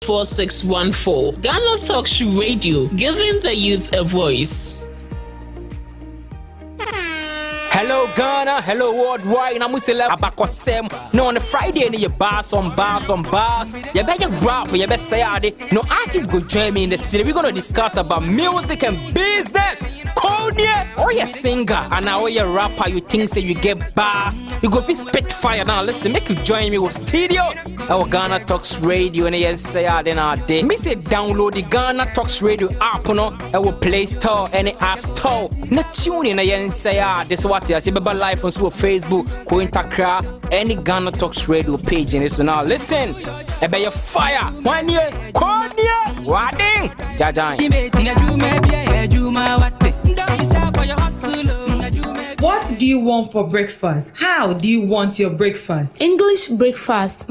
4614. GhanaTalks Radio, giving the youth a voice. Hello Ghana, hello worldwide. I'm Musila Abakosem. No, on a Friday, you bars on bars. You better rap, you better say no artists go join me in the studio. We're gonna discuss about music and business. Konya, or you singer, and now you rapper, you think say you get bars. You go fi spit fire now. Listen, make you join me with studios. Our GhanaTalks Radio and you say then our day. Me say download the GhanaTalks Radio app, no, our Play Store, any App Store. Not tune in and say this what I see Baba live on Facebook, Cointakra, any GhanaTalks Radio page in this. So now listen, about your fire, 1 year, Konya, Wading, Jajang. What do you want for breakfast? How do you want your breakfast? English breakfast,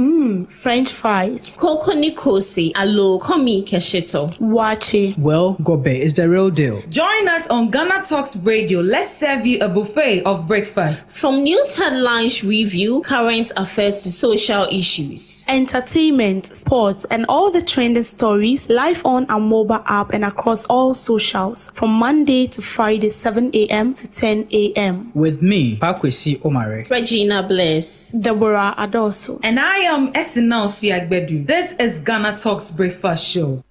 French fries. Koko Nikosi, alo komi keshito. Wache. Well, Gobe is the real deal. Join us on GhanaTalks Radio. Let's serve you a buffet of breakfast. From news headlines review, current affairs to social issues. Entertainment, sports, and all the trending stories live on our mobile app and across all socials from Monday to Friday, 7 a.m. to 10 a.m. With me, Pakwesi Omare, Regina Bliss, Deborah Adoso, and I am Esinal Fiagbedu. This is GhanaTalks Breakfast Show.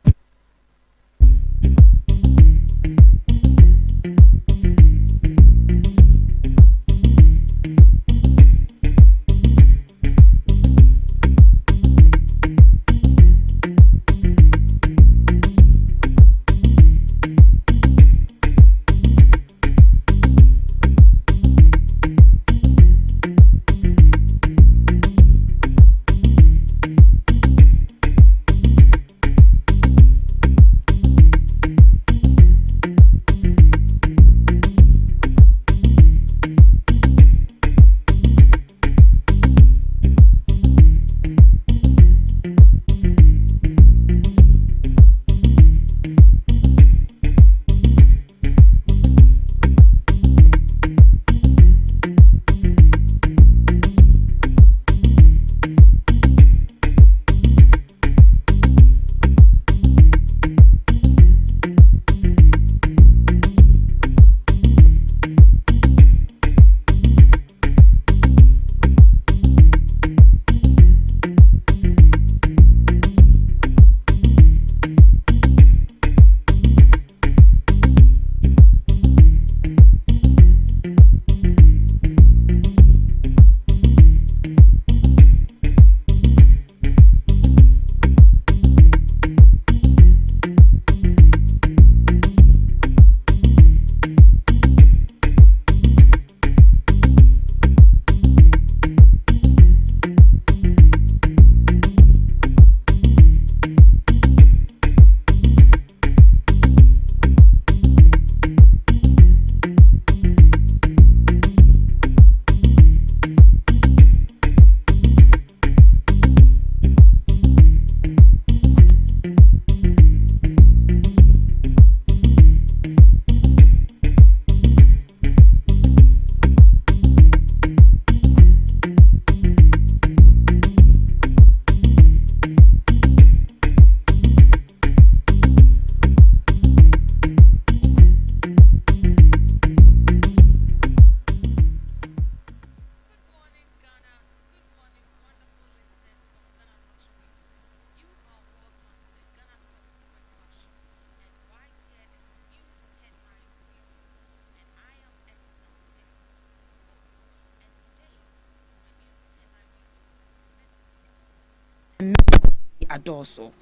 Adoso.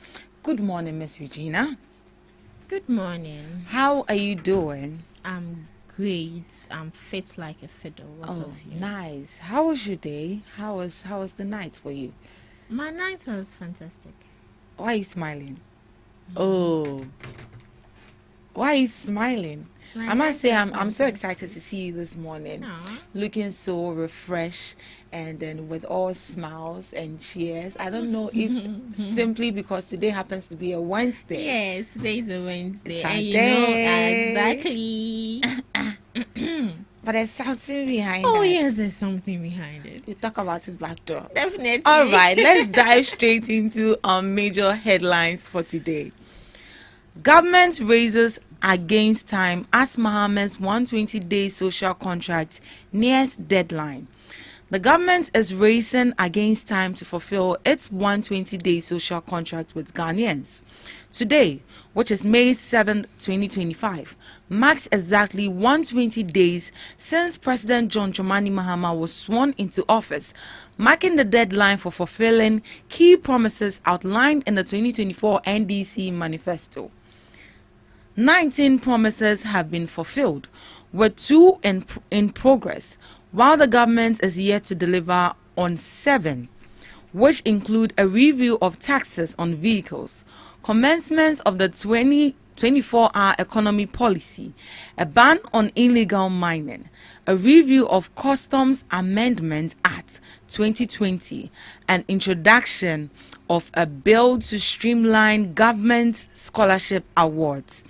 Good morning, Miss Regina. Good morning. How are you doing? I'm great. I'm fit like a fiddle. What of you? Nice. How was your day? How was the night for you? My night was fantastic. Why are you smiling? Oh. Why are you smiling? I must say I'm so excited to see you this morning. Aww. Looking so refreshed and then with all smiles and cheers. I don't know if simply because today happens to be a Wednesday. Yes, today is a Wednesday. Today. And you know exactly. But there's something behind Oh, that. yes, there's something behind it. We talk about it back door. Definitely. All right, let's dive straight into our major headlines for today. Government raises against time as Mohammed's 120-day social contract nears deadline. The government is racing against time to fulfill its 120-day social contract with Ghanaians. Today, which is May 7, 2025, marks exactly 120 days since President John Dramani Mahama was sworn into office, marking the deadline for fulfilling key promises outlined in the 2024 NDC manifesto. 19 promises have been fulfilled, with 2 in progress, while the government is yet to deliver on 7, which include a review of taxes on vehicles, commencement of the 24-hour economy policy, a ban on illegal mining, a review of Customs Amendment Act 2020, and introduction of a bill to streamline government scholarship awards.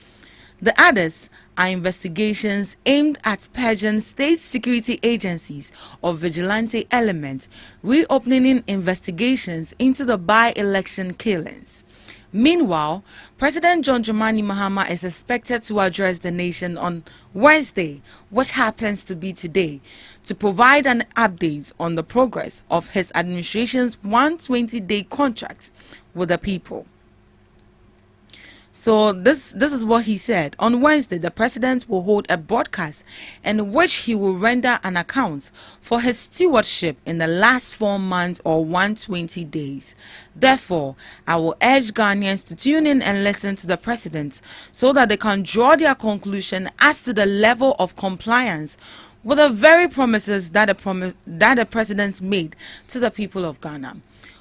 The others are investigations aimed at purging state security agencies of vigilante elements, reopening investigations into the by-election killings. Meanwhile, President John Dramani Mahama is expected to address the nation on Wednesday, which happens to be today, to provide an update on the progress of his administration's 120-day contract with the people. So this is what he said. On Wednesday, the president will hold a broadcast in which he will render an account for his stewardship in the last 4 months or 120 days. Therefore, I will urge Ghanaians to tune in and listen to the president so that they can draw their conclusion as to the level of compliance with the very promises that the president made to the people of Ghana.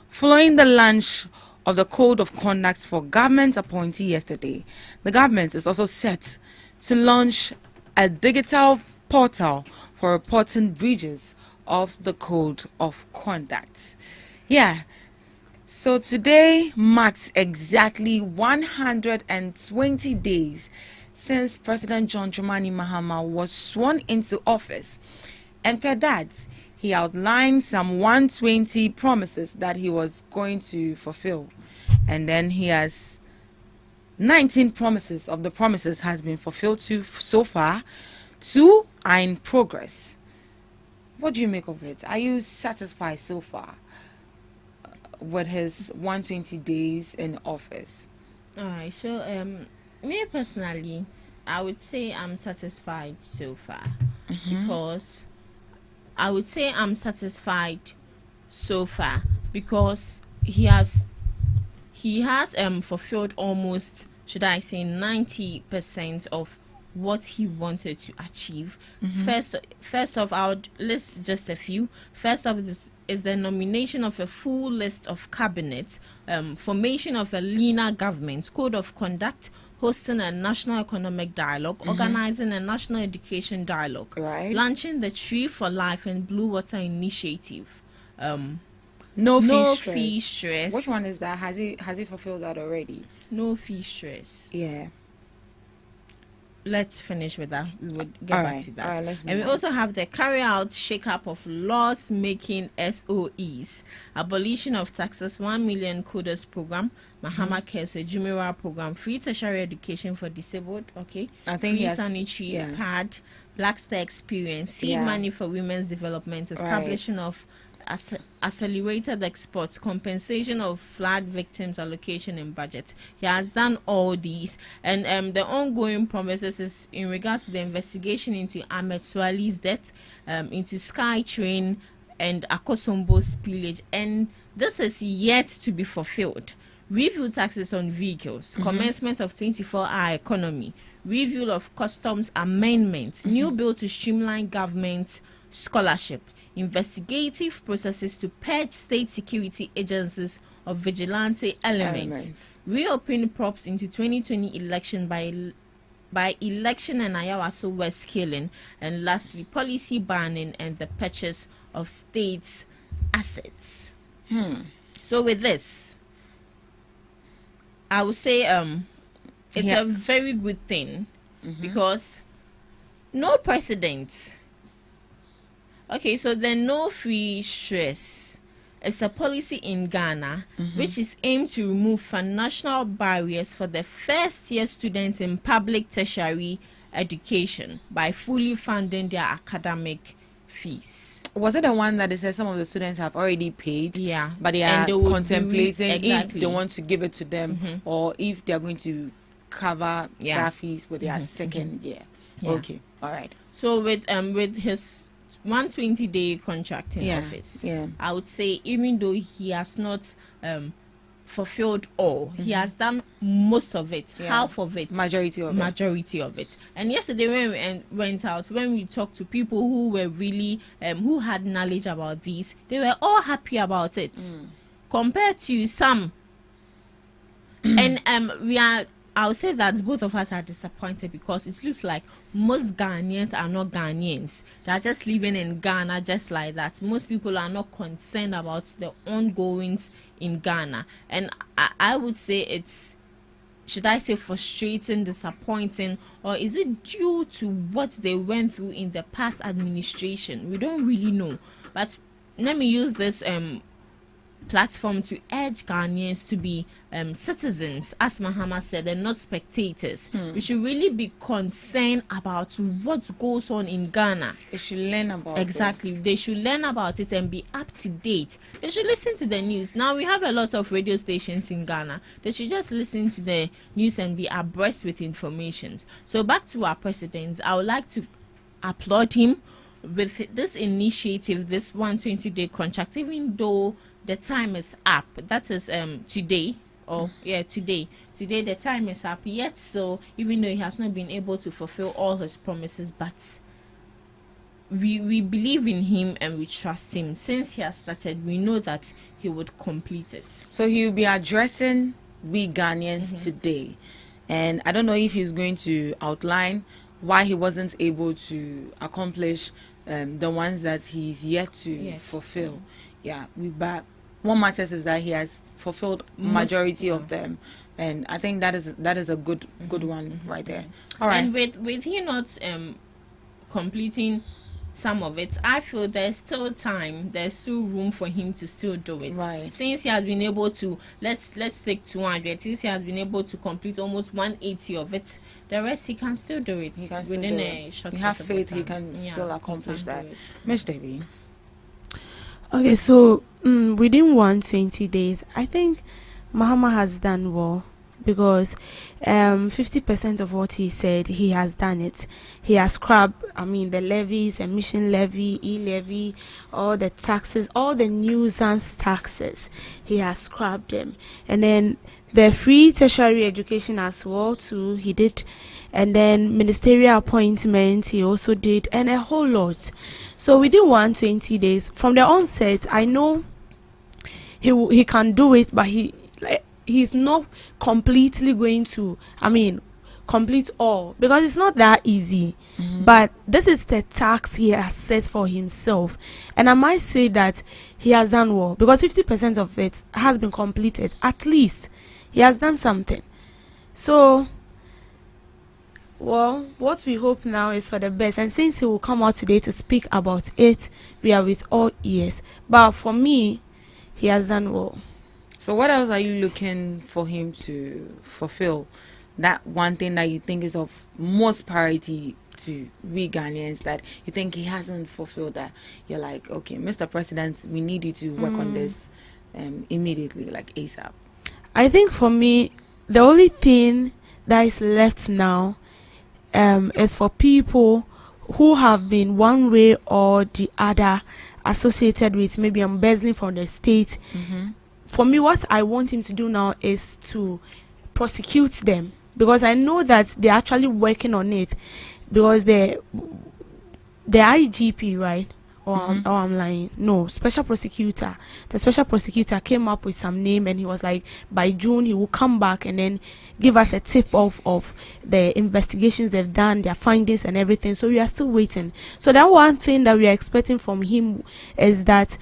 Following the launch of the Code of Conduct for Government appointee yesterday, the government is also set to launch a digital portal for reporting breaches of the Code of Conduct. Yeah, so today marks exactly 120 days since President John Dramani Mahama was sworn into office, and per that, he outlined some 120 promises that he was going to fulfill. And then he has 19 promises of the promises has been fulfilled so far. 2 are in progress. What do you make of it? Are you satisfied so far with his 120 days in office? All right. So, me personally, I would say I'm satisfied so far, because I would say I'm satisfied so far because he has fulfilled almost, should I say, 90% of what he wanted to achieve. First off, I would list just a few. First off is the nomination of a full list of cabinet, formation of a leaner government, code of conduct, hosting a national economic dialogue, organizing a national education dialogue, launching the Tree for Life and Blue Water Initiative. No fee stress. Which one is that? Has he fulfilled that already? No fee stress. Yeah. Let's finish with that. We would get back to that. All right, let's move And we on. also have the carry out shake-up of laws-making SOEs, abolition of taxes, 1 million coders program, Mahama Cares, a Jumeirah program, free tertiary education for disabled, okay, I think free yes. sanitary pad, Black Star experience, seed money for women's development, establishing of accelerated exports, compensation of flood victims, allocation and budget. He has done all these, and the ongoing promises is in regards to the investigation into Ahmed Swali's death, into SkyTrain and Akosombo's pillage, and this is yet to be fulfilled. Review taxes on vehicles, commencement of 24-hour economy, review of customs amendments, new bill to streamline government scholarship, investigative processes to purge state security agencies of vigilante elements. Reopen props into 2020 election by election and Ayawaso West killing, and lastly policy banning and the purchase of states' assets. So with this, I would say it's a very good thing, because no president Okay, so the no free stress is a policy in Ghana which is aimed to remove financial barriers for the first year students in public tertiary education by fully funding their academic fees. Was it the one that they said some of the students have already paid? Yeah. But they And are they will contemplating if exactly. they want to give it to them or if they are going to cover their fees with their second year. Yeah. Okay. All right. So with his 120-day contract in office, I would say even though he has not fulfilled all, he has done most of it, half of it, majority of it. And yesterday when we went out, when we talked to people who were really who had knowledge about these, they were all happy about it compared to some. And I would say that both of us are disappointed because it looks like most Ghanaians are not Ghanaians. They are just living in Ghana just like that. Most people are not concerned about the ongoings in Ghana. And I would say it's, should I say, frustrating, disappointing, or is it due to what they went through in the past administration? We don't really know. But let me use this platform to urge Ghanaians to be citizens, as Mahama said, and not spectators. We should really be concerned about what goes on in Ghana. They should learn about it. They should learn about it and be up to date. They should listen to the news. Now we have a lot of radio stations in Ghana. They should just listen to the news and be abreast with information. So back to our president, I would like to applaud him with this initiative, this 120-day contract, even though the time is up. That is today. Today the time is up. Yet so, even though he has not been able to fulfill all his promises, but we believe in him and we trust him. Since he has started, we know that he would complete it. So he will be addressing we Ghanaians today, and I don't know if he's going to outline why he wasn't able to accomplish the ones that he's yet to fulfill. But what matters is that he has fulfilled majority of them, and I think that is a good one right there. All right. And with he not completing some of it, I feel there's still time, there's still room for him to still do it. Right. Since he has been able to, let's take 200. Since he has been able to complete almost 180 of it, the rest he can still do it within a short time. We have faith he can still accomplish that. Miss Debbie. Okay, so within 120 days, I think Mahama has done well because 50% of what he said, he has done it. He has scrubbed, the levies, emission levy, e-levy, all the taxes, all the nuisance taxes. He has scrubbed them. And then the free tertiary education as well too, he did. And then ministerial appointments, he also did, and a whole lot. So within 120 days, from the onset, I know he can do it, but he's not completely going to, complete all, because it's not that easy. But this is the task he has set for himself, and I might say that he has done well because 50% of it has been completed. At least he has done something. So, well, what we hope now is for the best, and since he will come out today to speak about it, we are with all ears. But for me, he has done well. So what else are you looking for him to fulfill? That one thing that you think is of most priority to we Ghanaians that you think he hasn't fulfilled, that you're like, okay, Mr. President, we need you to work on this immediately, like ASAP? I think for me, the only thing that is left now is for people who have been one way or the other associated with maybe embezzling from the state. For me, what I want him to do now is to prosecute them, because I know that they're actually working on it, because the IGP, right? Or I'm lying. No, special prosecutor. The special prosecutor came up with some name, and he was like, by June he will come back and then give us a tip of the investigations they've done, their findings and everything. So we are still waiting. So that one thing that we are expecting from him is that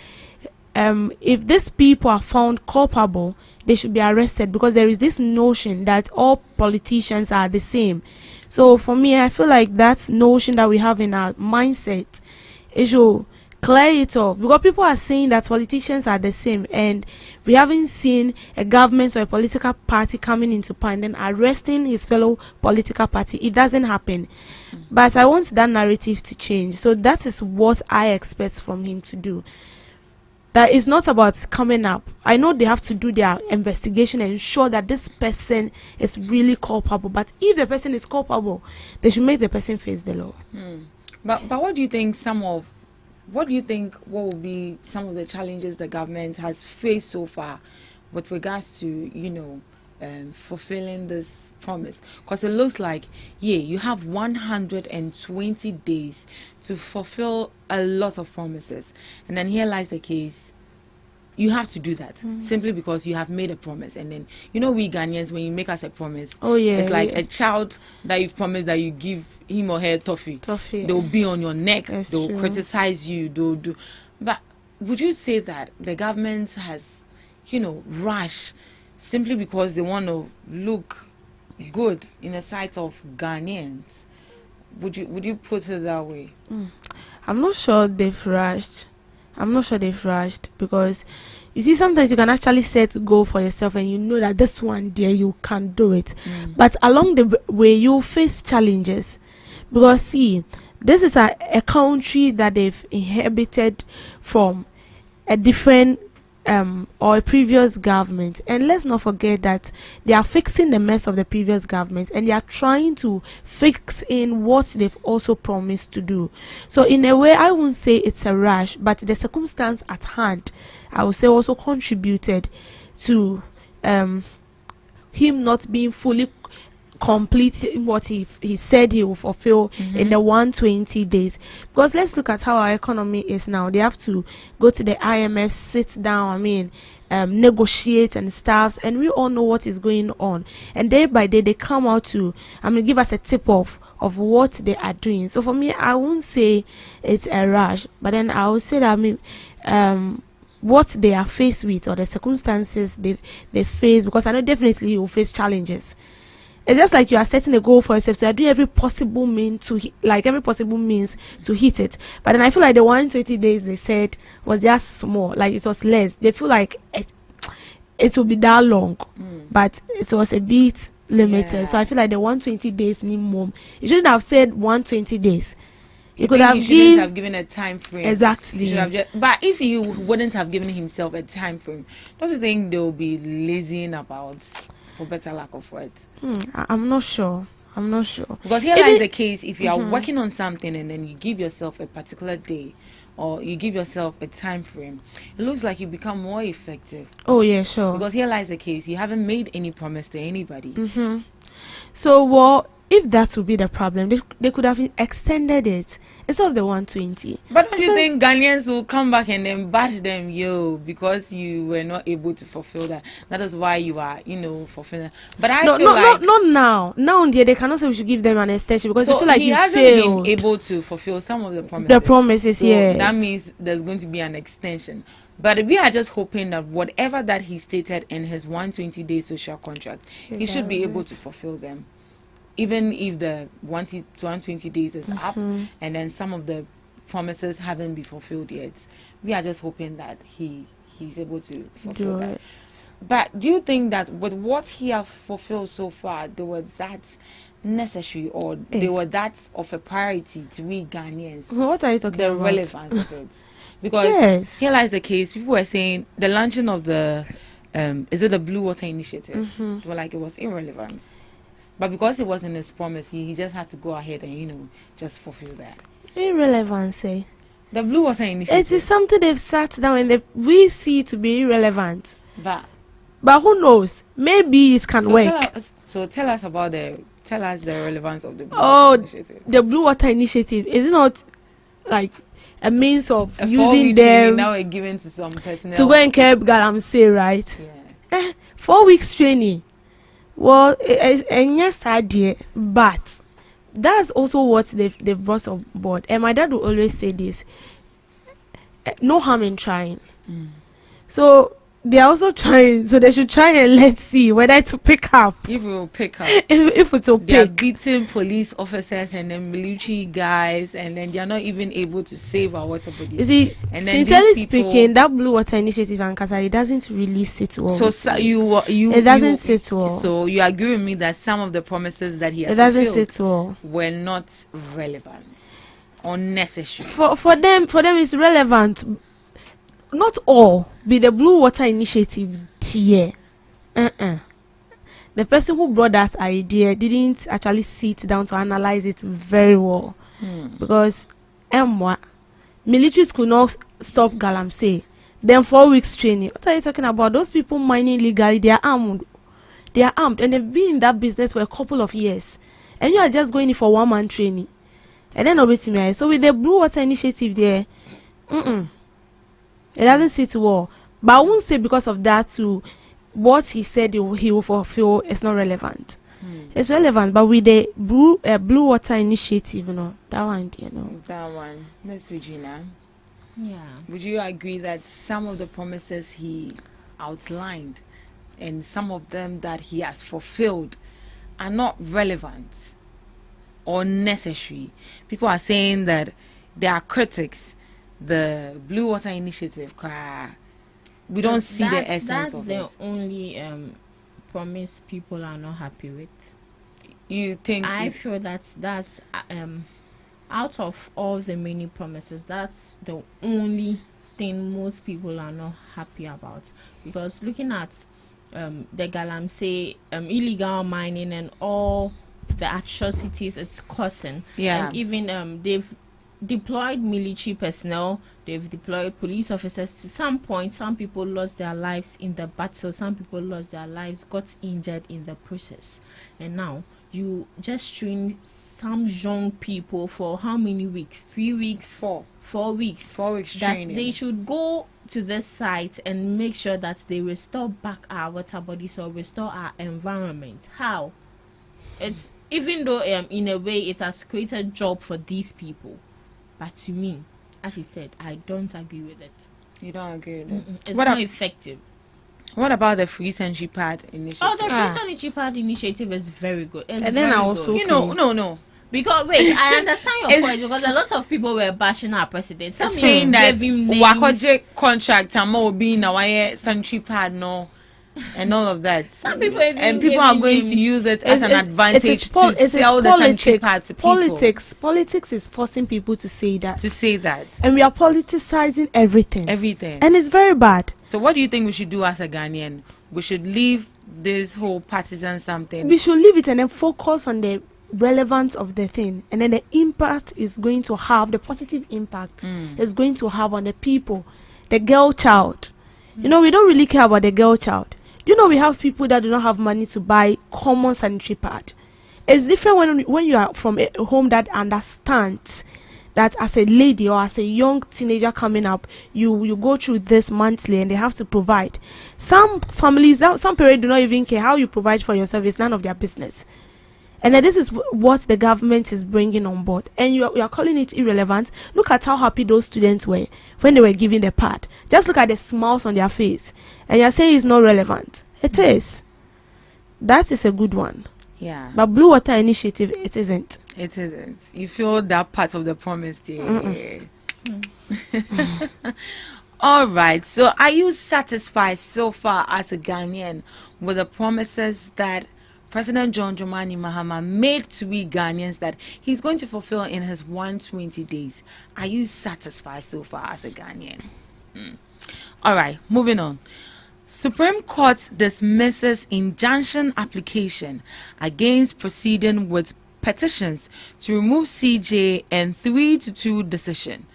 if these people are found culpable, they should be arrested, because there is this notion that all politicians are the same. So for me, I feel like that notion that we have in our mindset, it should clear it off, because people are saying that politicians are the same, and we haven't seen a government or a political party coming into power and then arresting his fellow political party. It doesn't happen. But I want that narrative to change. So that is what I expect from him to do. That is not about coming up. I know they have to do their investigation and ensure that this person is really culpable. But if the person is culpable, they should make the person face the law. But what do you think what will be some of the challenges the government has faced so far with regards to, fulfilling this promise? Because it looks like, you have 120 days to fulfill a lot of promises. And then here lies the case. You have to do that simply because you have made a promise. And then, we Ghanaians, when you make us a promise, it's like a child that you've promised that you give him or her toffee. They'll be on your neck. They'll criticize you. They'll do. But would you say that the government has, rushed simply because they want to look good in the sight of Ghanaians? Would you put it that way? I'm not sure they've rushed. Because you see, sometimes you can actually set a goal for yourself and you know that this one there you can do it. But along the way you face challenges, because see, this is a country that they've inherited from a different or a previous government, and let's not forget that they are fixing the mess of the previous government and they are trying to fix in what they've also promised to do. So in a way, I won't say it's a rush, but the circumstance at hand, I would say, also contributed to him not being fully complete what he said he will fulfill in the 120 days. Because let's look at how our economy is now. They have to go to the IMF, sit down, negotiate and stuff, and we all know what is going on. And day by day they come out to give us a tip of what they are doing. So for me, I won't say it's a rush, but then I will say that what they are faced with, or the circumstances they face, because I know definitely he will face challenges. It's just like you are setting a goal for yourself, so you are doing every possible means to hit it. But then I feel like the 120 days they said was just small, like it was less. They feel like it will be that long, but it was a bit limited. So I feel like the 120 days minimum. You shouldn't have said 120 days. You could have given a time frame. Exactly. But if you wouldn't have given himself a time frame, don't you think they'll be lazying about? For better lack of words. I'm not sure. Because here lies the case: if you are working on something and then you give yourself a particular day, or you give yourself a time frame, it looks like you become more effective. Oh yeah, sure. Because here lies the case: you haven't made any promise to anybody. So, if that would be the problem, they could have extended it instead of the 120. But don't you think Ghanaians will come back and then bash them, because you were not able to fulfill that? That is why you are, fulfilling. But I feel like not now. Now, they cannot say we should give them an extension, because so I feel like he hasn't been able to fulfill some of the promises. The promises, so yes. That means there's going to be an extension. But we are just hoping that whatever that he stated in his 120-day social contract, he should be able to fulfill them. Even if the 120 days is up and then some of the promises haven't been fulfilled yet, we are just hoping that he's able to fulfill that. But do you think that with what he has fulfilled so far, they were that necessary, or they were that of a priority to we Ghanaians? What are you talking about? The relevance of it. Because here lies the case. People were saying the launching of the is it the Blue Water Initiative? They were like, it was irrelevant. But because it wasn't his promise, he just had to go ahead and, just fulfill that. Irrelevancy. The Blue Water Initiative. It is something they've sat down and we see to be irrelevant. But who knows? Maybe it can work. Tell us the relevance of the Blue Water Initiative. The Blue Water Initiative, is it not like a means of using them now we're given to some personnel to go and care Galamsey, right? 4 weeks training. Well, and yes, I did, but that's also what they've brought on board. And my dad will always say this: no harm in trying. So they are also trying, so they should try and let's see whether to pick up. If it will pick up. If it will They are pick. beating police officers and then military guys, and then they are not even able to save our water bodies. You see, And then sincerely these people- speaking, that Blue Water Initiative and Kasari doesn't really sit well. So, it doesn't sit well. So you agree with me that some of the promises that he has It doesn't fulfilled sit well. were not relevant, unnecessary. For them it's relevant. Not all be the Blue Water Initiative here. The person who brought that idea didn't actually sit down to analyze it very well. Because militaries could not stop Galamsey. Then 4 weeks training. What are you talking about? Those people mining legally, they are armed. And they've been in that business for a couple of years. And you are just going in for 1 month training. And then me. So with the Blue Water Initiative there, it doesn't sit well. But I won't say because of that to what he said he will fulfill is not relevant. It's relevant, but with the Blue Water Initiative, that one, That one, Miss Regina. Yeah. Would you agree that some of the promises he outlined and some of them that he has fulfilled are not relevant or necessary? People are saying that there are critics. The Blue Water Initiative, we don't see the essence of it. That's the only promise people are not happy with. You think? I feel that's out of all the many promises, that's the only thing most people are not happy about. Because looking at the Galamsey illegal mining and all the atrocities it's causing, and even they've deployed military personnel, they've deployed police officers. To some point, some people lost their lives in the battle, some people lost their lives, got injured in the process. And now you just train some young people for how many weeks? 3 weeks? 4 weeks. 4 weeks that training. They should go to this site and make sure that they restore back our water bodies or restore our environment. How? It's even though in a way it has created job for these people, but to me, as she said, I don't agree with it. You don't agree with it? It's not effective. What about the Free Century Pad initiative? Oh, the Free Century Pad initiative is very good. It's And then very I also good. No. Because wait, I understand your point, because a lot of people were bashing our president, some saying that gave him names. Wakoje contract and more being a Century Pad and all of that. Some people even and people gave are him going names. to use it as an advantage it to sell the Century Pad to people. Politics is forcing people to say that. To say that. And we are politicizing everything. Everything. And it's very bad. So what do you think we should do as a Ghanaian? We should leave this whole partisan something. We should leave it and then focus on the relevance of the thing, and then the impact is going to have the positive impact is going to have on the people, the girl child. We don't really care about the girl child. We have people that do not have money to buy common sanitary pad. It's different when you are from a home that understands that as a lady or as a young teenager coming up, you go through this monthly and they have to provide. Some families, some parents do not even care how you provide for yourself. It's none of their business. And this is what the government is bringing on board. And you are calling it irrelevant. Look at how happy those students were when they were given the pad. Just look at the smiles on their face. And you're saying it's not relevant. It is. That is a good one. Yeah. But Blue Water Initiative, it isn't. It isn't. You feel that part of the promise there. All right. So are you satisfied so far as a Ghanaian with the promises that President John Dramani Mahama made to we Ghanaians that he's going to fulfill in his 120 days? Are you satisfied so far as a Ghanaian? All right, moving on. Supreme Court dismisses injunction application against proceeding with petitions to remove CJ and 3-2 decision.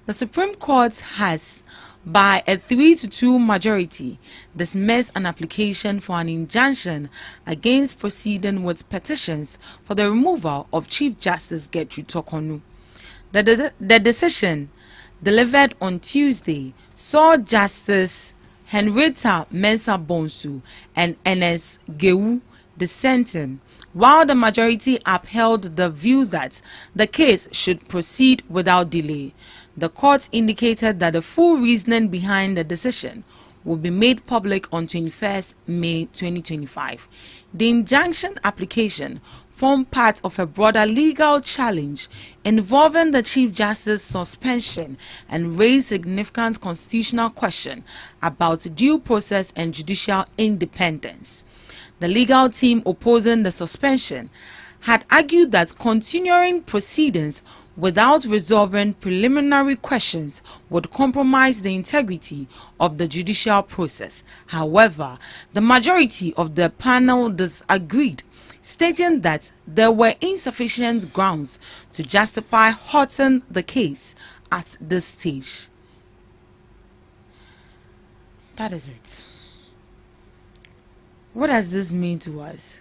The Supreme Court has, by a 3-2 majority, dismissed an application for an injunction against proceeding with petitions for the removal of Chief Justice Gertrude Tokonu. The decision, delivered on Tuesday, saw Justice Henrietta Mensah Bonsu and Ernest Gewu dissenting, while the majority upheld the view that the case should proceed without delay. The court indicated that the full reasoning behind the decision will be made public on 21st May 2025. The injunction application formed part of a broader legal challenge involving the Chief Justice's suspension and raised significant constitutional question about due process and judicial independence. The legal team opposing the suspension had argued that continuing proceedings without resolving preliminary questions would compromise the integrity of the judicial process. However, the majority of the panel disagreed, stating that there were insufficient grounds to justify halting the case at this stage. That is it. What does this mean to us?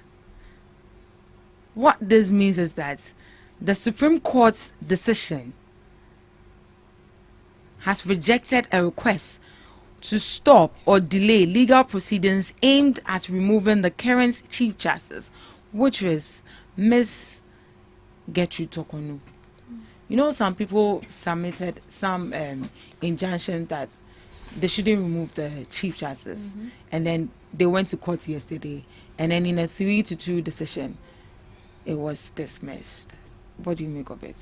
What this means is that the Supreme Court's decision has rejected a request to stop or delay legal proceedings aimed at removing the current Chief Justice, which is Miss Gertrude Tokonu. You know, some people submitted some injunction that they shouldn't remove the Chief Justice, and then they went to court yesterday, and then in a 3-2 decision, it was dismissed. What do you make of it?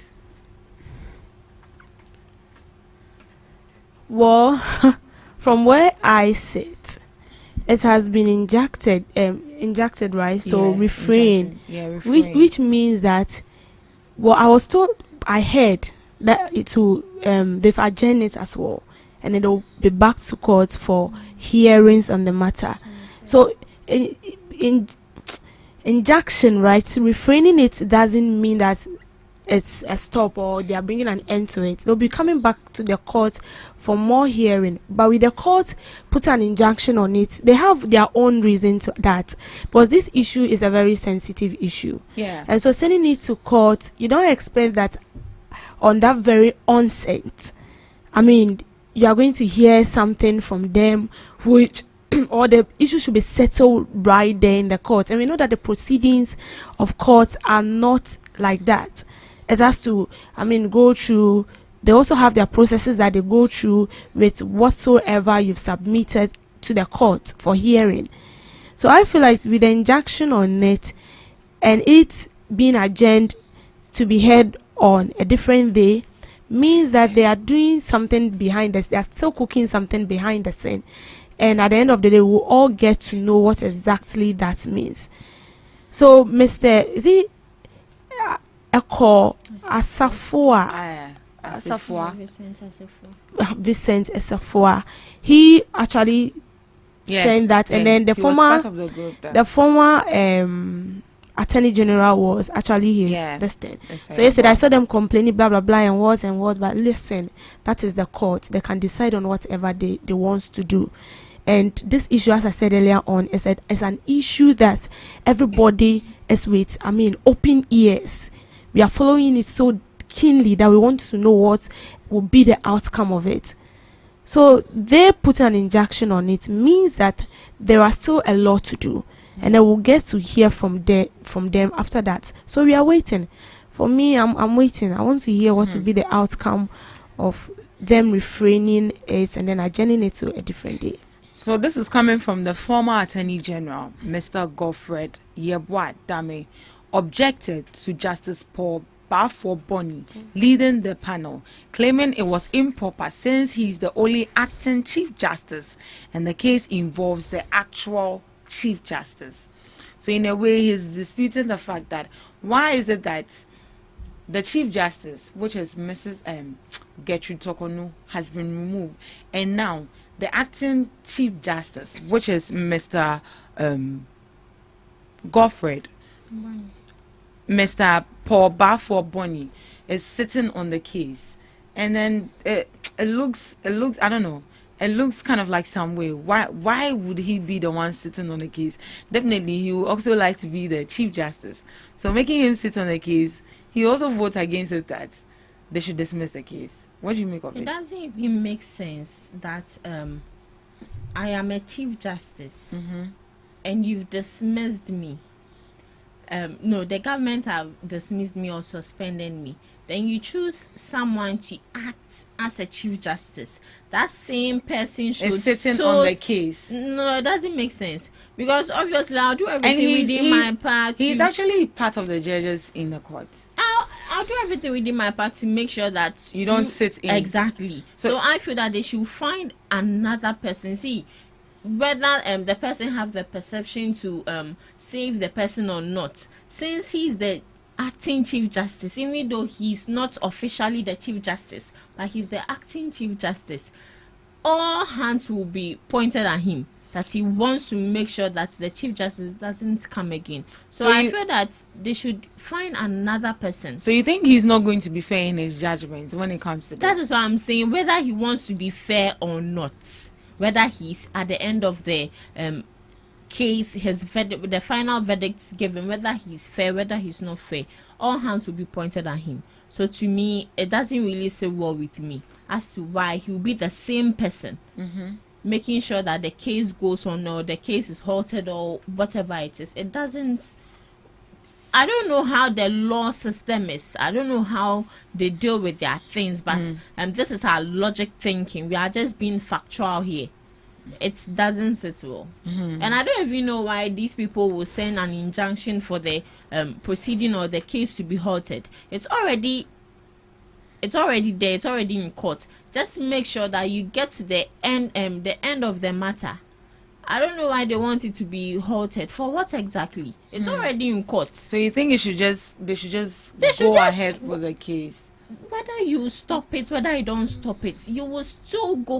Well, from where I sit, it has been injected, right? So refrain, which means that, well, I was told, I heard that it will, they've adjourned it as well, and it'll be back to court for hearings on the matter. So, in injunction, right? Refraining it doesn't mean that it's a stop or they are bringing an end to it. They'll be coming back to the court for more hearing, but with the court put an injunction on it, they have their own reason to that, because this issue is a very sensitive issue. And so sending it to court, you don't expect that on that very onset, I mean, you are going to hear something from them which or the issue should be settled right there in the court. And we know that the proceedings of courts are not like that. It has to, I mean, go through, they also have their processes that they go through with whatsoever you've submitted to the court for hearing. So I feel like with the injunction on it and it being adjourned to be heard on a different day means that they are doing something behind us. They are still cooking something behind the scene. And at the end of the day, we'll all get to know what exactly that means. So, Mr. Is it Eko Asafua? Vincent Asafua. He actually saying that, and then the former Attorney General was actually his this thing. So yesterday I saw them complaining blah blah blah and what, but listen, that is the court. They can decide on whatever they want to do. And this issue, as I said earlier on, is an issue that everybody is with, I mean, open ears. We are following it so keenly that we want to know what will be the outcome of it. So they put an injunction on it means that there are still a lot to do, and I will get to hear from them after that. So we are waiting. For me, I'm waiting. I want to hear what will be the outcome of them refraining it and then adjourning it to a different day. So this is coming from the former Attorney General, Mr. Godfred Yeboah Dame, objected to Justice Paul Bafo-Boni leading the panel, claiming it was improper since he's the only acting Chief Justice and the case involves the actual Chief Justice. So in a way, he's disputing the fact that why is it that the Chief Justice, which is Mrs. Gertrude Tokonu, has been removed, and now the acting Chief Justice, which is Mr. Godfred, Mr. Paul Bafo-Boni, is sitting on the case, and then it looks I don't know. It looks kind of like some way. Why would he be the one sitting on the case? Definitely, he would also like to be the Chief Justice. So making him sit on the case, he also votes against it that they should dismiss the case. What do you make of it? It doesn't even make sense that I am a Chief Justice and you've dismissed me. no, the government have dismissed me or suspended me, then you choose someone to act as a chief justice. That same person should sitting on the case. No, it doesn't make sense, because obviously I'll do everything within my part. He's actually part of the judges in the court. I'll do everything within my part to make sure that you don't sit in. Exactly. So I feel that they should find another person. See whether the person have the perception to save the person or not. Since he's the acting chief justice, even though he's not officially the chief justice, but he's the acting chief justice, all hands will be pointed at him, that he wants to make sure that the chief justice doesn't come again. So I feel that they should find another person. So you think he's not going to be fair in his judgment when it comes to this? That is what I'm saying. Whether he wants to be fair or not, whether he's at the end of the case, his verdict, the final verdict given, whether he's fair, whether he's not fair, all hands will be pointed at him. So to me, it doesn't really sit well with me as to why he will be the same person making sure that the case goes on or the case is halted or whatever it is. It doesn't. I don't know how the law system is. I don't know how they deal with their things, but this is our logic thinking. We are just being factual here. It doesn't sit well. And I don't even know why these people will send an injunction for the proceeding or the case to be halted. It's already there. It's already in court. Just make sure that you get to the end of the matter. I don't know why they want it to be halted. For what exactly? It's already in court. So you think they should just go ahead with the case? Whether you stop it, whether you don't stop it, you will still go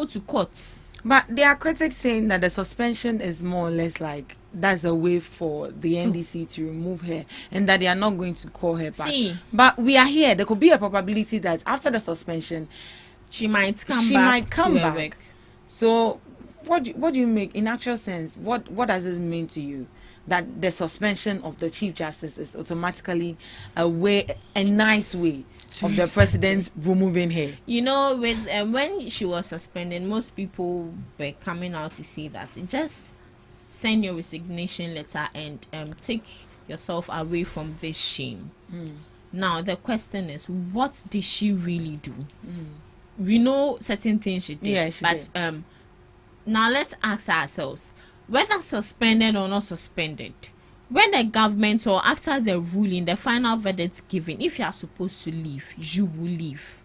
to court. But there are critics saying that the suspension is more or less like that's a way for the NDC to remove her, and that they are not going to call her back. See, but we are here. There could be a probability that after the suspension, she might come back. So, what do you make in actual sense? What does this mean to you? That the suspension of the Chief Justice is automatically a nice way of the president removing her. You know, with when she was suspended, most people were coming out to say that just send your resignation letter and take yourself away from this shame. Now the question is, what did she really do? We know certain things she did, yeah, she but did. Now let's ask ourselves, whether suspended or not suspended, when the government or after the ruling, the final verdict given, if you are supposed to leave, you will leave.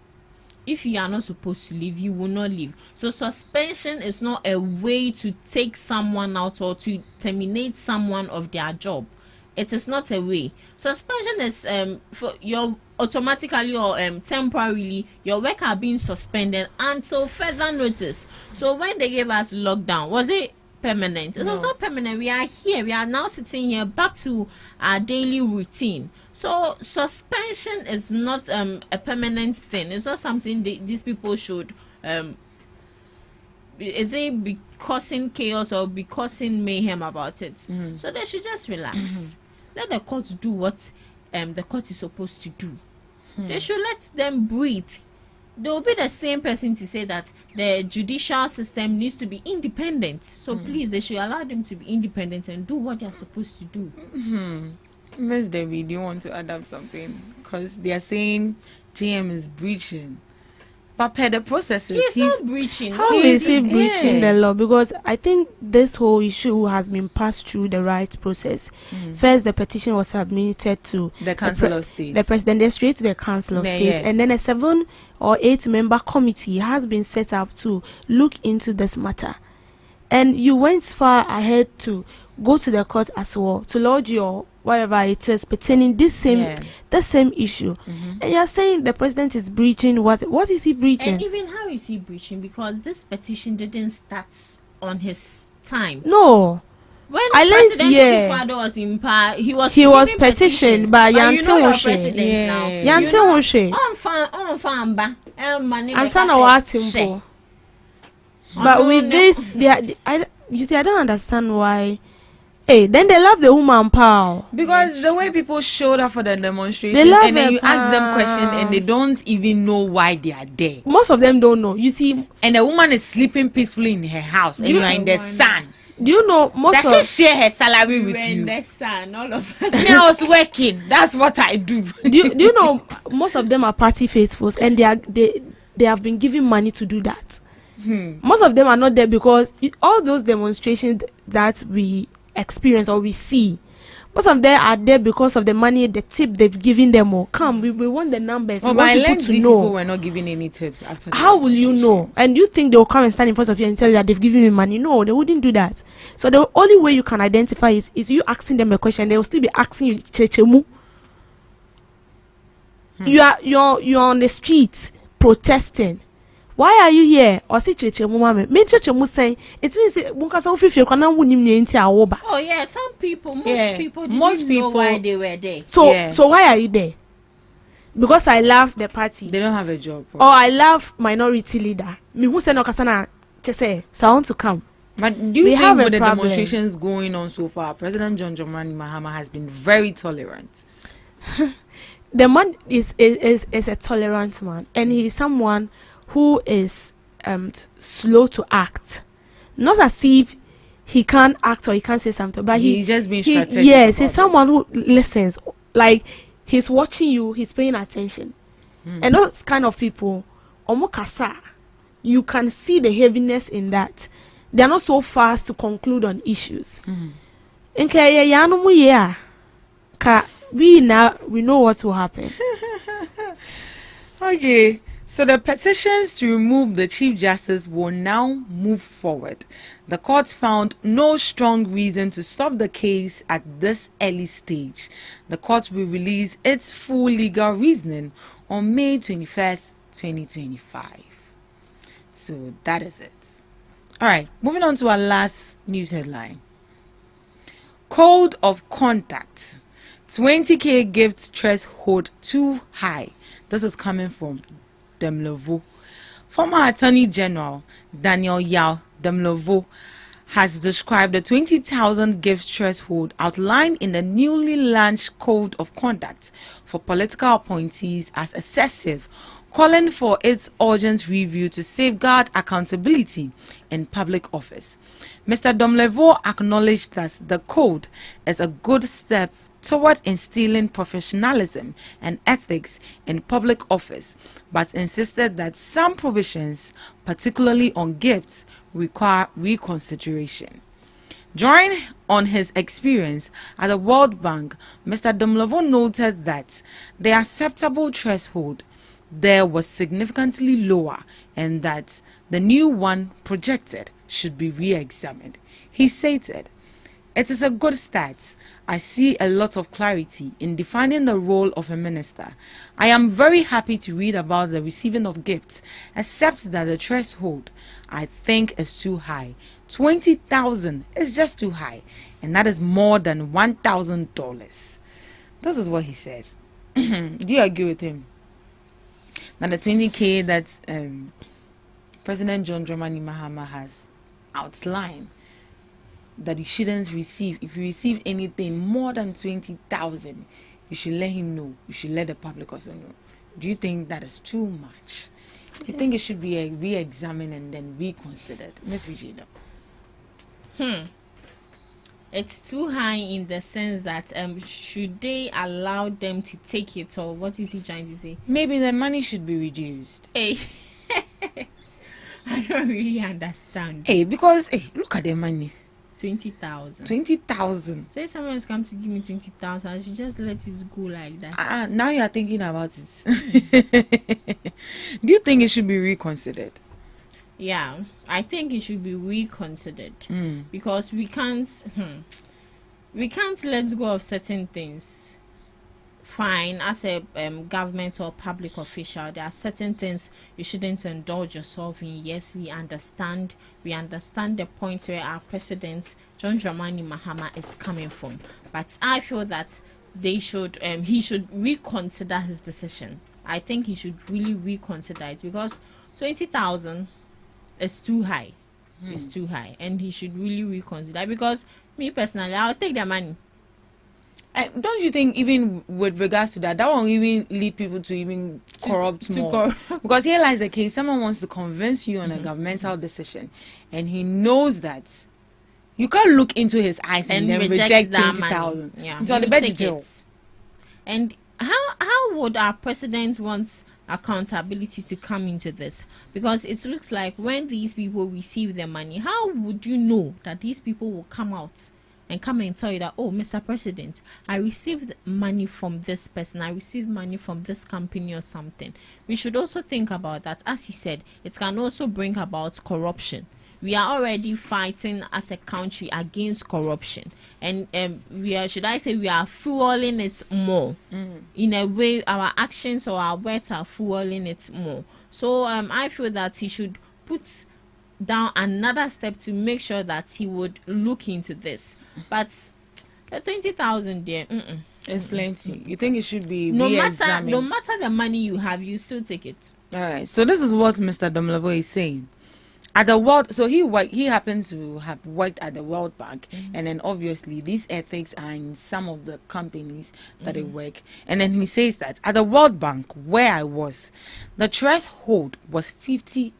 If you are not supposed to leave, you will not leave. So suspension is not a way to take someone out or to terminate someone of their job. It is not a way. Suspension is for your automatically or temporarily your work are being suspended until further notice. So when they gave us lockdown, was it permanent? It was not permanent. We are here. We are now sitting here back to our daily routine. So suspension is not a permanent thing. It's not something these people should is it be causing chaos or be causing mayhem about it. So they should just relax. Let the court do what the court is supposed to do. They should let them breathe. They will be the same person to say that the judicial system needs to be independent. So please, they should allow them to be independent and do what they are supposed to do. Ms. Debbie, do you want to add up something? Because they are saying GM is breaching. But per the processes, he's not breaching. How is he breaching the law? Because I think this whole issue has been passed through the right process. First, the petition was submitted to the Council of State, the President, then straight to the Council of State, and then a 7 or 8 member committee has been set up to look into this matter. And you went far ahead to go to the court as well to lodge your whatever it is pertaining this same issue. And you're saying the president is breaching. What is he breaching? And even how is he breaching? Because this petition didn't start on his time. No. When President Akufo-Addo was in power, he was petitioned by Yante Woshe. Yante Woshe. But with this, I don't understand why. Hey, then they love the woman power. Because the way people showed up for the demonstration, and then you ask them questions and they don't even know why they are there. Most of them don't know. You see, and the woman is sleeping peacefully in her house, and you are in the sun. Do you know most Does she share her salary with When you? the sun, all of us. Me, I was working. That's what I do. do you know most of them are party faithfuls, and they have been given money to do that. Most of them are not there because all those demonstrations that we experience or we see, most of them are there because of the money, the tip they've given them. Or come, we want the numbers. Well, we but I want learned people these to know. people were not giving any tips after. the How will you demonstration. know? And you think they'll come and stand in front of you and tell you that they've given me money? No, they wouldn't do that. So the only way you can identify is you asking them a question. They will still be asking you, Chechemu. You're on the streets protesting. Why are you here? Or say Chechemu mame. Me Chechemu saying it means bunkasa ofifie kwana wunim ne nti awoba. Oh yeah, some people, most Yeah, people, most didn't know people- why they were there. So why are you there? Because I love the party. They don't have a job. Or I love minority leader. Me who say no kasana say so I want to come. But do you We have think a with the problem. demonstrations going on so far, President John Dramani Mahama has been very tolerant? The man is a tolerant man, and he is someone who is slow to act. Not as if he can't act or he can't say something, but He's just being strategic yes, about he's someone who listens. Like he's watching you, he's paying attention. And those kind of people, omokasa, you can see the heaviness in that. They are not so fast to conclude on issues. Okay, we know what will happen. Okay, so the petitions to remove the Chief Justice will now move forward. The court found no strong reason to stop the case at this early stage. The court will release its full legal reasoning on May 21st, 2025. So that is it. All right, moving on to our last news headline. Code of conduct. 20K gifts threshold too high. This is coming from Demlevo. Former Attorney General Daniel Yao Demlevo has described the 20,000 gift threshold outlined in the newly launched Code of Conduct for political appointees as excessive, calling for its urgent review to safeguard accountability in public office. Mr. Demlevo acknowledged that the code is a good step toward instilling professionalism and ethics in public office, but insisted that some provisions, particularly on gifts, require reconsideration. Drawing on his experience at the World Bank, Mr. Demlevo noted that the acceptable threshold there was significantly lower and that the new one projected should be re-examined. He stated, "It is a good start. I see a lot of clarity in defining the role of a minister. I am very happy to read about the receiving of gifts, except that the threshold, I think, is too high. 20,000 is just too high, and that is more than $1,000. This is what he said. Do you agree with him? Now the 20K that President John Dramani Mahama has outlined, that you shouldn't receive. If you receive anything more than 20,000, you should let him know. You should let the public also know. Do you think that is too much? You think it should be re-examined and then reconsidered? Miss Regina. It's too high in the sense that should they allow them to take it, or what is he trying to say? Maybe the money should be reduced. Hey, I don't really understand. Hey, because look at the money. 20,000. 20,000. Say someone's come to give me 20,000, I should just let it go like that. Now you are thinking about it. Do you think it should be reconsidered? Yeah, I think it should be reconsidered because we can't let go of certain things. Fine, as a government or public official, there are certain things you shouldn't indulge yourself in. Yes, we understand the point where our president John Dramani Mahama is coming from, but I feel that he should reconsider his decision. I think he should really reconsider it because 20,000 is too high. It's too high, and he should really reconsider. Because me personally, I'll take the money. Don't you think even with regards to that won't even lead people to even corrupt more? Because here lies the case. Someone wants to convince you on a governmental decision, and he knows that You can't look into his eyes and then reject that 20,000. money. Yeah, It's on the you bed take jail. it. And how would our president want accountability to come into this? Because it looks like when these people receive their money, how would you know that these people will come out and come and tell you that, oh, Mr. President, I received money from this person, I received money from this company or something? We should also think about that. As he said, it can also bring about corruption. We are already fighting as a country against corruption, and we are fueling it more. In a way, our actions or our words are fueling it more. So I feel that he should put down another step to make sure that he would look into this. But the 20,000 there, it's plenty. You think it should be no re-examined? matter the money you have, you still take it. All right. So this is what Mr. Domlavo is saying. At the World, so he happens to have worked at the World Bank, and then obviously these ethics are in some of the companies that they work. And then he says that at the World Bank, where I was, the threshold was $50.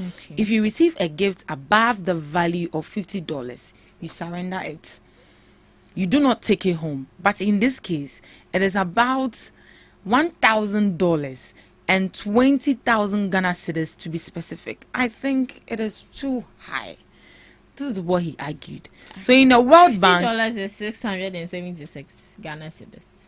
Okay. If you receive a gift above the value of $50, you surrender it. You do not take it home. But in this case, it is about $1,000 and 20,000 Ghana cedis to be specific. I think it is too high. This is what he argued. So in the World Bank, $50 is 676 Ghana cedis.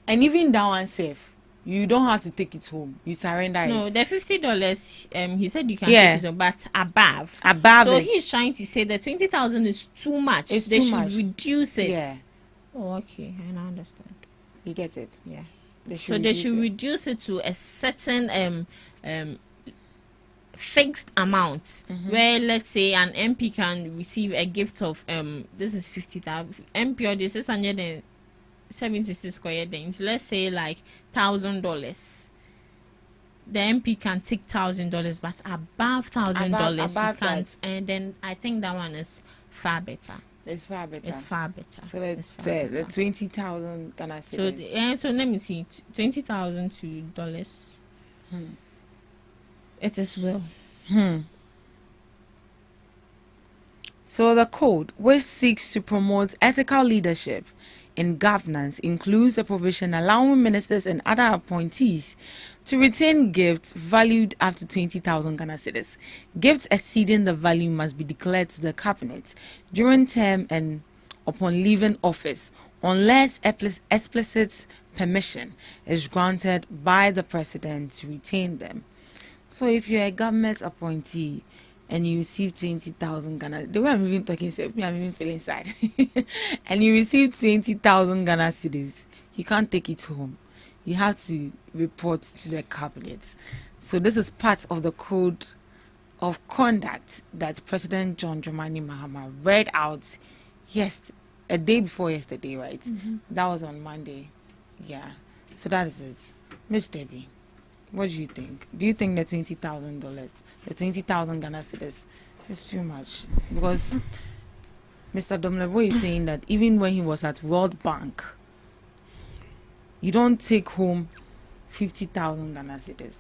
and even that one safe, you don't have to take it home. You surrender No, it. the $50, he said you can Yeah. take it home, but above. Above So it. he's trying to say that 20,000 is too much. It's they too should much. reduce it. Yeah. Oh, okay. I now understand. You get it? Yeah. They should So they reduce should it. reduce it to a certain fixed amount, where let's say an MP can receive a gift of this is 50,000 MP or the 676 square things. Let's say like $1,000. The MP can take $1,000, but above $1,000 you above can't. that. And then I think that one is far better. It's far better. It's far better. So It's the, far the better. 20,000 Ghana So cedis. so let me see, $20,000 to dollars. It is well. So the code, which seeks to promote ethical leadership in governance, includes a provision allowing ministers and other appointees to retain gifts valued up to 20,000 Ghana cedis. Gifts exceeding the value must be declared to the cabinet during term and upon leaving office, unless explicit permission is granted by the president to retain them. So if you're a government appointee and you receive 20,000 Ghana, the way I'm even talking, I'm even feeling sad. And you receive 20,000 Ghana cedis, you can't take it home. You have to report to the cabinet. So this is part of the code of conduct that President John Dramani Mahama read out a day before yesterday, right? That was on Monday. Yeah. So that is it. Miss Debbie, what do you think? Do you think the $20,000, the 20,000 Ghana cedis, is too much? Because Mr. Domlevo is saying that even when he was at World Bank, you don't take home 50,000 Ghana cedis.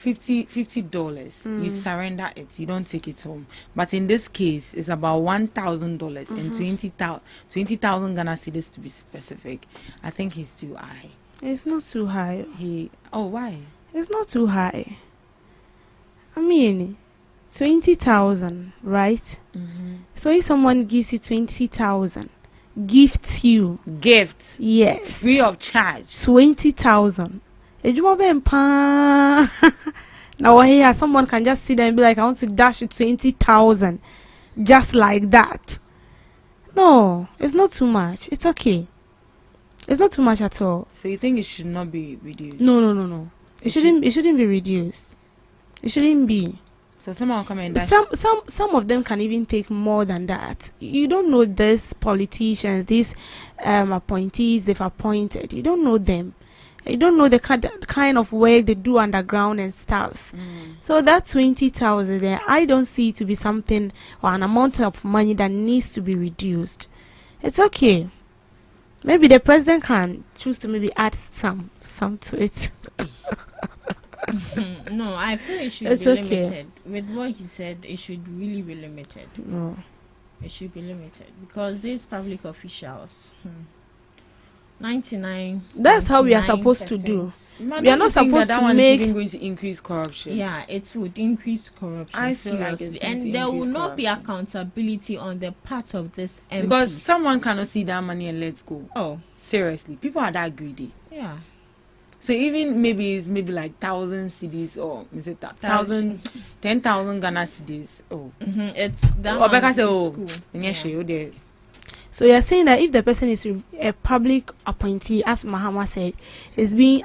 $50, you surrender it, you don't take it home. But in this case, it's about $1,000 and 20,000 Ghana cedis to be specific. I think he's too high. It's not too high. Why? It's not too high. I mean, 20,000, right? So if someone gives you 20,000, gifts you, Gifts, yes, free of charge. 20,000. Now here someone can just sit there and be like, I want to dash you 20,000 just like that. No, it's not too much. It's okay. It's not too much at all. So you think it should not be reduced? No. It shouldn't be reduced. It shouldn't be. So someone come and dash. Some of them can even take more than that. You don't know these politicians, these appointees they've appointed. You don't know them. You don't know the kind of work they do underground and stuff. So that 20,000 there, I don't see it to be something or an amount of money that needs to be reduced. It's okay. Maybe the president can choose to maybe add some to it. No, I feel it should It's be okay. limited. With what he said, it should really be limited. No. It should be limited because these public officials, 99. That's how we are supposed to do. We are not supposed to one make. is even going to increase corruption. Yeah, it would increase corruption. I feel like seriously. it's going to And there will increase not be corruption. accountability on the part of this MPs. Because someone cannot see that money and let's go. Oh, Seriously, people are that greedy. yeah. So even maybe like 1,000 cedis or is it 1,000, 10,000 Ghana cedis? Oh, It's that. or Becca one say, to oh, school. yes, Yeah. you there. So you're saying that if the person is a public appointee, as Mahama said, is being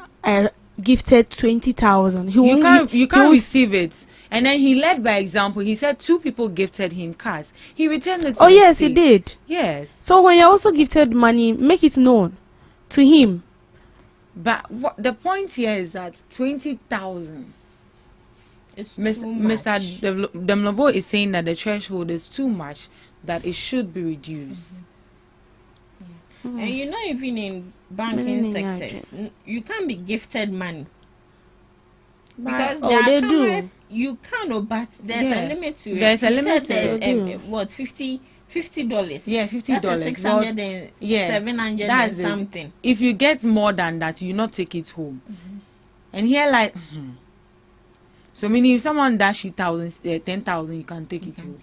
gifted 20,000, You can't receive it. And then he led by example. He said 2 people gifted him cars. He returned it to Oh the yes, he state. did. Yes. So when you're also gifted money, make it known to him. But the point here is that 20,000. It's Mr. Demlobo is saying that the threshold is too much, that it should be reduced. And you know, even in banking sectors, you can't be gifted money. Because Oh, there they are do. cameras, you can, but there's Yeah. a limit to it. There's a He limit said to there's it. what, $50? Yeah, $50. That's 600 and Yeah, 700 that's and it. something. If you get more than that, you not take it home. And here, like, so meaning if someone dash you 10,000, you can take it home.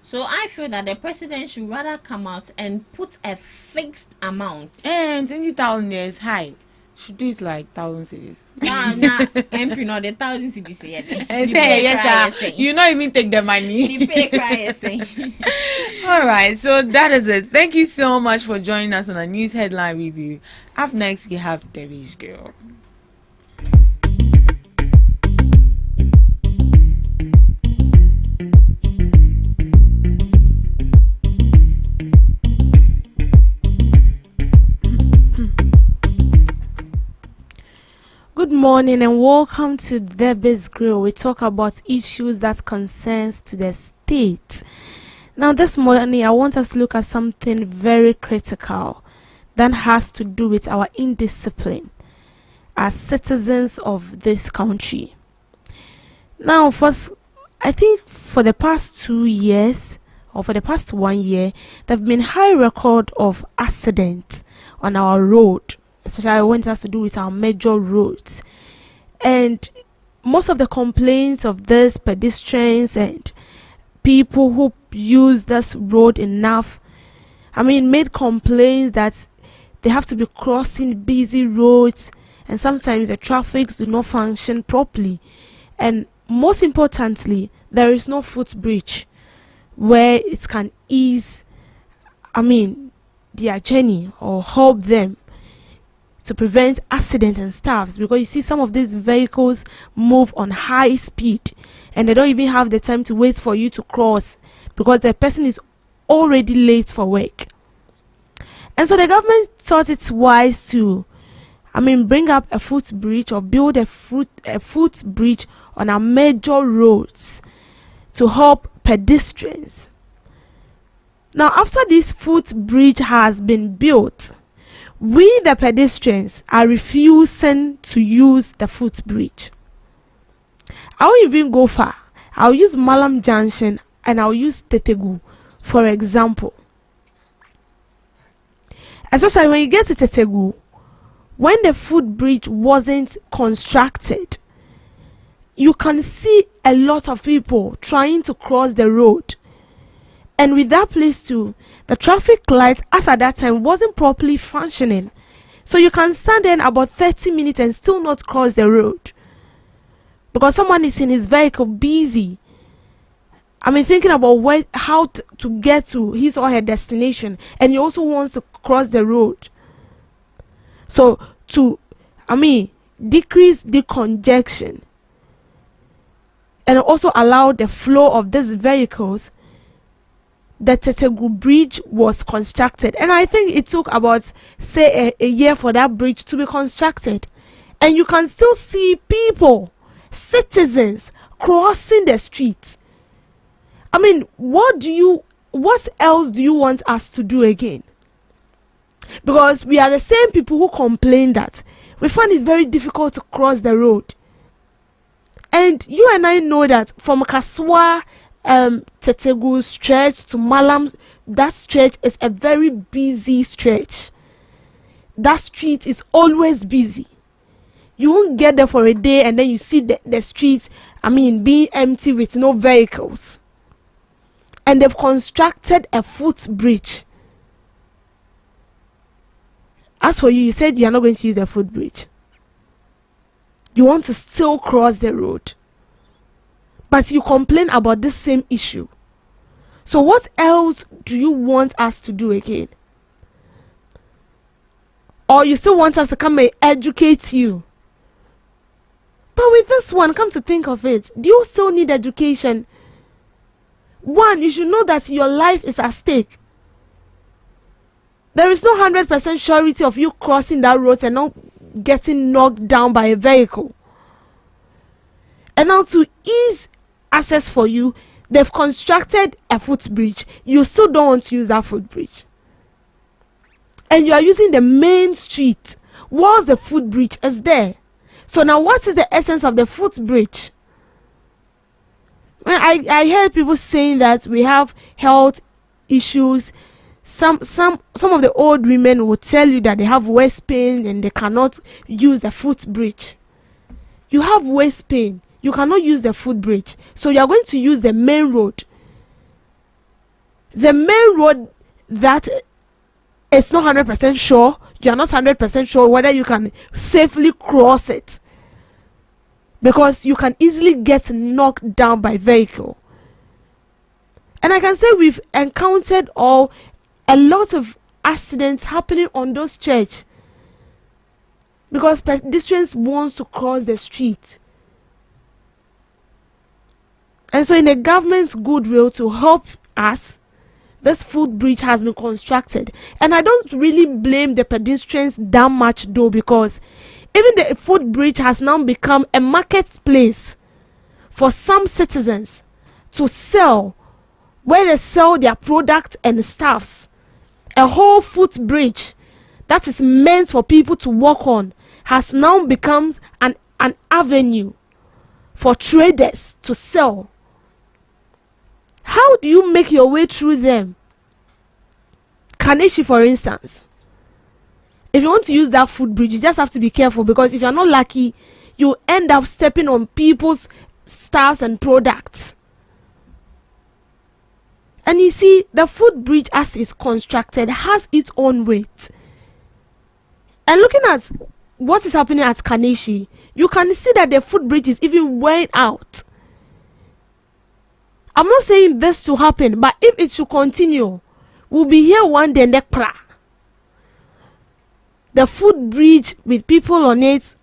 So I feel that the president should rather come out and put a fixed amount. And 20,000 is high. Should do it like 1,000 cities. Nah, MP not the 1,000 cedis here. And say yes, sir. You not even take the money. The pay cry saying. All right, so that is it. Thank you so much for joining us on a news headline review. Up next, we have Devish Girl. Good morning and welcome to Debbie's Grill. We talk about issues that concerns to the state. Now this morning I want us to look at something very critical that has to do with our indiscipline as citizens of this country. Now first, I think for the past 2 years or for the past 1 year, there have been high record of accidents on our road, especially when it has to do with our major roads. And most of the complaints of these pedestrians and people who use this road enough, made complaints that they have to be crossing busy roads and sometimes the traffic do not function properly. And most importantly, there is no footbridge where it can ease, their journey or help them to prevent accidents and stuff, because you see some of these vehicles move on high speed and they don't even have the time to wait for you to cross because the person is already late for work. And so the government thought it's wise to bring up a footbridge or build a footbridge on our major roads to help pedestrians. Now after this footbridge has been built, we the pedestrians are refusing to use the footbridge. I won't even go far. I'll use Malam Junction and I'll use Tetegu for example. Especially when you get to Tetegu, when the footbridge wasn't constructed, you can see a lot of people trying to cross the road. And with that place too, the traffic light as at that time wasn't properly functioning. So you can stand there in about 30 minutes and still not cross the road. Because someone is in his vehicle busy. Thinking about how to get to his or her destination. And he also wants to cross the road. So to, decrease the congestion. And also allow the flow of these vehicles, the Tetegu bridge was constructed. And I think it took about say a year for that bridge to be constructed. And you can still see people, citizens crossing the streets. What else do you want us to do again? Because we are the same people who complain that we find it very difficult to cross the road. And you and I know that from Kaswa Tetegu stretch to Malam, that stretch is a very busy stretch. That street is always busy. You won't get there for a day and then you see the streets, being empty with no vehicles. And they've constructed a footbridge. As for you, you said you're not going to use the footbridge. You want to still cross the road. But you complain about this same issue. So what else do you want us to do again? Or you still want us to come and educate you? But with this one, come to think of it, do you still need education? One, you should know that your life is at stake. There is no 100% surety of you crossing that road and not getting knocked down by a vehicle. And now to ease access for you, they've constructed a footbridge. You still don't want to use that footbridge. And you are using the main street. Whilst the footbridge is there. So now what is the essence of the footbridge? I heard people saying that we have health issues. Some of the old women will tell you that they have waist pain and they cannot use the footbridge. You have waist pain. You cannot use the footbridge. So you are going to use the main road. The main road that is not 100% sure. You are not 100% sure whether you can safely cross it. Because you can easily get knocked down by vehicle. And I can say we've encountered a lot of accidents happening on those stretch. Because pedestrians want to cross the street. And so in the government's goodwill to help us, this footbridge has been constructed. And I don't really blame the pedestrians that much though, because even the footbridge has now become a marketplace for some citizens to sell, where they sell their product and stuffs. A whole footbridge that is meant for people to walk on has now become an avenue for traders to sell. How do you make your way through them? Kaneshi, for instance. If you want to use that footbridge, you just have to be careful, because if you're not lucky, you end up stepping on people's stuffs and products. And you see, the footbridge as it's constructed has its own weight. And looking at what is happening at Kaneshi, you can see that the footbridge is even wearing out. I'm not saying this to happen, but if it should continue, we'll be here one day the footbridge with people on it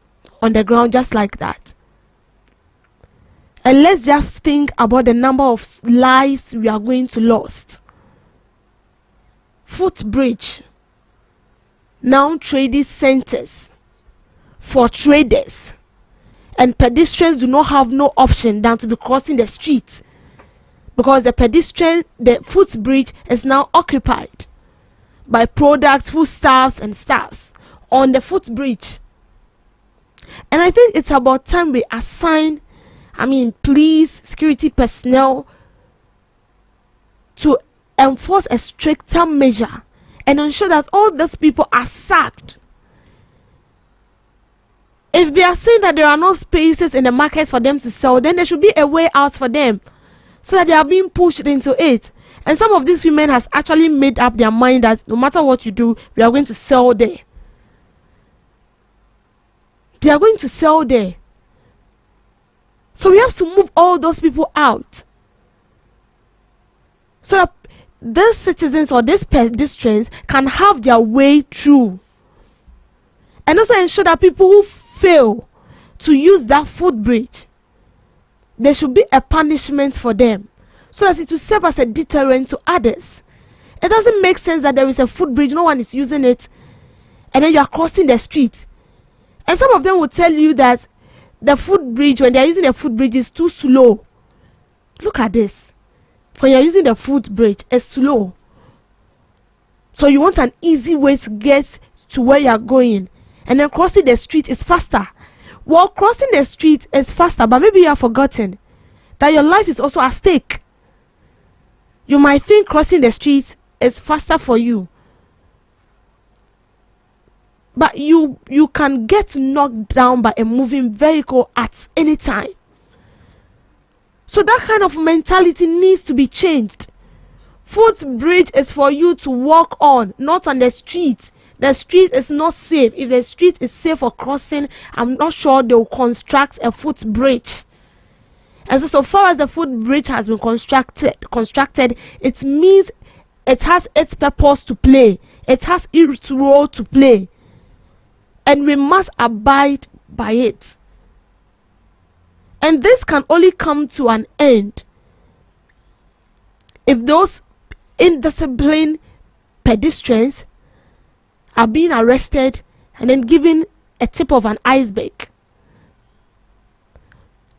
on the ground just like that. And let's just think about the number of lives we are going to lose. Footbridge, now trading centers for traders, and pedestrians do not have no option than to be crossing the street, because the footbridge is now occupied by products, foodstuffs and stuffs on the footbridge. And I think it's about time we assign police, security personnel to enforce a stricter measure and ensure that all these people are sacked. If they are saying that there are no spaces in the market for them to sell, then there should be a way out for them, so that they are being pushed into it. And some of these women has actually made up their mind that no matter what you do, we are going to sell there. They are going to sell there. So we have to move all those people out, so that these citizens or these pedestrians can have their way through. And also ensure that people who fail to use that footbridge, there should be a punishment for them, so that it will serve as a deterrent to others. It doesn't make sense that there is a footbridge, no one is using it, and then you are crossing the street. And some of them will tell you that the footbridge, when they are using the footbridge, is too slow. Look at this. When you are using the footbridge, it's slow. So you want an easy way to get to where you are going, and then crossing the street is faster. Well, crossing the street is faster, but maybe you have forgotten that your life is also at stake. You might think crossing the street is faster for you, but you can get knocked down by a moving vehicle at any time. So that kind of mentality needs to be changed. Footbridge is for you to walk on, not on the street. The street is not safe. If the street is safe for crossing, I'm not sure they'll construct a footbridge. And so far as the footbridge has been constructed, it means it has its purpose to play. It has its role to play. And we must abide by it. And this can only come to an end if those indisciplined pedestrians are being arrested and then given a tip of an iceberg,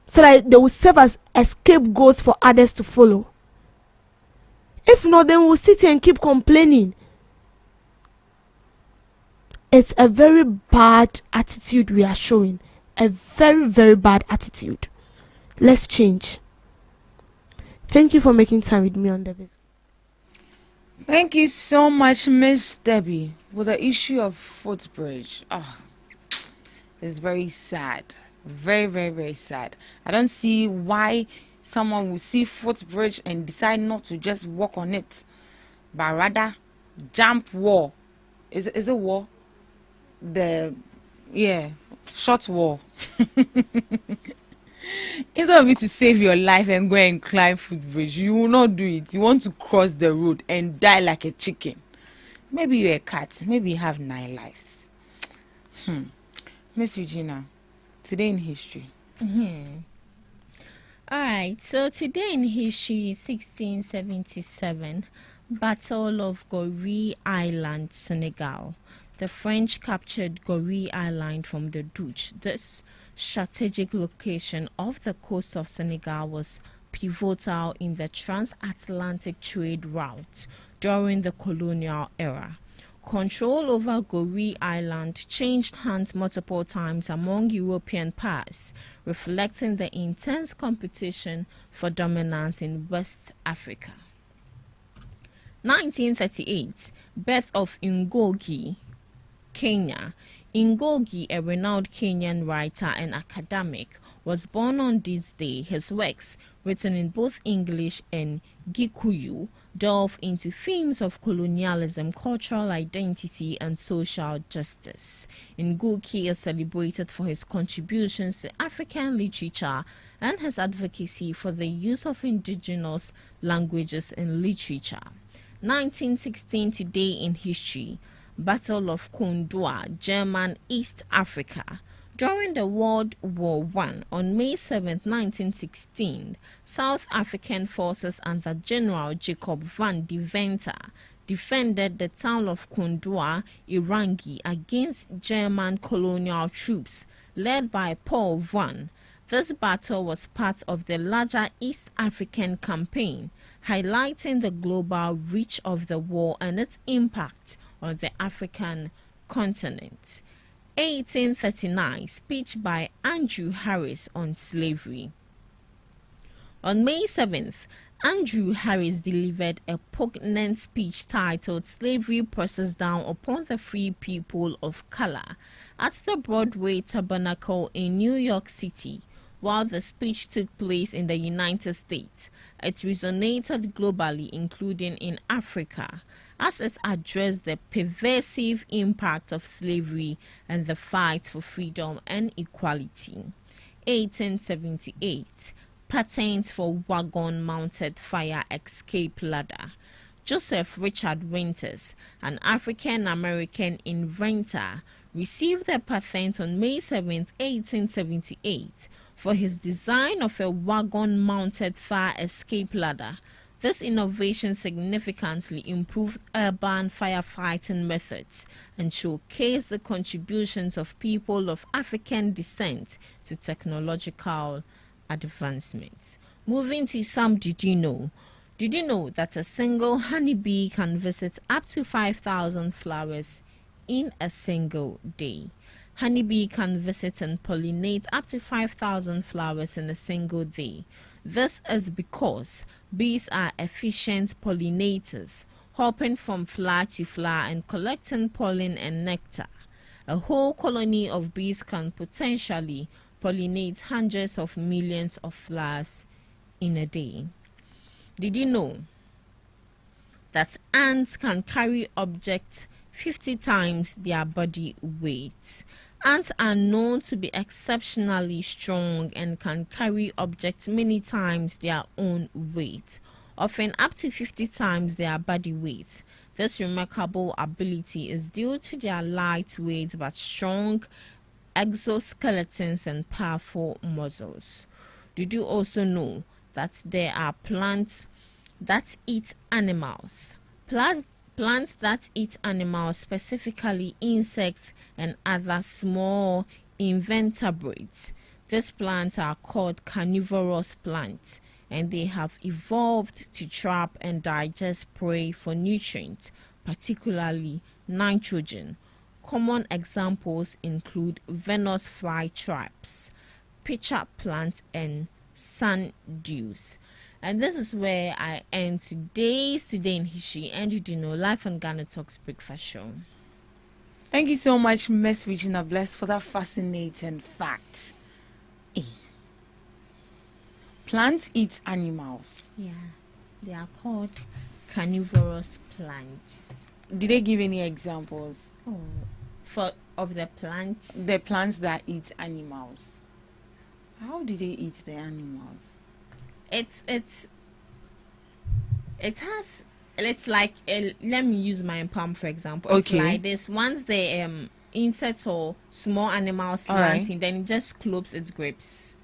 so that they will serve as scapegoats for others to follow. If not, then we'll sit here and keep complaining. It's a very bad attitude we are showing. A very, very bad attitude. Let's change. Thank you for making time with me on the visit. Thank you so much, Miss Debbie. With the issue of footbridge, it's very sad. Very, very, very sad. I don't see why someone will see footbridge and decide not to just walk on it, but rather jump wall. Is it wall? Short wall. Instead of it to save your life and go and climb footbridge, you will not do it. You want to cross the road and die like a chicken. Maybe you're a cat. Maybe you have 9 lives. Miss Regina, today in history. All right, so today in history, 1677, Battle of Gorée Island, Senegal. The French captured Gorée Island from the Dutch. This strategic location off the coast of Senegal was pivotal in the transatlantic trade route during the colonial era. Control over Gorée Island changed hands multiple times among European powers, reflecting the intense competition for dominance in West Africa. 1938, birth of Ngugi, Kenya. Ngugi, a renowned Kenyan writer and academic, was born on this day. His works, written in both English and Gikuyu, delve into themes of colonialism, cultural identity, and social justice. Ngugi is celebrated for his contributions to African literature and his advocacy for the use of indigenous languages in literature. 1916, today in history. Battle of Kondwa, German East Africa. During the World War I, on May 7, 1916, South African forces under General Jacob van Deventer defended the town of Kondwa, Irangi, against German colonial troops led by Paul Van. This battle was part of the larger East African campaign, highlighting the global reach of the war and its impact on the African continent. 1839, speech by Andrew Harris on slavery. On May 7th, Andrew Harris delivered a poignant speech titled Slavery Presses Down Upon the Free People of Color at the Broadway Tabernacle in New York City. While the speech took place in the United States, it resonated globally, including in Africa, as it addressed the pervasive impact of slavery and the fight for freedom and equality. 1878, patent for wagon-mounted fire escape ladder. Joseph Richard Winters, an African-American inventor, received the patent on May 7, 1878, for his design of a wagon-mounted fire escape ladder. This innovation significantly improved urban firefighting methods and showcased the contributions of people of African descent to technological advancements. Moving to some Did You Know? Did you know that a single honeybee can visit up to 5,000 flowers in a single day? Honeybee can visit and pollinate up to 5,000 flowers in a single day. This is because bees are efficient pollinators, hopping from flower to flower and collecting pollen and nectar. A whole colony of bees can potentially pollinate hundreds of millions of flowers in a day. Did you know that ants can carry objects 50 times their body weight? Ants are known to be exceptionally strong and can carry objects many times their own weight, often up to 50 times their body weight. This remarkable ability is due to their lightweight but strong exoskeletons and powerful muscles. Did you also know that there are plants that eat animals? Plants that eat animals, specifically insects and other small invertebrates. These plants are called carnivorous plants, and they have evolved to trap and digest prey for nutrients, particularly nitrogen. Common examples include Venus flytraps, pitcher plant, and sundews. And this is where I end today's Today in History, and you do know, live on GhanaTalks Breakfast Show. Thank you so much, Miss Regina Bless, for that fascinating fact. Plants eat animals. Yeah, they are called carnivorous plants. Did they give any examples? Of the plants? The plants that eat animals. How do they eat the animals? It's like let me use my palm for example. It's like this. Once the insects or small animals planting, then it just clopes its grapes.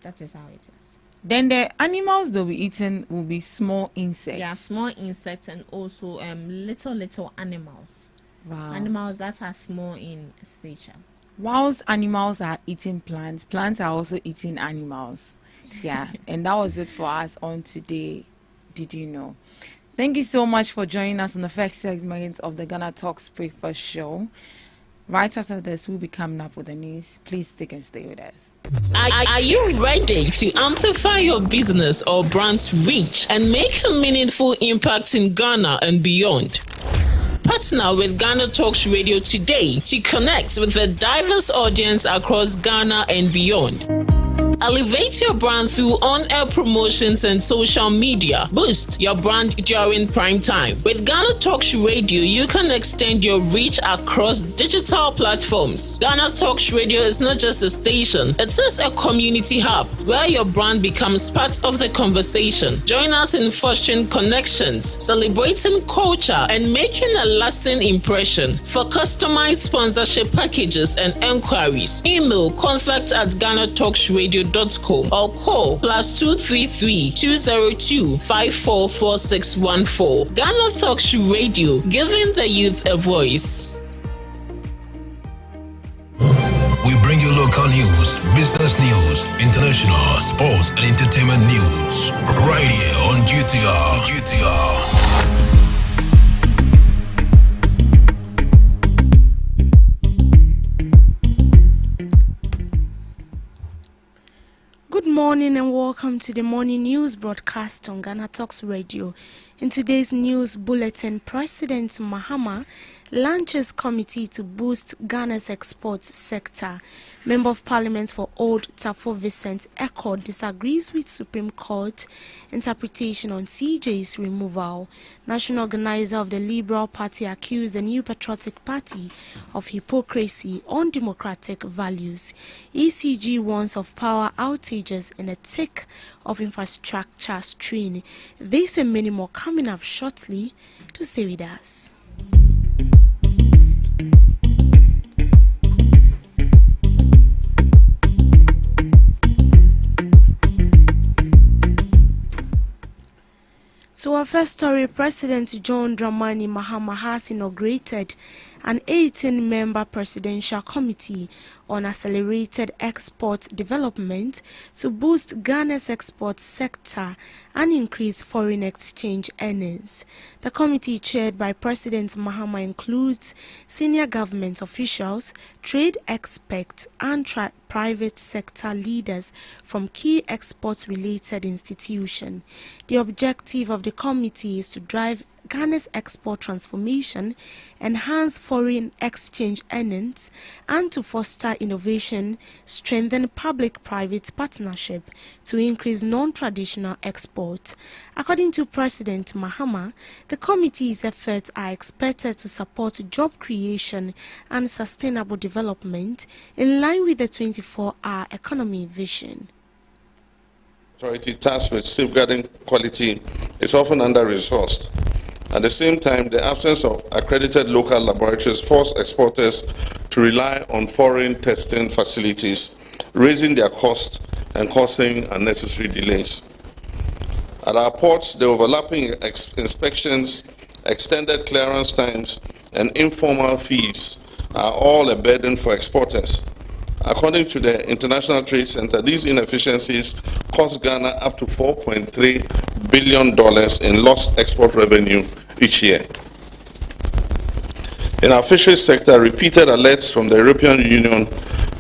That is how it is. Then the animals they'll be eating will be small insects. Yeah, small insects and also little animals. Wow. Animals that are small in stature. Whilst animals are eating plants, plants are also eating animals. Yeah, and that was it for us on today. Did you know? Thank you so much for joining us on the first segment of the GhanaTalks Breakfast Show. Right after this, we'll be coming up with the news. Please stick and stay with us. Are you ready to amplify your business or brand's reach and make a meaningful impact in Ghana and beyond? Partner with GhanaTalks Radio today to connect with a diverse audience across Ghana and beyond. Elevate your brand through on-air promotions and social media. Boost your brand during prime time. With GhanaTalks Radio, you can extend your reach across digital platforms. GhanaTalks Radio is not just a station, it is a community hub where your brand becomes part of the conversation. Join us in fostering connections, celebrating culture, and making a lasting impression. For customized sponsorship packages and enquiries, email contact@GhanaTalksRadio.com or call +233 202 544614. GhanaTalks Radio, giving the youth a voice. We bring you local news, business news, international, sports, and entertainment news right here on GTR. Good morning and welcome to the morning news broadcast on GhanaTalks Radio. In today's news bulletin, President Mahama launches committee to boost Ghana's exports sector. Member of Parliament for Old Tafo Vincent Echo disagrees with Supreme Court interpretation on CJ's removal. National organizer of the Liberal Party accused the New Patriotic Party of hypocrisy on democratic values. ECG warns of power outages in a tick of infrastructure strain. This and many more coming up shortly. To stay with us. So our first story, President John Dramani Mahama has inaugurated an 18-member presidential committee on accelerated export development to boost Ghana's export sector and increase foreign exchange earnings. The committee, chaired by President Mahama, includes senior government officials, trade experts, and private sector leaders from key export-related institutions. The objective of the committee is to drive Ghana's export transformation, enhance foreign exchange earnings, and to foster innovation, strengthen public-private partnership to increase non-traditional export. According to President Mahama, the committee's efforts are expected to support job creation and sustainable development in line with the 24-hour economy vision. Authority tasked with safeguarding quality is often under-resourced. At the same time, the absence of accredited local laboratories force exporters to rely on foreign testing facilities, raising their costs and causing unnecessary delays. At our ports, the overlapping inspections, extended clearance times, and informal fees are all a burden for exporters. According to the International Trade Center, these inefficiencies cost Ghana up to $4.3 billion in lost export revenue each year. In our fisheries sector, repeated alerts from the European Union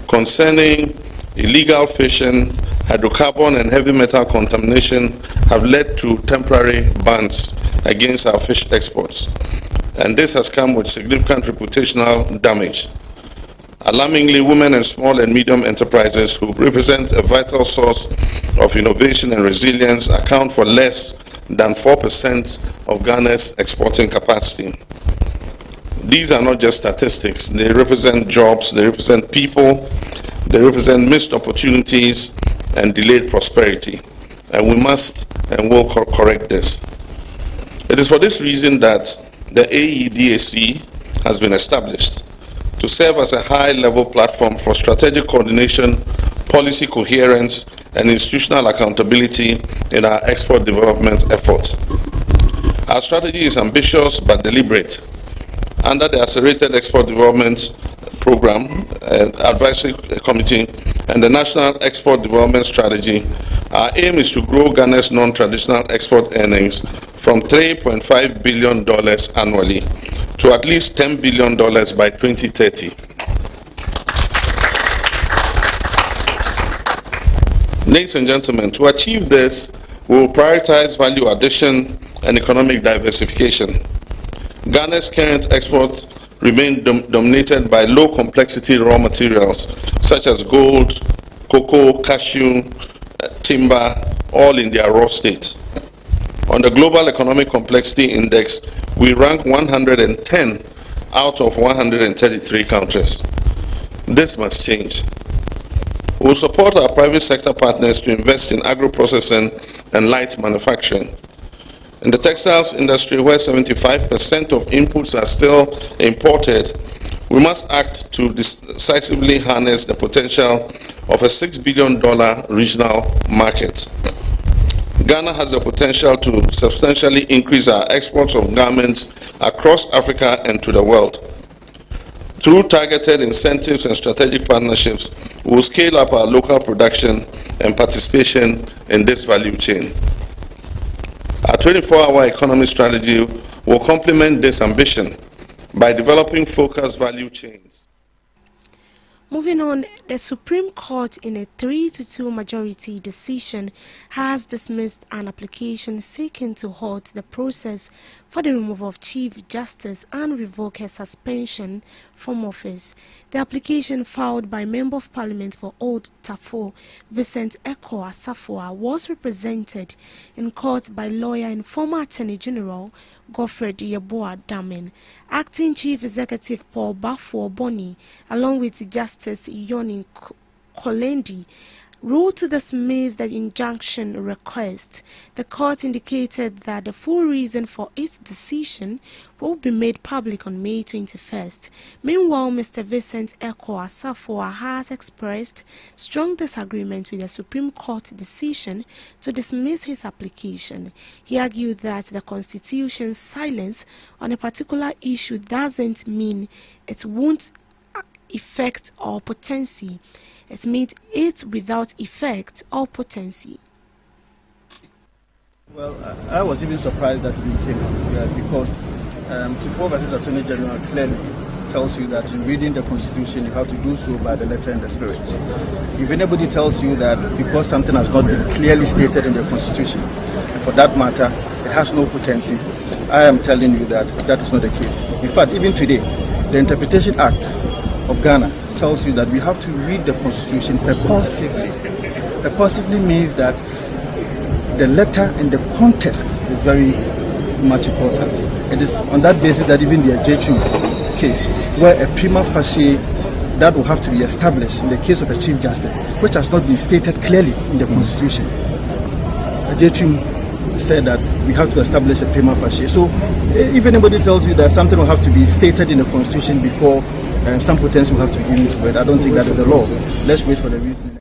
concerning illegal fishing, hydrocarbon and heavy metal contamination have led to temporary bans against our fish exports. And this has come with significant reputational damage. Alarmingly, women and small and medium enterprises, who represent a vital source of innovation and resilience, account for less than 4% of Ghana's exporting capacity. These are not just statistics. They represent jobs, they represent people, they represent missed opportunities and delayed prosperity. And we must and will correct this. It is for this reason that the AEDAC has been established to serve as a high-level platform for strategic coordination, policy coherence, and institutional accountability in our export development effort. Our strategy is ambitious but deliberate. Under the Accelerated Export Development Program, Advisory Committee, and the National Export Development Strategy, our aim is to grow Ghana's non-traditional export earnings from $3.5 billion annually to at least $10 billion by 2030. Ladies and gentlemen, to achieve this, we will prioritize value addition and economic diversification. Ghana's current exports remain dominated by low complexity raw materials such as gold, cocoa, cashew, timber, all in their raw state. On the Global Economic Complexity Index, we rank 110 out of 133 countries. This must change. We will support our private sector partners to invest in agro-processing and light manufacturing. In the textiles industry, where 75% of inputs are still imported, we must act to decisively harness the potential of a $6 billion regional market. Ghana has the potential to substantially increase our exports of garments across Africa and to the world. Through targeted incentives and strategic partnerships, we will scale up our local production and participation in this value chain. Our 24-hour economy strategy will complement this ambition by developing focused value chains. Moving on, the Supreme Court, in a 3-2 majority decision, has dismissed an application seeking to halt the process for the removal of Chief Justice and revoke her suspension from office. The application, filed by Member of Parliament for Old Tafo, Vincent Eko Asafua, was represented in court by lawyer and former Attorney General Godfred Yeboah Damen, Acting Chief Executive Paul Bafo Boni, along with Justice Yoni Kolendi, ruled to dismiss the injunction request. The court indicated that the full reason for its decision will be made public on May 21st. Meanwhile, Mr. Vincent Eko Asafua has expressed strong disagreement with the Supreme Court decision to dismiss his application. He argued that the Constitution's silence on a particular issue doesn't mean it won't effect or potency. It means it without effect or potency. Well, I was even surprised that it came up because 24 verses Attorney General clearly tells you that in reading the Constitution you have to do so by the letter and the spirit. If anybody tells you that because something has not been clearly stated in the Constitution, and for that matter it has no potency, I am telling you that that is not the case. In fact, even today, the Interpretation Act of Ghana tells you that we have to read the Constitution purposively. Purposively means that the letter and the context is very much important. It is on that basis that even the Ajechu case, where a prima facie that will have to be established in the case of a Chief Justice, which has not been stated clearly in the Constitution. Ajechu said that we have to establish a prima facie. So if anybody tells you that something will have to be stated in the Constitution before some potency will have to be given to it, I don't think that is the law. Let's wait for the reason.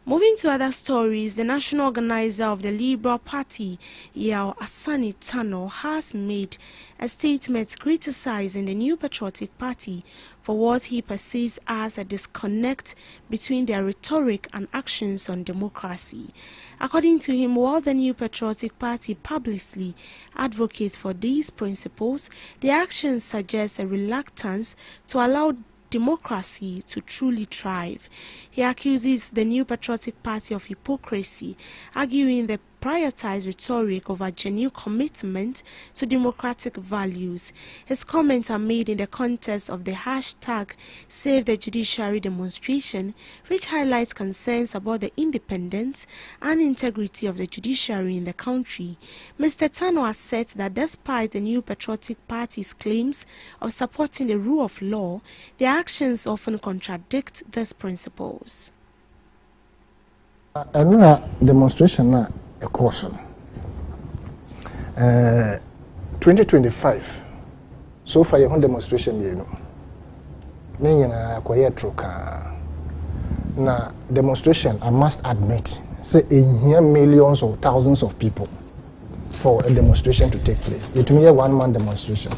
Moving to other stories, the national organizer of the Liberal Party, Yao Asani Tano, has made a statement criticizing the New Patriotic Party for what he perceives as a disconnect between their rhetoric and actions on democracy. According to him, while the New Patriotic Party publicly advocates for these principles, their actions suggest a reluctance to allow democracy to truly thrive. He accuses the New Patriotic Party of hypocrisy, arguing they prioritize rhetoric over genuine commitment to democratic values. His comments are made in the context of the hashtag Save the Judiciary demonstration, which highlights concerns about the independence and integrity of the judiciary in the country. Mr. Tano asserts that despite the New Patriotic Party's claims of supporting the rule of law, their actions often contradict these principles. Demonstration a course. 2025 so far your demonstration you know me na kwaye troka na demonstration I must admit say here millions or thousands of people for a demonstration to take place. It may be a one-man demonstration.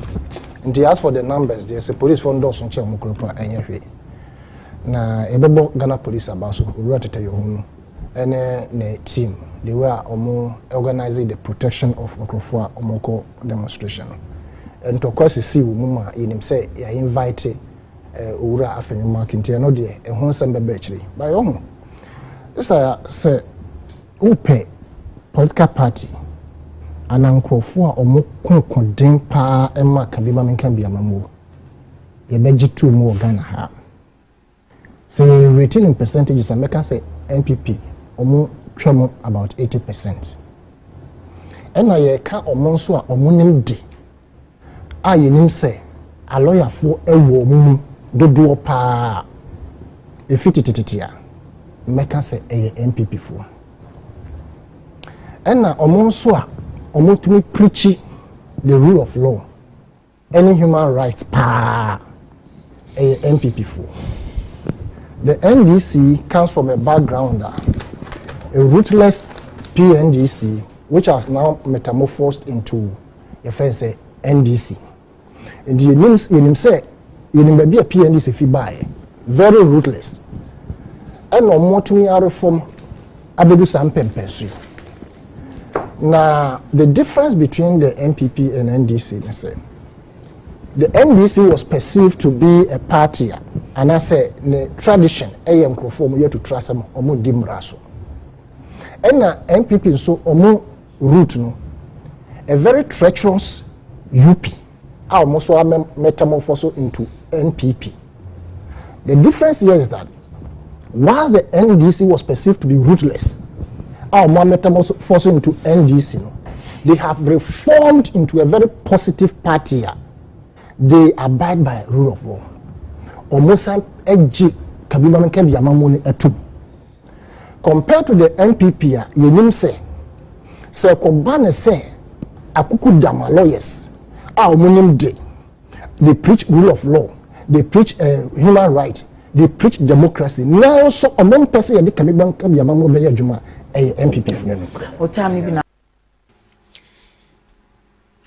And they ask for the numbers, there's a police from Dawson Chamukropa and Yahweh. Na ebebo Ghana police about so we want to tell you and a team. They were organizing the protection of Nkrofo Omoko demonstration. And of course, you see, Muma in him say, I invited Ura Afenyuma Kintia no dear, a Honson Bebechi. By own. This I say, Upe political party, and Nkrofo Omoko condemn pa Emma Kabima can be a mamu. You bet two more Ghana ha. Say retaining percentages, and make us say NPP, about 80%. And I can't almost so a moon day. I in say a lawyer for a woman do pa if it make us say a MPP for. And now almost so almost me preachy the rule of law, any human rights pa a MPP for. The NDC comes from a background a ruthless PNGC, which has now metamorphosed into a friend say NDC. And the name say you may be a PNDC fi buy very ruthless. And no more to me a reform abedu sampempensu. Now the difference between the NPP and NDC is say the NDC was perceived to be a party, and I say the tradition am conform here to trust them omu dimraso. And NPP so omu route no a very treacherous UP almost metamorphosed into NPP. The difference here is that while the NDC was perceived to be ruthless, metamorphosed into NDC, no, they have reformed into a very positive party. They abide by rule of law. omosa eji kabiba men kebi amamoni etum compared to the NPP a yenim se ko bane se akuku dama lawyers omonim de they preach rule of law, they preach human rights, they preach democracy. Now so among person and the kabiba kebi amamo be adwuma NPP fu.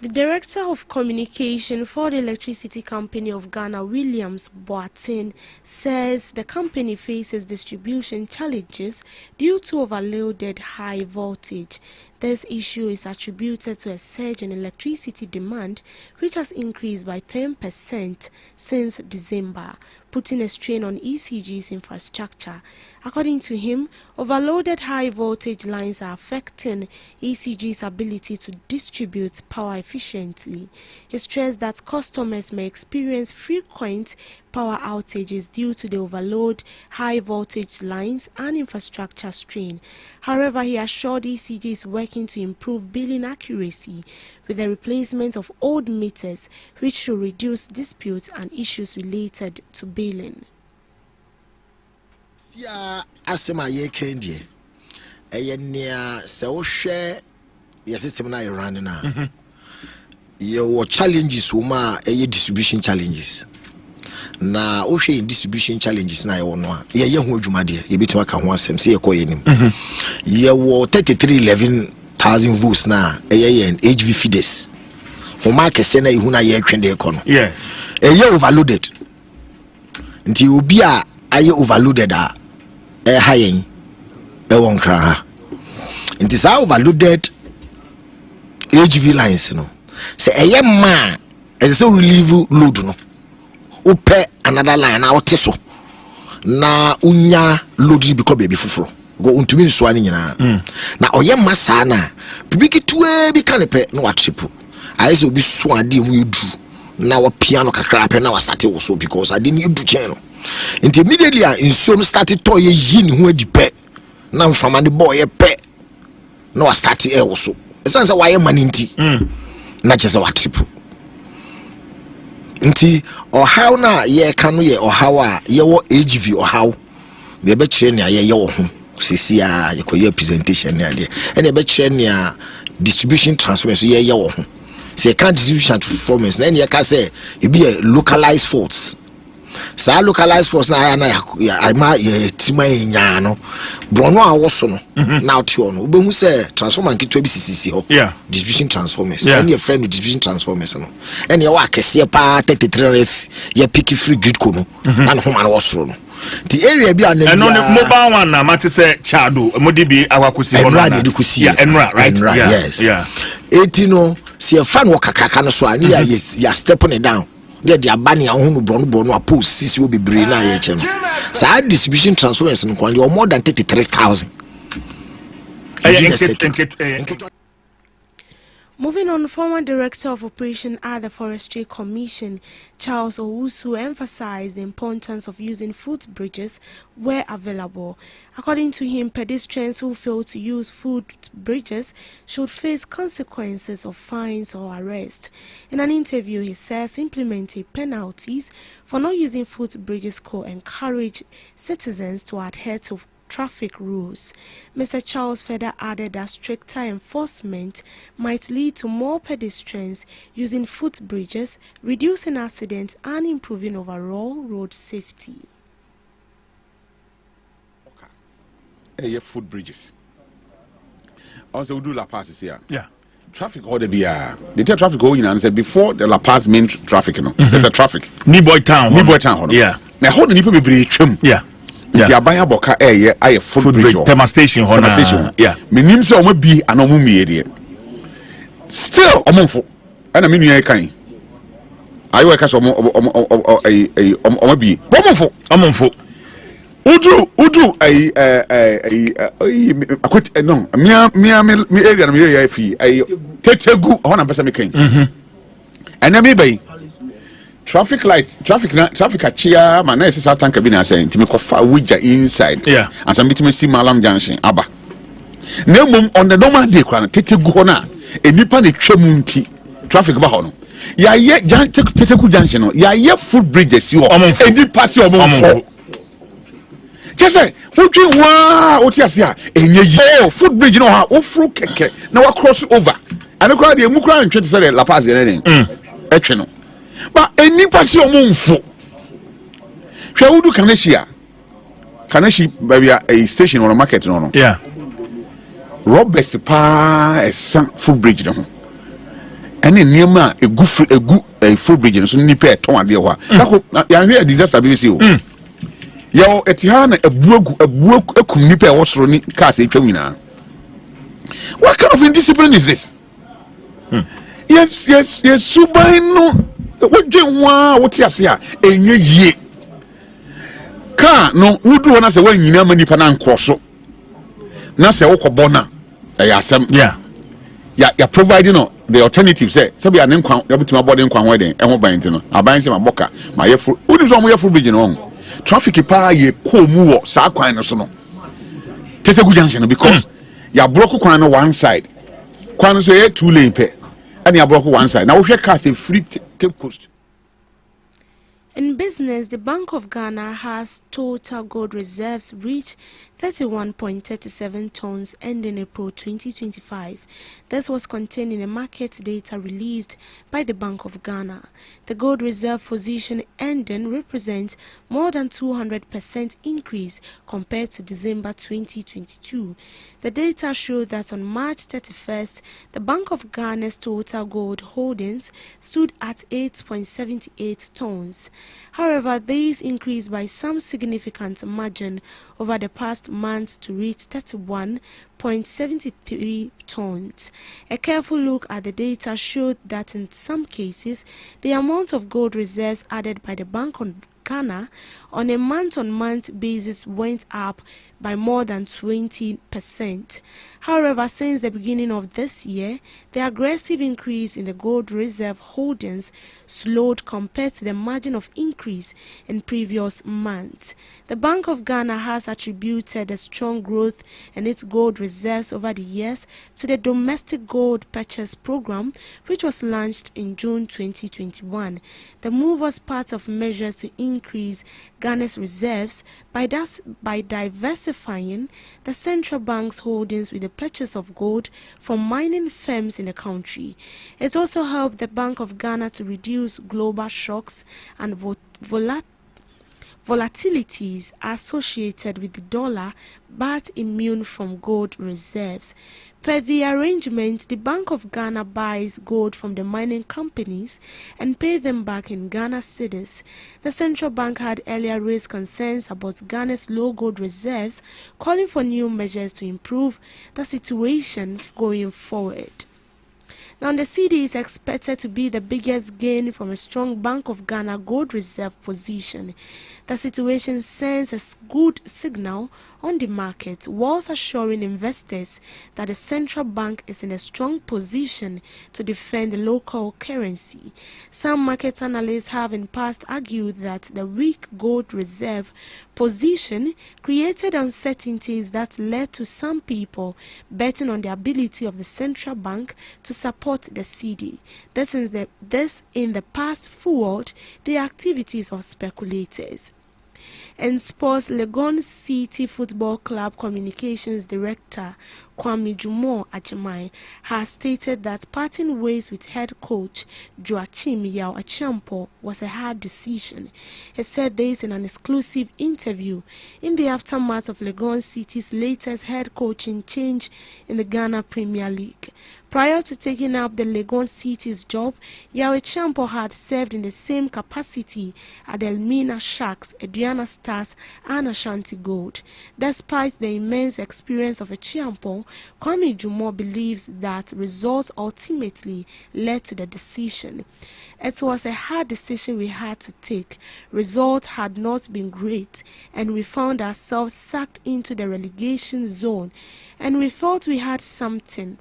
The Director of Communication for the Electricity Company of Ghana, Williams Boateng, says the company faces distribution challenges due to overloaded high voltage. This issue is attributed to a surge in electricity demand, which has increased by 10% since December, putting a strain on ECG's infrastructure. According to him, overloaded high voltage lines are affecting ECG's ability to distribute power efficiently. He stressed that customers may experience frequent power outages due to the overload high voltage lines and infrastructure strain. However, he assured ECG is working to improve billing accuracy with the replacement of old meters, which should reduce disputes and issues related to billing. Asema ye kendi enya se wo hwe your system na run na your challenges uma distribution challenges na wo hwe distribution challenges na ye wono a ye ho adwuma de ye betuma ka ho asem se ye koyenim ye wo 3311,000 volts na ye HV feeders o mark se na ihu na ye twende ekono yes ye overloaded nti obi a aye overloaded a high won kra it is overloaded HV lines no say ma as so relieve load no upe another line na wote so na unya load because baby fufuro go untumi nso ani nyina na oyema saa na bibiki tuwe bi kanepe na watripu ayi se obi so ade mu edu na wa piano kakra pe na wa start wo so because ade ni edu chen no immediately insuo no started to ye ni ho adipe na mfama ne boy ye pe na wa start wo so esan se wa ye mani nti na chese wa tripu nti ohaw na ye ka no ye ohaw a ye wo HV ohaw me be kire ne ye wo ho sisi a ye koye presentation ne ade ene be kire ne a distribution transformation ye wo ho se can distribution transformation na ye ka say e be localized faults. Sa localized force na ya ma ye tima nya no brono a woso no na otio no obehu se transformer nkito bi sisi ho distribution transformers and your friend distribution transformers no and ye wa kese pa 33 ye pick free grid ko no na ho ma no wosoro no the area bi na no mobile one na mate se chado modi bi akwakosi ho na enra right yes etino se fan wo kakaka no so ani ya step it down they abani ahunu brono apos sisi obi bre na ye che no sa distribution transformers no kwani more than 33,000. Moving on, former Director of Operation at the Forestry Commission, Charles Owusu, emphasized the importance of using footbridges where available. According to him, pedestrians who fail to use footbridges should face consequences of fines or arrest. In an interview, he says implementing penalties for not using footbridges could encourage citizens to adhere to traffic rules. Mr. Charles further added that stricter enforcement might lead to more pedestrians using footbridges, reducing accidents and improving overall road safety. Footbridges. Also, we do La Paz here. Yeah. Traffic order be the traffic going and said before the La Paz main traffic, you know, there's a traffic. Niboy town. Yeah. Now, how do people be trim? Yeah. Yeah, buy boka aye footbridge thermal station yeah menim say o ma bi anomu miede still omonfo ana menu yan kan ayi we ka so o bi omonfo udu akot no me area na me area fi tetegu ho na pesa me kan ana me bai traffic light traffic achia man na ese tank bi na say ntimi kofa wija inside yeah and some bitimi see malam junction aba na mum on the normal day kwana tete gu ho na enipa na twam nti traffic ba ho no ya ye teteku junction no ya ye foot bridges yo edi pass yo mo Jesse, what you want? What you foot bridge no ha, ofru keke na wa cross over. And the crowd, you cry and try to say La Paz, no. But any pass your moon for. Shall we do Kaneshia? Kaneshi, baby, a station on a market, no. Yeah. Robert's pa a foot bridge, no. And then near ma a foot bridge, so ni pair, Tom and Dewa. You hear a disaster, BBC. Yo, etihana ebuogu ekum nipa e wosoro ni cars etwamina. What kind of indiscipline is this? Yes, subai no. What dwen what ase a enye yie. Car no wudu wona se wan nyina ma nipa na nkroso. Na se wokobo na e asem. Yeah. Ya providing no the alternative say be an nkwan ya betima body nkwan we den e ho ban no. Aban se maboka ma ye fu. Udi so mo ye fu bridge no. Traffic pa ye ko mu wo sa kwan no so no Tetegu junction because ya block kwan no one side kwan so ye 2 lane pe and ya block one side now we cars a free Cape Coast. In business, the Bank of Ghana has total gold reserves reached 31.37 tons ending April 2025. This was contained in a market data released by the Bank of Ghana. The gold reserve position ending represents more than 200% increase compared to December 2022. The data showed that on March 31st, the Bank of Ghana's total gold holdings stood at 8.78 tons. However, these increased by some significant margin over the past month to reach 31.73 tons. A careful look at the data showed that in some cases, the amount of gold reserves added by the Bank of Ghana on a month-on-month basis went up by more than 20%. However, since the beginning of this year, the aggressive increase in the gold reserve holdings slowed compared to the margin of increase in previous months. The Bank of Ghana has attributed the strong growth in its gold reserves over the years to the domestic gold purchase program, which was launched in June 2021. The move was part of measures to increase Ghana's reserves by diversifying the central bank's holdings with the purchase of gold from mining firms in the country. It also helped the Bank of Ghana to reduce global shocks and volatilities associated with the dollar, but immune from gold reserves. Per the arrangement, the Bank of Ghana buys gold from the mining companies and pay them back in Ghana cedis. The central bank had earlier raised concerns about Ghana's low gold reserves, calling for new measures to improve the situation going forward. Now, the cedi is expected to be the biggest gain from a strong Bank of Ghana gold reserve position. The situation sends a good signal on the market, whilst assuring investors that the central bank is in a strong position to defend the local currency. Some market analysts have in the past argued that the weak gold reserve position created uncertainties that led to some people betting on the ability of the central bank to support the cedi. This in the past fueled the activities of speculators. In sports, Legon City Football Club Communications Director Kwame Jumo Ajimai has stated that parting ways with head coach Joachim Yao Achampo was a hard decision. He said this in an exclusive interview in the aftermath of Legon City's latest head coaching change in the Ghana Premier League. Prior to taking up the Legon City's job, Yao Achampo had served in the same capacity at Elmina Sharks, Aduana Stars, and Ashanti Gold. Despite the immense experience of Achampo, Kwame Jumo believes that results ultimately led to the decision. It was a hard decision we had to take. Results had not been great, and we found ourselves sucked into the relegation zone, and we felt we had something.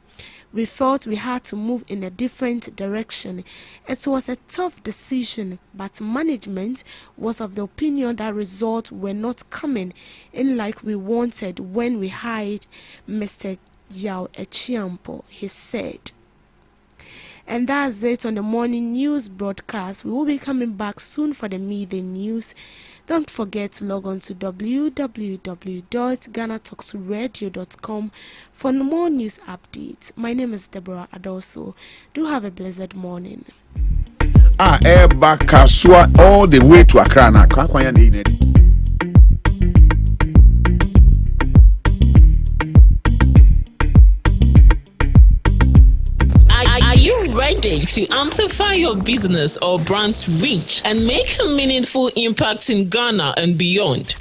We felt we had to move in a different direction. It was a tough decision, but management was of the opinion that results were not coming in like we wanted when we hired Mr. Yao Achampo, he said. And that's it on the morning news broadcast. We will be coming back soon for the midday news. Don't forget to log on to www.GhanaTalksRadio.com for more news updates. My name is Deborah Adoso. Do have a blessed morning. Kasua all the way to Accra now. Are you ready to amplify your business or brand's reach and make a meaningful impact in Ghana and beyond?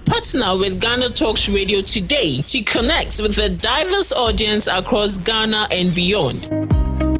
Partner with Ghana Talks Radio today to connect with a diverse audience across Ghana and beyond.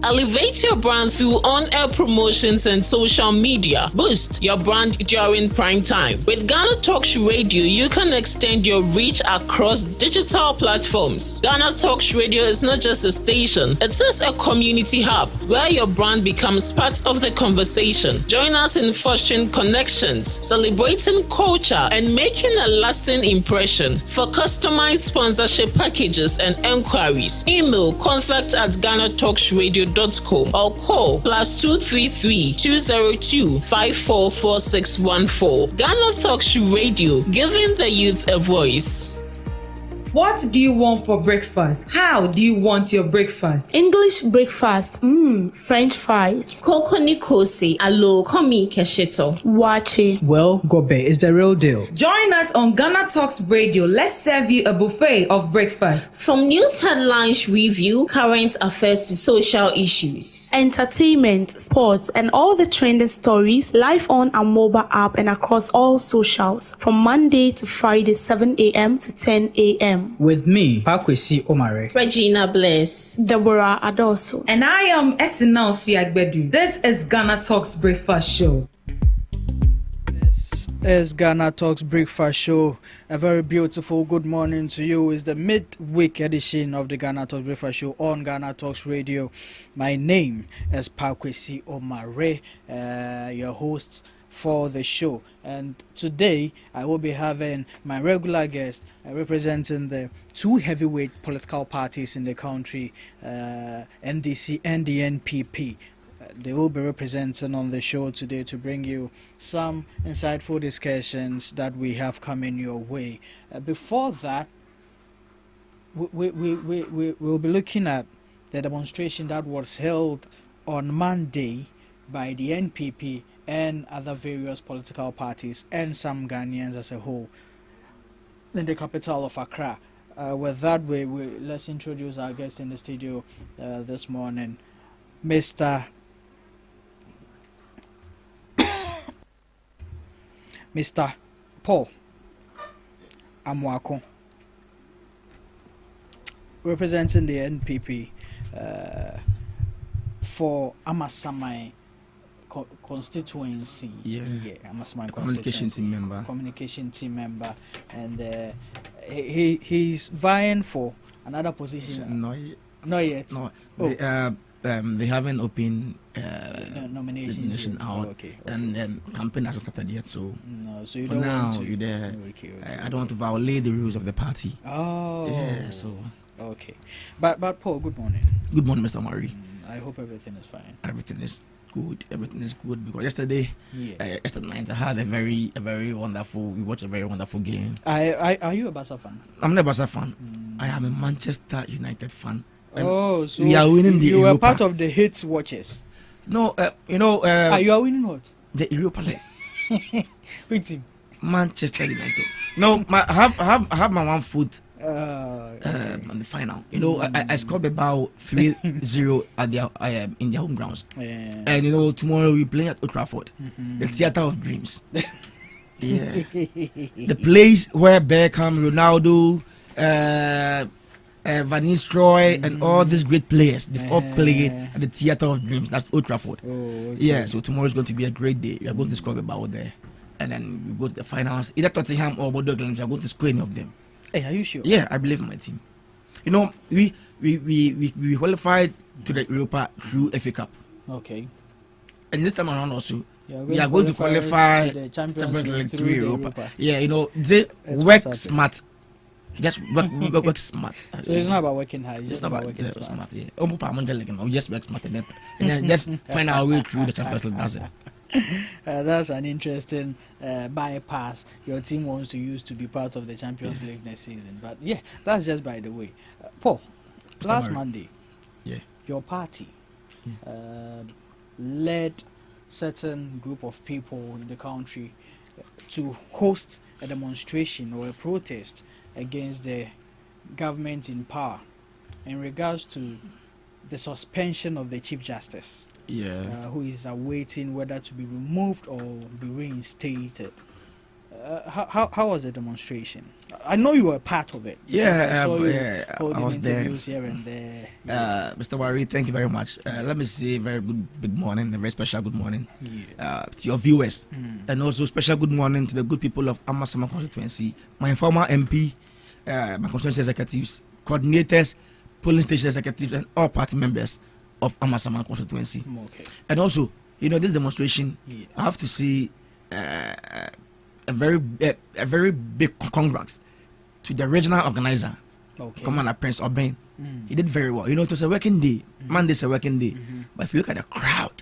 Elevate your brand through on-air promotions and social media. Boost your brand during prime time. With Ghana Talks Radio, you can extend your reach across digital platforms. Ghana Talks Radio is not just a station, it is a community hub where your brand becomes part of the conversation. Join us in fostering connections, celebrating culture, and making a lasting impression. For customized sponsorship packages and enquiries, email contact@GhanaTalksRadio.com or call +233 202 544614. Ghana Talks Radio, giving the youth a voice. What do you want for breakfast? How do you want your breakfast? English breakfast. French fries. Koko Nikosi, alo komi kesheto. Wache. Well, Gobe is the real deal. Join us on Ghana Talks Radio. Let's serve you a buffet of breakfast. From news headlines review, current affairs to social issues, entertainment, sports, and all the trending stories live on our mobile app and across all socials from Monday to Friday 7 a.m. to 10 a.m. With me, Pakwesi Omare, Regina Bless, Deborah Adoso, and I am Esinal Fiagbedu. This is Ghana Talks Breakfast Show. This is Ghana Talks Breakfast Show. A very beautiful good morning to you. It's the midweek edition of the Ghana Talks Breakfast Show on Ghana Talks Radio. My name is Pakwesi Omare, your host for the show, and today I will be having my regular guest representing the two heavyweight political parties in the country, NDC and the NPP. They will be representing on the show today to bring you some insightful discussions that we have coming your way. Before that, we will be looking at the demonstration that was held on Monday by the NPP and other various political parties and some Ghanaians as a whole in the capital of Accra. With that, let's introduce our guest in the studio this morning, Mr. Paul Amwako, representing the NPP for Amasamai constituency. Communication team member, and he's vying for another position. Not yet. No. They haven't opened nomination out, and campaign hasn't started yet. So, so you for don't now, want to. you're there. Okay. I don't want to violate the rules of the party. Oh, yeah. So, okay. But Paul, good morning. Good morning, Mr. Murray. I hope everything is fine. Everything is good. Everything is good because yesterday night I had a very wonderful. We watched a very wonderful game. Are you a Barca fan? I'm not a Barca fan. I am a Manchester United fan. So we are winning the you Europa. were part of the hate watchers. No, you are winning what? The Europa League. Which team? Manchester United. No, I have my 1 foot on the final. I scored about 3-0 at in their home grounds. And tomorrow we play at Old Trafford, the theater of dreams. The place where Beckham, Ronaldo, Van Nistelrooy and all these great players, they've all played at the theater of dreams. That's Old Trafford. So tomorrow is going to be a great day. We are going to score about there, and then we go to the finals. Either Tottenham or Bordeaux games. We are going to score any of them. Hey, are you sure? Yeah, I believe in my team. We qualified to the Europa through FA Cup. Okay. And this time around also, we are going to qualify to the Champions League through through Europa. They work smart Just work smart. So it's not about working hard. It's just about working smart. Just work smart and then just find our way through the Champions League. That's it. That's an interesting bypass your team wants to use to be part of the Champions League next season. But yeah, that's just by the way. Paul, last Monday, your party led certain group of people in the country to host a demonstration or a protest against the government in power in regards to the suspension of the Chief Justice, who is awaiting whether to be removed or be reinstated. How was the demonstration? I know you were a part of it. Yeah, I saw you holding I was interviews there. here and there. Mr. Wari, thank you very much. Let me say a very good morning, a very special good morning to your viewers, and also special good morning to the good people of Amasama constituency, my former MP, my constituency executives, coordinators, polling station executives, and all party members of Amasama constituency. And also, this demonstration, I have to say a very big congrats to the regional organizer, Commander Prince Obeng. He did very well. It was a working day. Monday's a working day. But if you look at the crowd